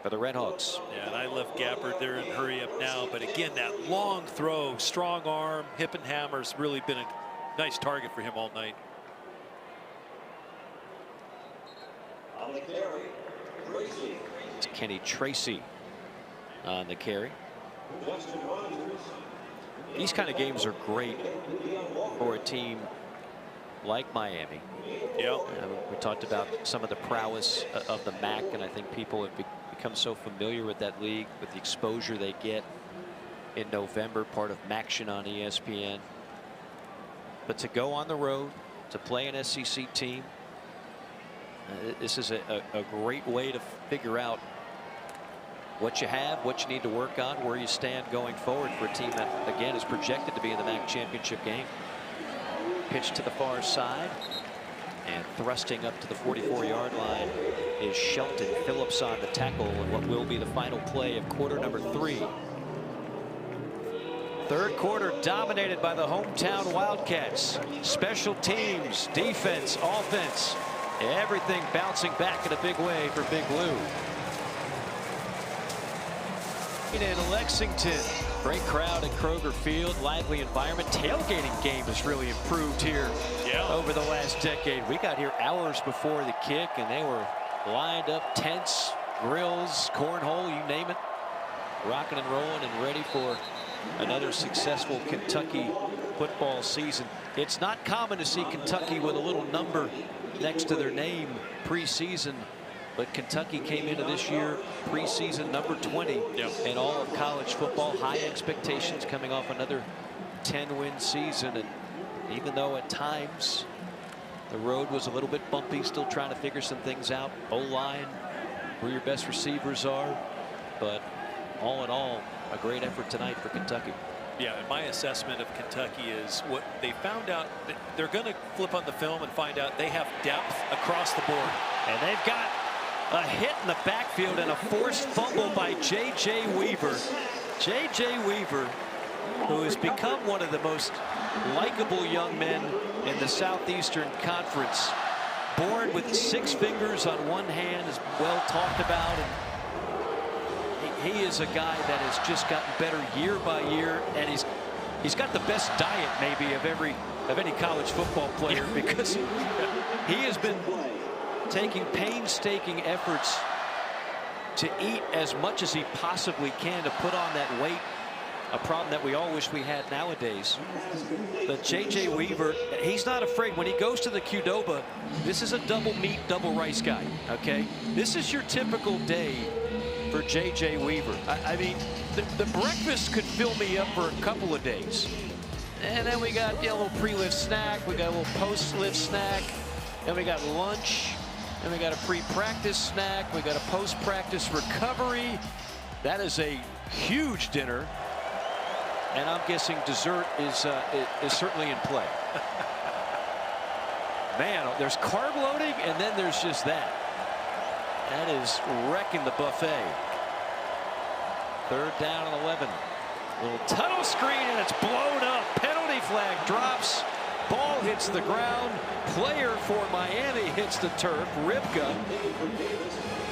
A: for the Redhawks.
B: Yeah, and I left Gabbert there and hurry up now. But again, that long throw, strong arm. Hippenhammer's really been a nice target for him all night.
E: On the carry, Tracy.
A: It's Kenny Tracy on the carry.
E: Justin Rogers.
A: These kind of games are great for a team like Miami.
B: Yeah.
A: We talked about some of the prowess of the MAC, and I think people have become so familiar with that league, with the exposure they get in November, part of MACtion on ESPN. But to go on the road, to play an SEC team, this is a great way to figure out what you have, what you need to work on, where you stand going forward for a team that, again, is projected to be in the MAC championship game. Pitch to the far side, and thrusting up to the 44-yard line is Shelton Phillips on the tackle, and what will be the final play of quarter number 3. 3rd quarter dominated by the hometown Wildcats. Special teams, defense, offense, everything bouncing back in a big way for Big Blue. In Lexington, great crowd at Kroger Field, lively environment. Tailgating game has really improved here over the last decade. We got here hours before the kick, and they were lined up, tents, grills, cornhole, you name it, rocking and rolling and ready for another successful Kentucky football season. It's not common to see Kentucky with a little number next to their name preseason, but Kentucky came into this year preseason number 20 in all of college football. High expectations coming off another 10-win season, and even though at times the road was a little bit bumpy, still trying to figure some things out. O-line, where your best receivers are, but all in all, a great effort tonight for Kentucky.
B: Yeah, and my assessment of Kentucky is what they found out. That they're going to flip on the film and find out they have depth across the board.
A: And they've got a hit in the backfield and a forced fumble by J.J. Weaver. J.J. Weaver, who has become one of the most likable young men in the Southeastern Conference. Born with 6 fingers on one hand, is well talked about. And he is a guy that has just gotten better year by year, and he's got the best diet maybe of any college football player, because he has been taking painstaking efforts to eat as much as he possibly can to put on that weight, a problem that we all wish we had nowadays. But J.J. Weaver, he's not afraid. When he goes to the Qdoba, this is a double meat, double rice guy, okay? This is your typical day for J.J. Weaver. I mean, the breakfast could fill me up for a couple of days. And then we got a little pre-lift snack. We got a little post-lift snack. Then we got lunch. Then we got a pre-practice snack. We got a post-practice recovery. That is a huge dinner. And I'm guessing dessert is certainly in play. Man, there's carb loading, and then there's just that. That is wrecking the buffet. 3rd down and 11. Little tunnel screen, and it's blown up. Penalty flag drops. Ball hits the ground. Player for Miami hits the turf. Ripka.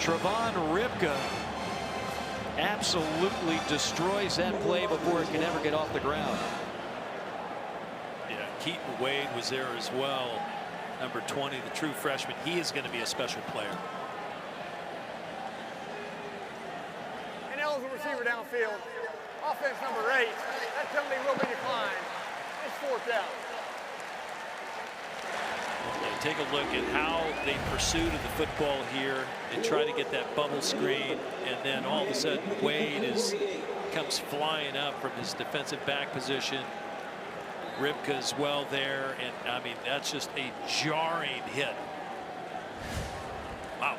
A: Trevon Ripka absolutely destroys that play before it can ever get off the ground.
B: Yeah, Keaton Wade was there as well. Number 20, the true freshman. He is going to be a special player.
D: Eligible receiver downfield. Offense number 8. That penalty will be declined. It's 4th down.
B: Yeah, take a look at how they pursued the football here and try to get that bubble screen, and then all of a sudden Wade comes flying up from his defensive back position. Ripka's well there, and I mean, that's just a jarring hit. Wow.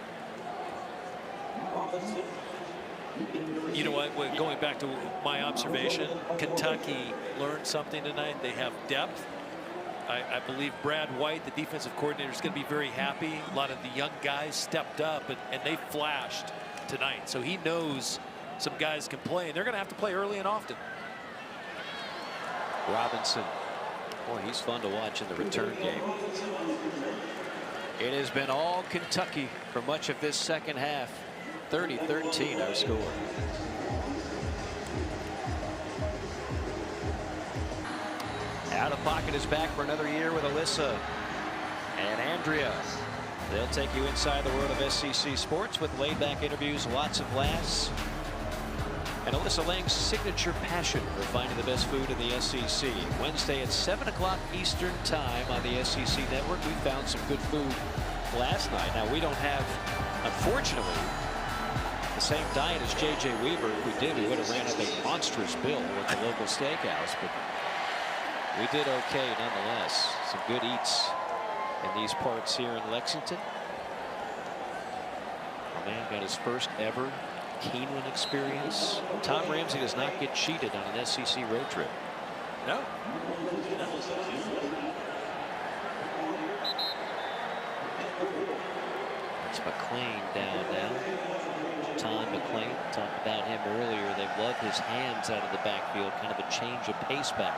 B: You know what, going back to my observation, Kentucky learned something tonight. They have depth. I believe Brad White, the defensive coordinator, is going to be very happy. A lot of the young guys stepped up, and they flashed tonight. So he knows some guys can play, and they're going to have to play early and often.
A: Robinson, boy, he's fun to watch in the return game. It has been all Kentucky for much of this second half. 30-13 our score. Out of pocket is back for another year with Alyssa and Andrea. They'll take you inside the world of SEC sports with laid-back interviews, lots of laughs, and Alyssa Lang's signature passion for finding the best food in the SEC. Wednesday at 7 o'clock Eastern time on the SEC Network. We found some good food last night. Now, we don't have, unfortunately, the same diet as J.J. Weaver. If we did, we would have ran up a monstrous bill at the local steakhouse, but we did okay nonetheless. Some good eats in these parts here in Lexington. A man got his first ever Keeneland experience. Tom Ramsey does not get cheated on an SEC road trip.
B: No.
A: It's McClain down now. Tom McClain, talked about him earlier. They love his hands out of the backfield, kind of a change of pace back.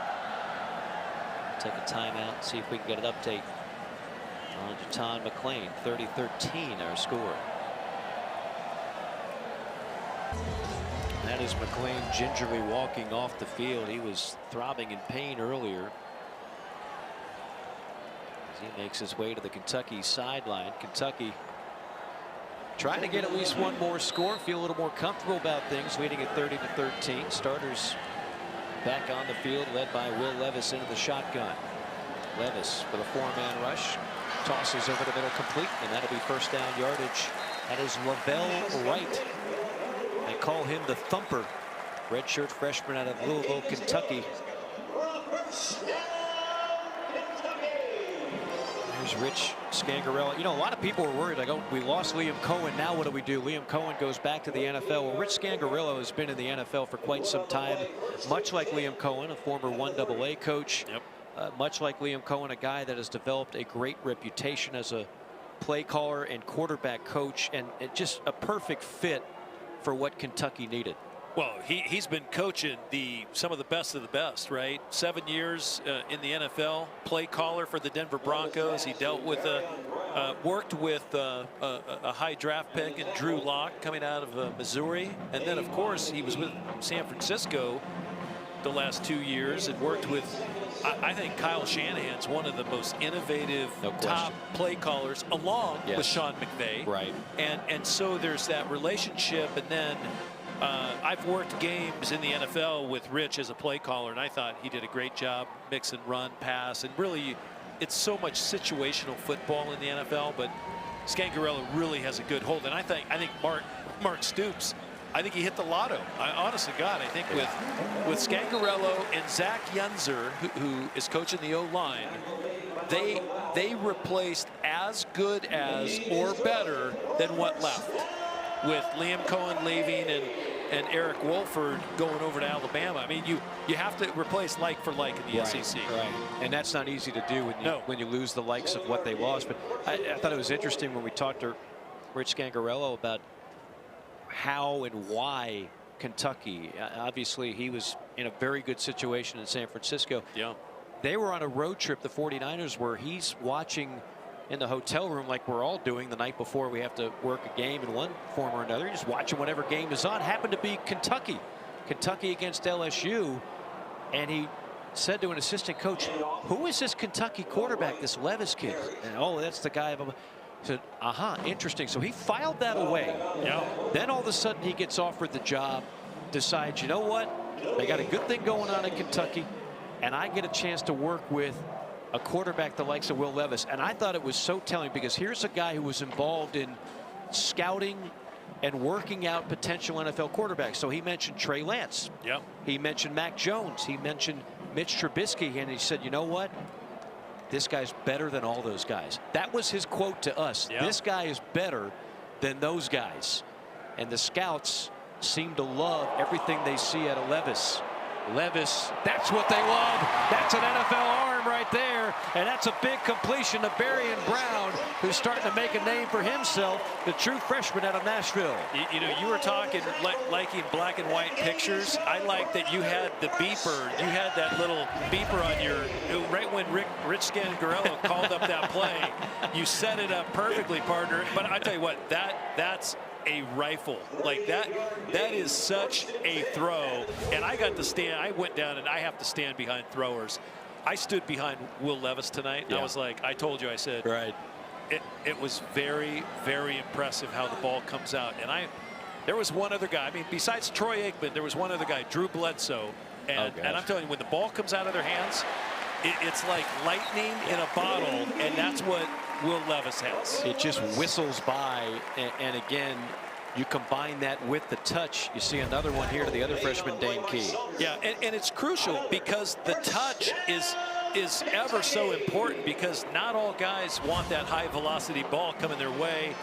A: Take a timeout, see if we can get an update on John McClain. 30-13 our score. That is McLean gingerly walking off the field. He was throbbing in pain earlier. As he makes his way to the Kentucky sideline. Kentucky trying to get at least one more score, feel a little more comfortable about things, leading at 30-13. Starters back on the field, led by Will Levis into the shotgun. Levis with a 4-man rush, tosses over the middle complete, and that'll be first down yardage. That is Lavelle Wright. They call him the Thumper, redshirt freshman out of Louisville, Kentucky. There's Rich Scangarello. You know, a lot of people were worried, like, oh, we lost Liam Cohen, now what do we do? Liam Cohen goes back to the NFL. Well, Rich Scangarello has been in the NFL for quite some time, much like Liam Cohen, a former 1AA coach.
B: Yep.
A: Much like Liam Cohen, a guy that has developed a great reputation as a play caller and quarterback coach, and just a perfect fit for what Kentucky needed.
B: Well, he's been coaching some of the best, right? 7 years in the NFL, play caller for the Denver Broncos. He dealt with worked with a high draft pick in Drew Lock coming out of Missouri, and then of course he was with San Francisco the last 2 years and worked with, I think Kyle Shanahan's one of the most innovative top play callers, along with Sean McVay.
A: Right.
B: And so there's that relationship, and then I've worked games in the NFL with Rich as a play caller, and I thought he did a great job, mix and run, pass, and really it's so much situational football in the NFL, but Scangarello really has a good hold, and I think Mark Stoops, I think he hit the lotto. Honest to God, I think with Scangarello and Zach Yunzer, who is coaching the O-line, they replaced as good as or better than what left, with Liam Cohen leaving and Eric Wolford going over to Alabama. I mean, you have to replace like for like in the SEC.
A: Right, and that's not easy to do when you lose the likes of what they lost. But I thought it was interesting when we talked to Rich Scangarello about how and why Kentucky. Obviously, he was in a very good situation in San Francisco.
B: Yeah.
A: They were on a road trip, the 49ers were. He's watching in the hotel room like we're all doing the night before we have to work a game in one form or another. You're just watching whatever game is on. Happened to be Kentucky against LSU, and he said to an assistant coach, who is this Kentucky quarterback, this Levis kid? And oh, that's the guy. He said, interesting. So he filed that away.
B: Yeah.
A: Then all of a sudden he gets offered the job, decides, you know what, they got a good thing going on in Kentucky, and I get a chance to work with a quarterback the likes of Will Levis. And I thought it was so telling, because here's a guy who was involved in scouting and working out potential NFL quarterbacks. So he mentioned Trey Lance.
B: Yep.
A: He mentioned Mac Jones. He mentioned Mitch Trubisky, and he said, you know what? This guy's better than all those guys. That was his quote to us.
B: Yep.
A: This guy is better than those guys. And the scouts seem to love everything they see out of Levis. Levis, that's what they love. That's an NFL arm right there. And that's a big completion to Barion Brown, who's starting to make a name for himself, the true freshman out of Nashville.
B: You know, you were talking liking black and white pictures. I like that you had the beeper. You had that little beeper on your, right when Rich Scangarello called up that play. You set it up perfectly, partner. But I tell you what, that's a rifle. Like that is such a throw. And I got to stand, I went down and I have to stand behind throwers. I stood behind Will Levis tonight. Yeah. I was like, I told you, I said,
A: right.
B: It was very, very impressive how the ball comes out. And there was one other guy, I mean, besides Troy Aikman, there was one other guy, Drew Bledsoe. And I'm telling you, when the ball comes out of their hands, it's like lightning in a bottle, and that's what Will Levis has.
A: It just whistles by, and again, you combine that with the touch. You see another one here to the other freshman, Dane Key.
B: Yeah, and it's crucial because the touch is ever so important, because not all guys want that high velocity ball coming their way.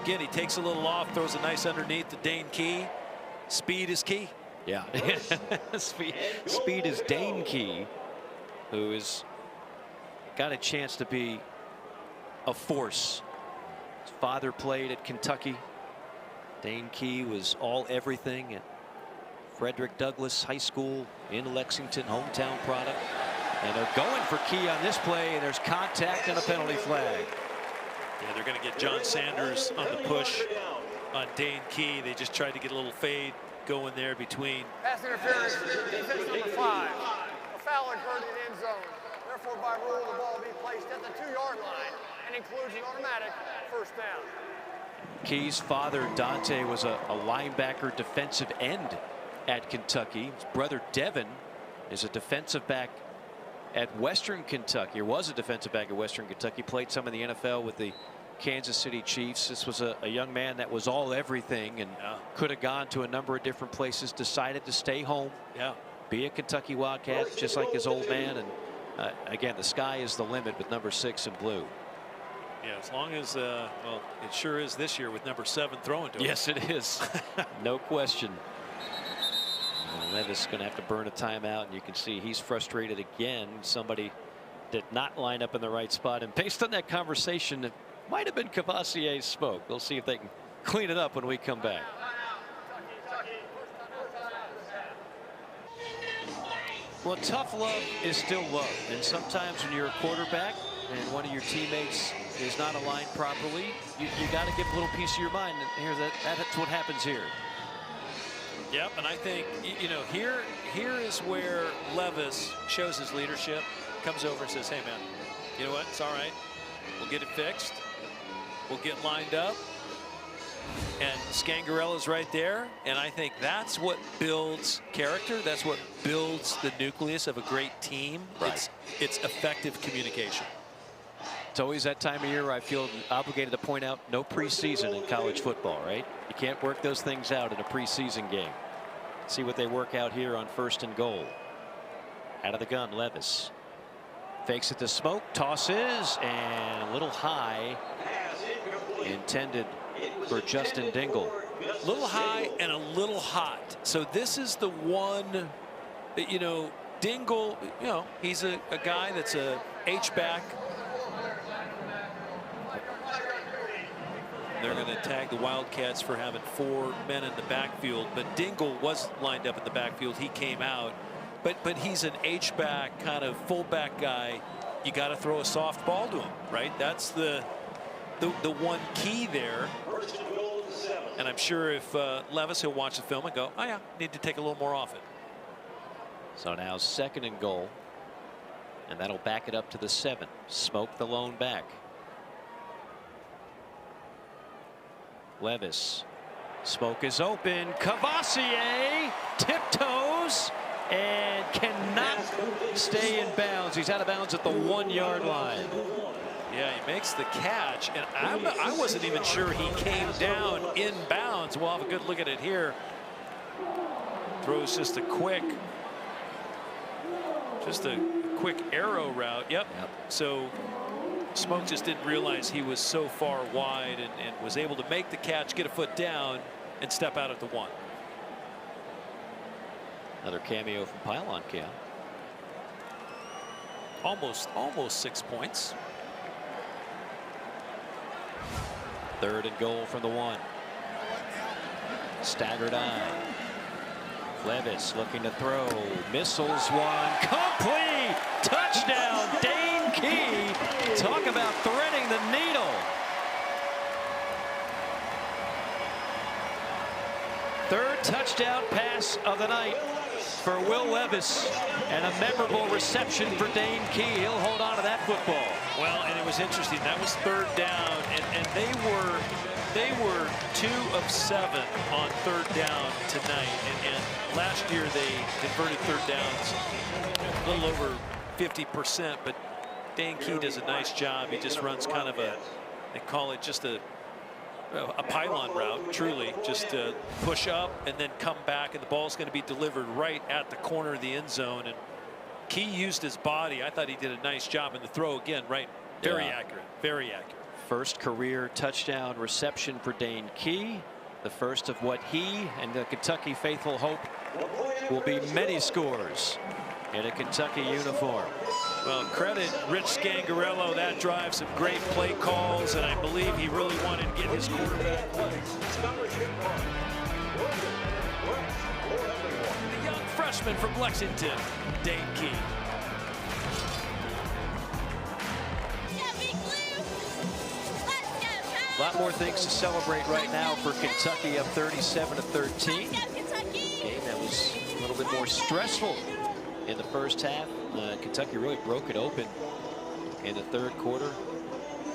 B: Again, he takes a little off, throws a nice underneath to Dane Key. Speed is key.
A: Yeah. Speed is Dane Key, who has got a chance to be a force. His father played at Kentucky. Dane Key was all everything at Frederick Douglass High School in Lexington, hometown product. And they're going for Key on this play, and there's contact and a penalty flag.
B: Yeah, they're going to get John Sanders on the push on Dane Key. They just tried to get a little fade going there between.
D: Pass interference, defense number 5. A foul occurred in the end zone. Therefore, by rule, the ball will be placed at the 2-yard line and includes an automatic first down.
A: Key's father, Dante, was a linebacker defensive end at Kentucky. His brother, Devin, is a defensive back at Western Kentucky, or was a defensive back at Western Kentucky. Played some in the NFL with the Kansas City Chiefs. This was a young man that was all everything and could have gone to a number of different places, decided to stay home, be a Kentucky Wildcat, just like his old man. And again, the sky is the limit with number 6 in blue.
B: Yeah, as long as, well, it sure is this year with number 7 throwing to him.
A: Yes, it is. No question. Levis is going to have to burn a timeout, and you can see he's frustrated again. Somebody did not line up in the right spot, and based on that conversation, it might have been Kavosiey Smoke. We'll see if they can clean it up when we come back. Well, tough love is still love, and sometimes when you're a quarterback and one of your teammates is not aligned properly, you got to give a little piece of your mind. And that's what happens here.
B: Yep, and I think, you know, here is where Levis shows his leadership, comes over and says, hey, man, you know what? It's all right. We'll get it fixed. We'll get lined up. And Scangarella's right there. And I think that's what builds character. That's what builds the nucleus of a great team.
A: Right.
B: It's effective communication.
A: It's always that time of year where I feel obligated to point out no preseason in college football, right? You can't work those things out in a preseason game. See what they work out here on 1st and goal. Out of the gun, Levis. Fakes it to Smoke, tosses, and a little high. Intended for Justin Dingle.
B: A little high and a little hot. So this is the one that, you know, Dingle, you know, he's a guy that's a H-back. They're going to tag the Wildcats for having 4 men in the backfield, but Dingle was lined up in the backfield. He came out, but he's an H-back kind of fullback guy. You got to throw a soft ball to him, right? That's the one key there. And I'm sure if Levis, he'll watch the film and go, oh yeah, need to take a little more off it.
A: So now 2nd and goal, and that'll back it up to the 7. Smoke the lone back. Levis. Smoke is open. Kavosiey tiptoes and cannot stay in bounds. He's out of bounds at the 1-yard line.
B: Yeah, he makes the catch, and I wasn't even sure he came down in bounds. We'll have a good look at it here. Throws just a quick arrow route. Yep. So Smoke just didn't realize he was so far wide and was able to make the catch, get a foot down, and step out at the 1.
A: Another cameo from Pylon Cam.
B: Almost 6 points.
A: 3rd and goal from the 1. Staggered eye. Levis looking to throw. Missiles one. Complete. Touchdown. Dane Key. Talk about threading the needle. 3rd touchdown pass of the night for Will Levis, and a memorable reception for Dane Key. He'll hold on to that football.
B: Well, and it was interesting. That was 3rd down, and they were 2 of 7 on 3rd down tonight. And last year they converted 3rd downs a little over 50%, but Dane Key does a nice job. He just runs kind of they call it just a pylon route, truly, just to push up and then come back, and the ball's going to be delivered right at the corner of the end zone. And Key used his body. I thought he did a nice job in the throw again, right? Very accurate, very accurate.
A: First career touchdown reception for Dane Key. The first of what he and the Kentucky faithful hope will be many scores in a Kentucky uniform.
B: Well, credit Rich Scangarello. That drives some great play calls, and I believe he really wanted to get his quarterback. The young freshman from Lexington, Dane Key.
A: A lot more things to celebrate right now for Kentucky, up 37-13. little bit more stressful in the first half. Kentucky really broke it open in the third quarter.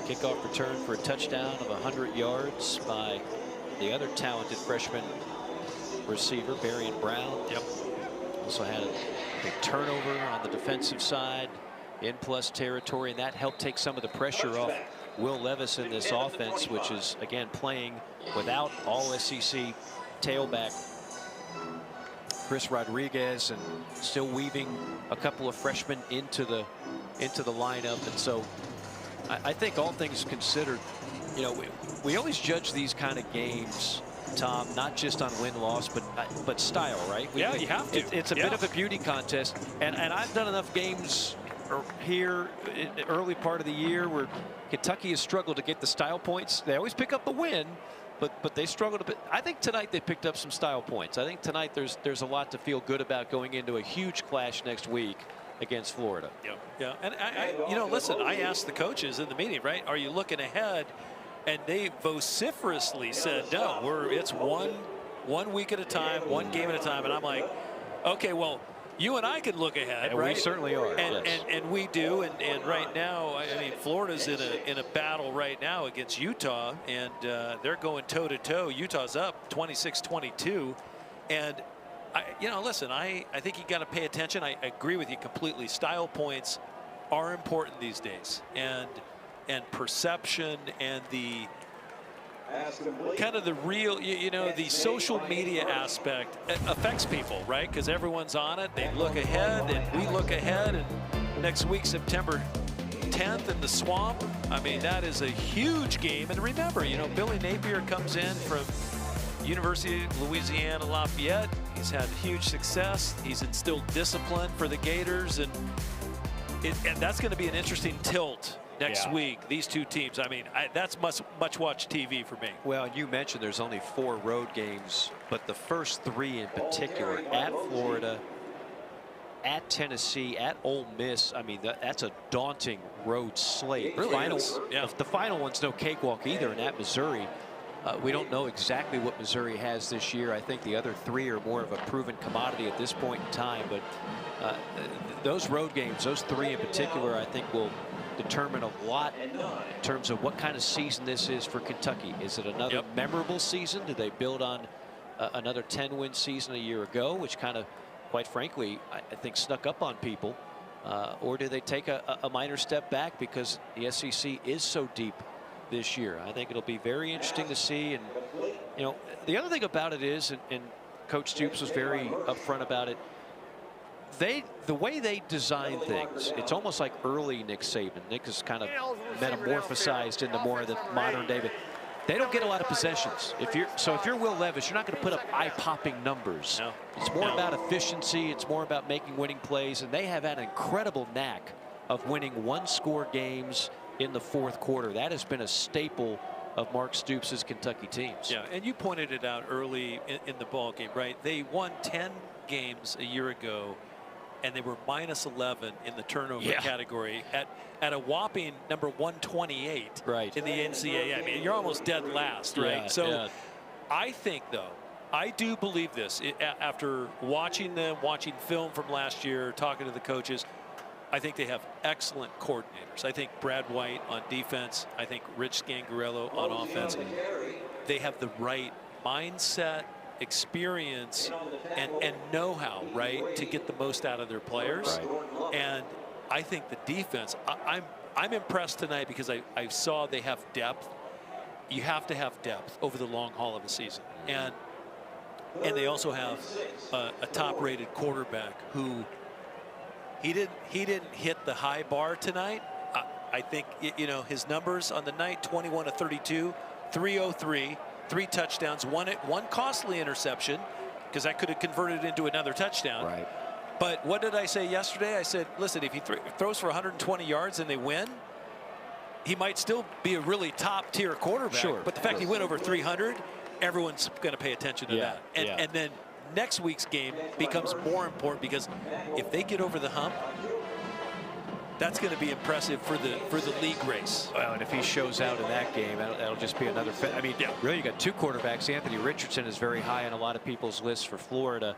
A: Kickoff return for a touchdown of 100 yards by the other talented freshman receiver, Barion Brown.
B: Yep.
A: Also had a big turnover on the defensive side in plus territory, and that helped take some of the pressure off Will Levis in this offense, which is again playing without all SEC tailback Chris Rodriguez, and still weaving a couple of freshmen into the lineup. And so I think all things considered, you know, we always judge these kind of games, Tom, not just on win-loss, but style, right?
B: Yeah, you have to.
A: It's a bit of a beauty contest, and I've done enough games here in the early part of the year where Kentucky has struggled to get the style points. They always pick up the win, but they struggled a bit. I think tonight they picked up some style points. I think tonight there's a lot to feel good about going into a huge clash next week against Florida.
B: Yeah. And you know, listen, I asked the coaches in the meeting, right? Are you looking ahead? And they vociferously said, no, it's one week at a time, one game at a time. And I'm like, okay, well, you and I can look ahead,
A: and
B: right?
A: We certainly are.
B: And we do. And right now, I mean, Florida's in a battle right now against Utah, and they're going toe to toe. Utah's up 26-22, and you know, listen, I think you got to pay attention. I agree with you completely. Style points are important these days, and perception and the kind of the real, you know, the social media aspect affects people, right? Because everyone's on it. They look ahead, and we look ahead. And next week, September 10th in the Swamp. I mean, that is a huge game. And remember, you know, Billy Napier comes in from University of Louisiana Lafayette. He's had huge success. He's instilled discipline for the Gators, and that's going to be an interesting tilt next week, these two teams. I mean, that's much watch TV for me.
A: Well, you mentioned there's only 4 road games, but the first 3 in particular, at Florida, at Tennessee, at Ole Miss. I mean, that's a daunting road slate.
B: Really
A: the final one's no cakewalk either, and at Missouri. We don't know exactly what Missouri has this year. I think the other 3 are more of a proven commodity at this point in time, but those road games, those 3 in particular, I think will determine a lot in terms of what kind of season this is for Kentucky. Is it another memorable season? Do they build on another 10-win season a year ago, which kind of, quite frankly, I think snuck up on people? Or do they take a minor step back because the SEC is so deep this year? I think it'll be very interesting to see. And, you know, the other thing about it is, and Coach Stoops was very upfront about it, the way they design things, it's almost like early Nick Saban. Nick is kind of metamorphosized into more of the modern day, but they don't get a lot of possessions. If you're Will Levis, you're not going to put up eye-popping numbers.
B: No.
A: It's more about efficiency. It's more about making winning plays, and they have an incredible knack of winning one-score games in the fourth quarter. That has been a staple of Mark Stoops' Kentucky teams.
B: Yeah, and you pointed it out early in the ball game, right? They won 10 games a year ago, and they were -11 in the turnover category at a whopping number 128 in the NCAA. I mean, you're almost dead last, right? I think, though, I do believe this. After watching film from last year, talking to the coaches, I think they have excellent coordinators. I think Brad White on defense. I think Rich Scangarello on offense. They have the right mindset, experience, and know-how, right, to get the most out of their players. And I think the defense, I'm impressed tonight because I saw they have depth. You have to have depth over the long haul of a season. And they also have a top-rated quarterback who he didn't hit the high bar tonight. I think, you know, his numbers on the night, 21 of 32, 303. 3 touchdowns, one costly interception, because that could have converted into another touchdown.
A: Right.
B: But what did I say yesterday? I said, listen, if he throws for 120 yards and they win, he might still be a really top-tier quarterback.
A: Sure.
B: But the fact he went over 300, everyone's going to pay attention to that. And then next week's game becomes more important, because if they get over the hump, that's going to be impressive for the league race.
A: Well, and if he shows out in that game, that'll just be another. I mean, really, you got 2 quarterbacks. Anthony Richardson is very high on a lot of people's lists for Florida.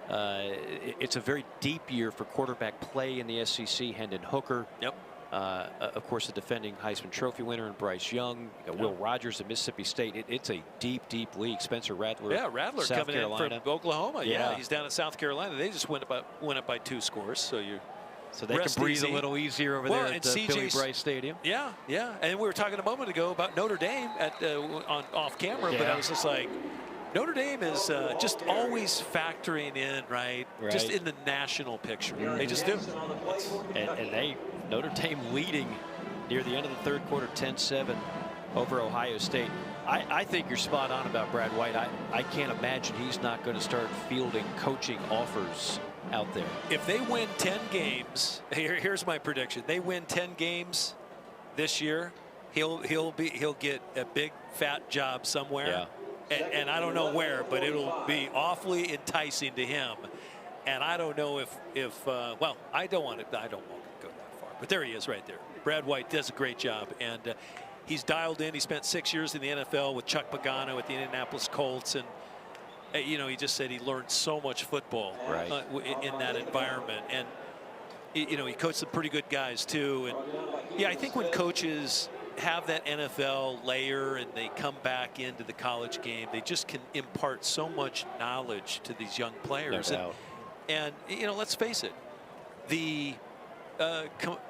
A: It's a very deep year for quarterback play in the SEC. Hendon Hooker.
B: Yep.
A: Of course, the defending Heisman Trophy winner, and Bryce Young. You got Will Rogers at Mississippi State. It's a deep, deep league. Spencer Rattler.
B: Yeah, Rattler
A: South
B: coming
A: Carolina.
B: in from Oklahoma.
A: Yeah.
B: He's down in South Carolina. They just went up by 2 scores. So
A: they can breathe
B: easy.
A: a little easier over there at Billy Bryce Stadium.
B: Yeah, yeah. And we were talking a moment ago about Notre Dame on off camera, but I was just like, Notre Dame is just always factoring in, right? Just in the national picture. They just do.
A: And Notre Dame leading near the end of the third quarter, 10-7 over Ohio State. I think you're spot on about Brad White. I can't imagine he's not going to start fielding coaching offers out there.
B: If they win 10 games, here's my prediction. They win 10 games this year, he'll get a big fat job somewhere. Yeah. And I don't know where, but it'll be awfully enticing to him. And I don't know if well, I don't want to go that far, but there he is right there. Brad White does a great job, and he's dialed in. He spent 6 years in the NFL with Chuck Pagano at the Indianapolis Colts, and you know, he just said he learned so much football in that environment, and you know, he coached some pretty good guys too. And yeah, I think when coaches have that NFL layer and they come back into the college game, they just can impart so much knowledge to these young players.
A: No doubt.
B: And you know, let's face it, the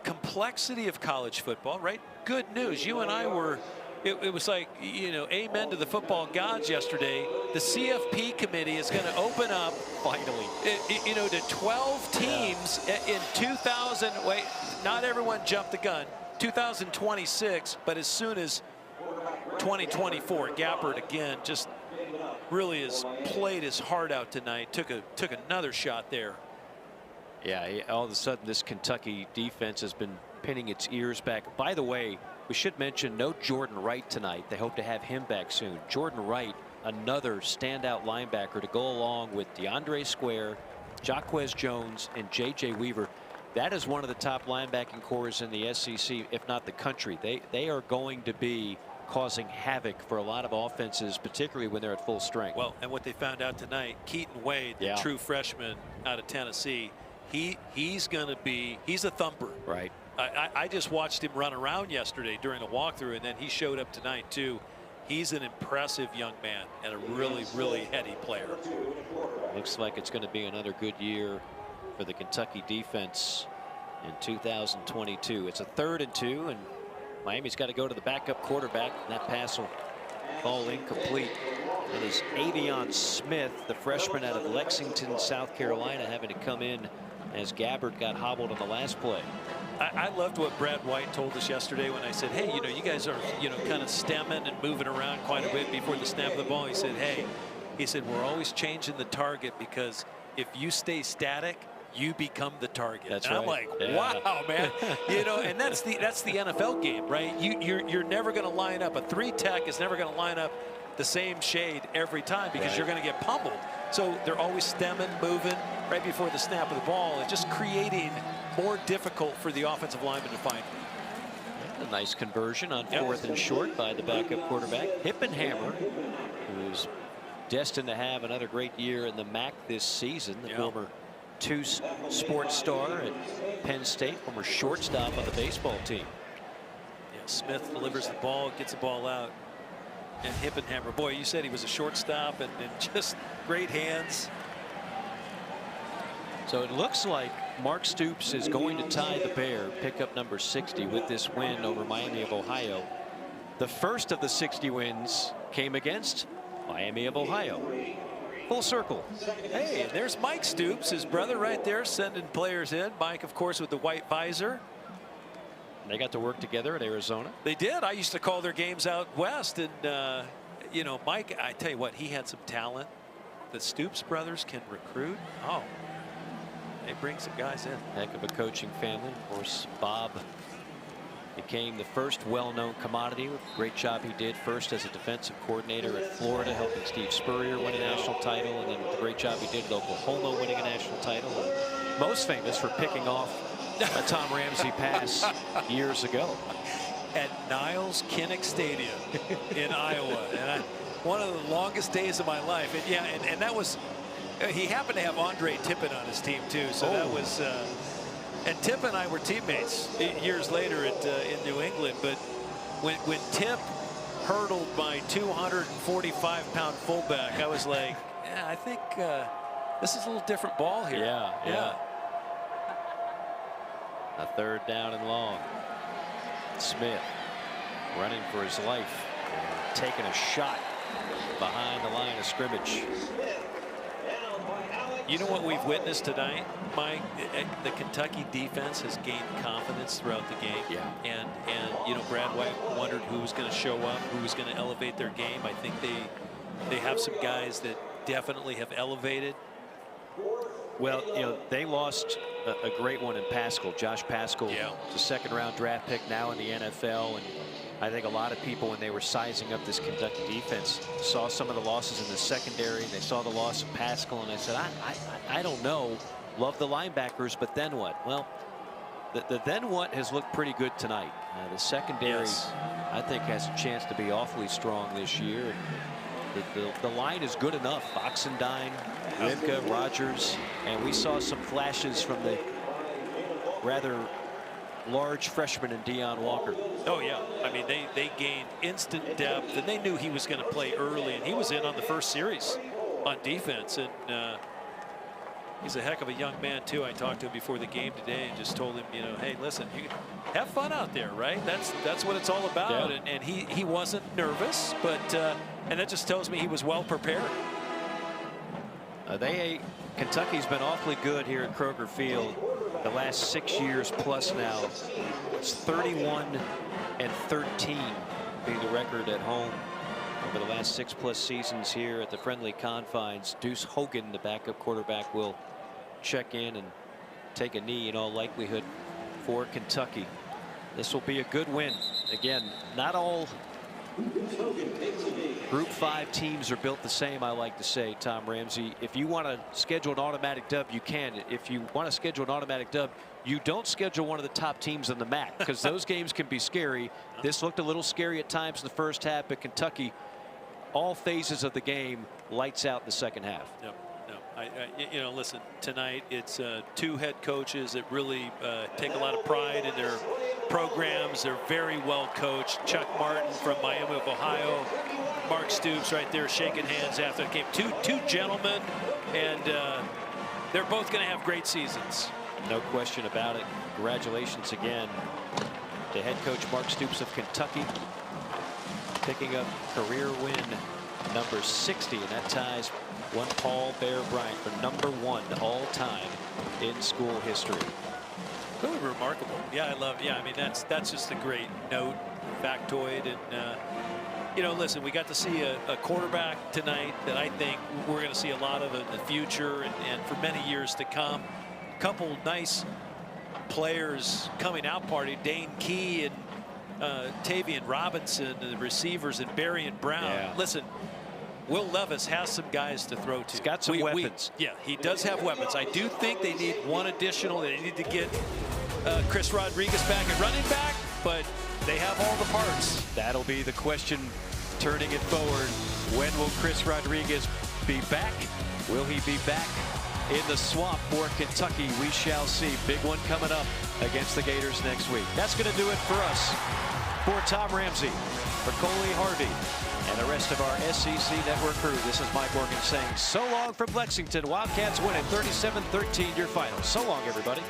B: complexity of college football, right? Good news. You and I were, it was like, you know, amen to the football gods yesterday. The CFP committee is going to open up, finally, you know, to 12 teams in 2000. Wait, not everyone jumped the gun. 2026, but as soon as 2024, Gappert again just really has played his heart out tonight. Took another shot there.
A: Yeah, all of a sudden this Kentucky defense has been pinning its ears back. By the way, we should mention no Jordan Wright tonight. They hope to have him back soon. Jordan Wright, another standout linebacker to go along with DeAndre Square, Jaquez Jones, and J.J. Weaver. That is one of the top linebacking cores in the SEC, if not the country. They are going to be causing havoc for a lot of offenses, particularly when they're at full strength.
B: Well, and what they found out tonight, Keaton Wade, the true freshman out of Tennessee, he's a thumper.
A: Right.
B: I just watched him run around yesterday during the walkthrough, and then he showed up tonight too. He's an impressive young man and a really, really heady player.
A: Looks like it's going to be another good year for the Kentucky defense in 2022. It's a 3rd and 2, and Miami's got to go to the backup quarterback. And that pass will fall incomplete. It is Avion Smith, the freshman out of Lexington, South Carolina, having to come in as Gabbert got hobbled on the last play.
B: I loved what Brad White told us yesterday when I said, hey, you know, you guys are, you know, kind of stemming and moving around quite a bit before the snap of the ball. He said, hey, we're always changing the target, because if you stay static, you become the target.
A: That's
B: and
A: right.
B: I'm like, wow, man. You know, and that's the NFL game, right? You're never going to line up. A 3-tech is never going to line up the same shade every time, because you're going to get pummeled. So they're always stemming, moving right before the snap of the ball, and just creating more difficult for the offensive lineman to find.
A: A nice conversion on 4th and short by the backup quarterback. Hippenhammer, who's destined to have another great year in the MAC this season. The former 2 sports star at Penn State, former shortstop on the baseball team.
B: Yeah, Smith delivers the ball, gets the ball out. And Hippenhammer, boy, you said he was a shortstop, and just great hands.
A: So it looks like Mark Stoops is going to tie the Bear, pick up number 60 with this win over Miami of Ohio. The first of the 60 wins came against Miami of Ohio. Full circle.
B: Hey, and there's Mike Stoops, his brother right there, sending players in. Mike, of course, with the white visor.
A: They got to work together at Arizona.
B: They did. I used to call their games out west, and you know, Mike, I tell you what, he had some talent. The Stoops brothers can recruit. Oh, they bring some guys in.
A: Heck of a coaching family. Of course, Bob became the first well-known commodity. Great job he did first as a defensive coordinator at Florida, helping Steve Spurrier win a national title, and then the great job he did at Oklahoma, winning a national title. And most famous for picking off a Tom Ramsey pass years ago
B: at Niles Kinnick Stadium in Iowa. And one of the longest days of my life. And yeah, and that was He happened to have Andre Tippett on his team too, so that was. And Tip and I were teammates years later in New England. But when Tip hurdled my 245-pound fullback, I was like, yeah, I think this is a little different ball here.
A: Yeah. A third down and long. Smith running for his life, taking a shot behind the line of scrimmage.
B: You know what we've witnessed tonight, Mike? The Kentucky defense has gained confidence throughout the game.
A: Yeah.
B: And you know, Brad White wondered who was going to show up, who was going to elevate their game. I think they have some guys that definitely have elevated.
A: Well, you know, they lost a great one in Pascal. Josh Pascal, the second-round draft pick, now in the NFL. And I think a lot of people, when they were sizing up this Kentucky defense, saw some of the losses in the secondary. They saw the loss of Pascal, and they said, I don't know. Love the linebackers, but then what? Well, the then what has looked pretty good tonight. The secondary, I think, has a chance to be awfully strong this year. The line is good enough. Oxendine, Limka, Rogers, and we saw some flashes from the rather large freshman in Deion Walker.
B: Oh yeah, I mean they gained instant depth, and they knew he was going to play early, and he was in on the first series on defense, and he's a heck of a young man too. I talked to him before the game today and just told him, you know, hey, listen, you have fun out there, right? That's what it's all about.
A: Yeah.
B: And he wasn't nervous, but and that just tells me he was well prepared.
A: Kentucky's been awfully good here at Kroger Field the last 6 years plus now. It's 31-13 being the record at home over the last 6+ seasons here at the friendly confines. Deuce Hogan, the backup quarterback, will check in and take a knee in all likelihood for Kentucky. This will be a good win. Again, not all Group 5 teams are built the same, I like to say, Tom Ramsey. If you want to schedule an automatic dub, you can. If you want to schedule an automatic dub, you don't schedule one of the top teams in the MAC, because those games can be scary. This looked a little scary at times in the first half, but Kentucky, all phases of the game, lights out in the second half.
B: No, you know, listen, tonight it's two head coaches that really take a lot of pride in their programs. They're very well coached. Chuck Martin from Miami of Ohio, Mark Stoops right there shaking hands after the game. Two gentlemen, and they're both going to have great seasons.
A: No question about it. Congratulations again to head coach Mark Stoops of Kentucky, picking up career win number 60, and that ties one Paul Bear Bryant for #1 all-time in school history.
B: Really remarkable. Yeah, I mean, that's just a great note, factoid. And you know, listen, we got to see a quarterback tonight that I think we're going to see a lot of in the future and for many years to come. A couple nice players coming out party, Dane Key and Tayvion Robinson, the receivers, and Barion Brown.
A: Yeah.
B: Listen, Will Levis has some guys to throw to.
A: He's got some weapons.
B: Yeah, he does have weapons. I do think they need one additional. They need to get Chris Rodriguez back at running back, but they have all the parts.
A: That'll be the question turning it forward. When will Chris Rodriguez be back? Will he be back in the swamp for Kentucky? We shall see. Big one coming up against the Gators next week. That's going to do it for us. For Tom Ramsey, for Coley Harvey, and the rest of our SEC Network crew, this is Mike Morgan saying so long from Lexington. Wildcats win at 37-13 your final. So long, everybody.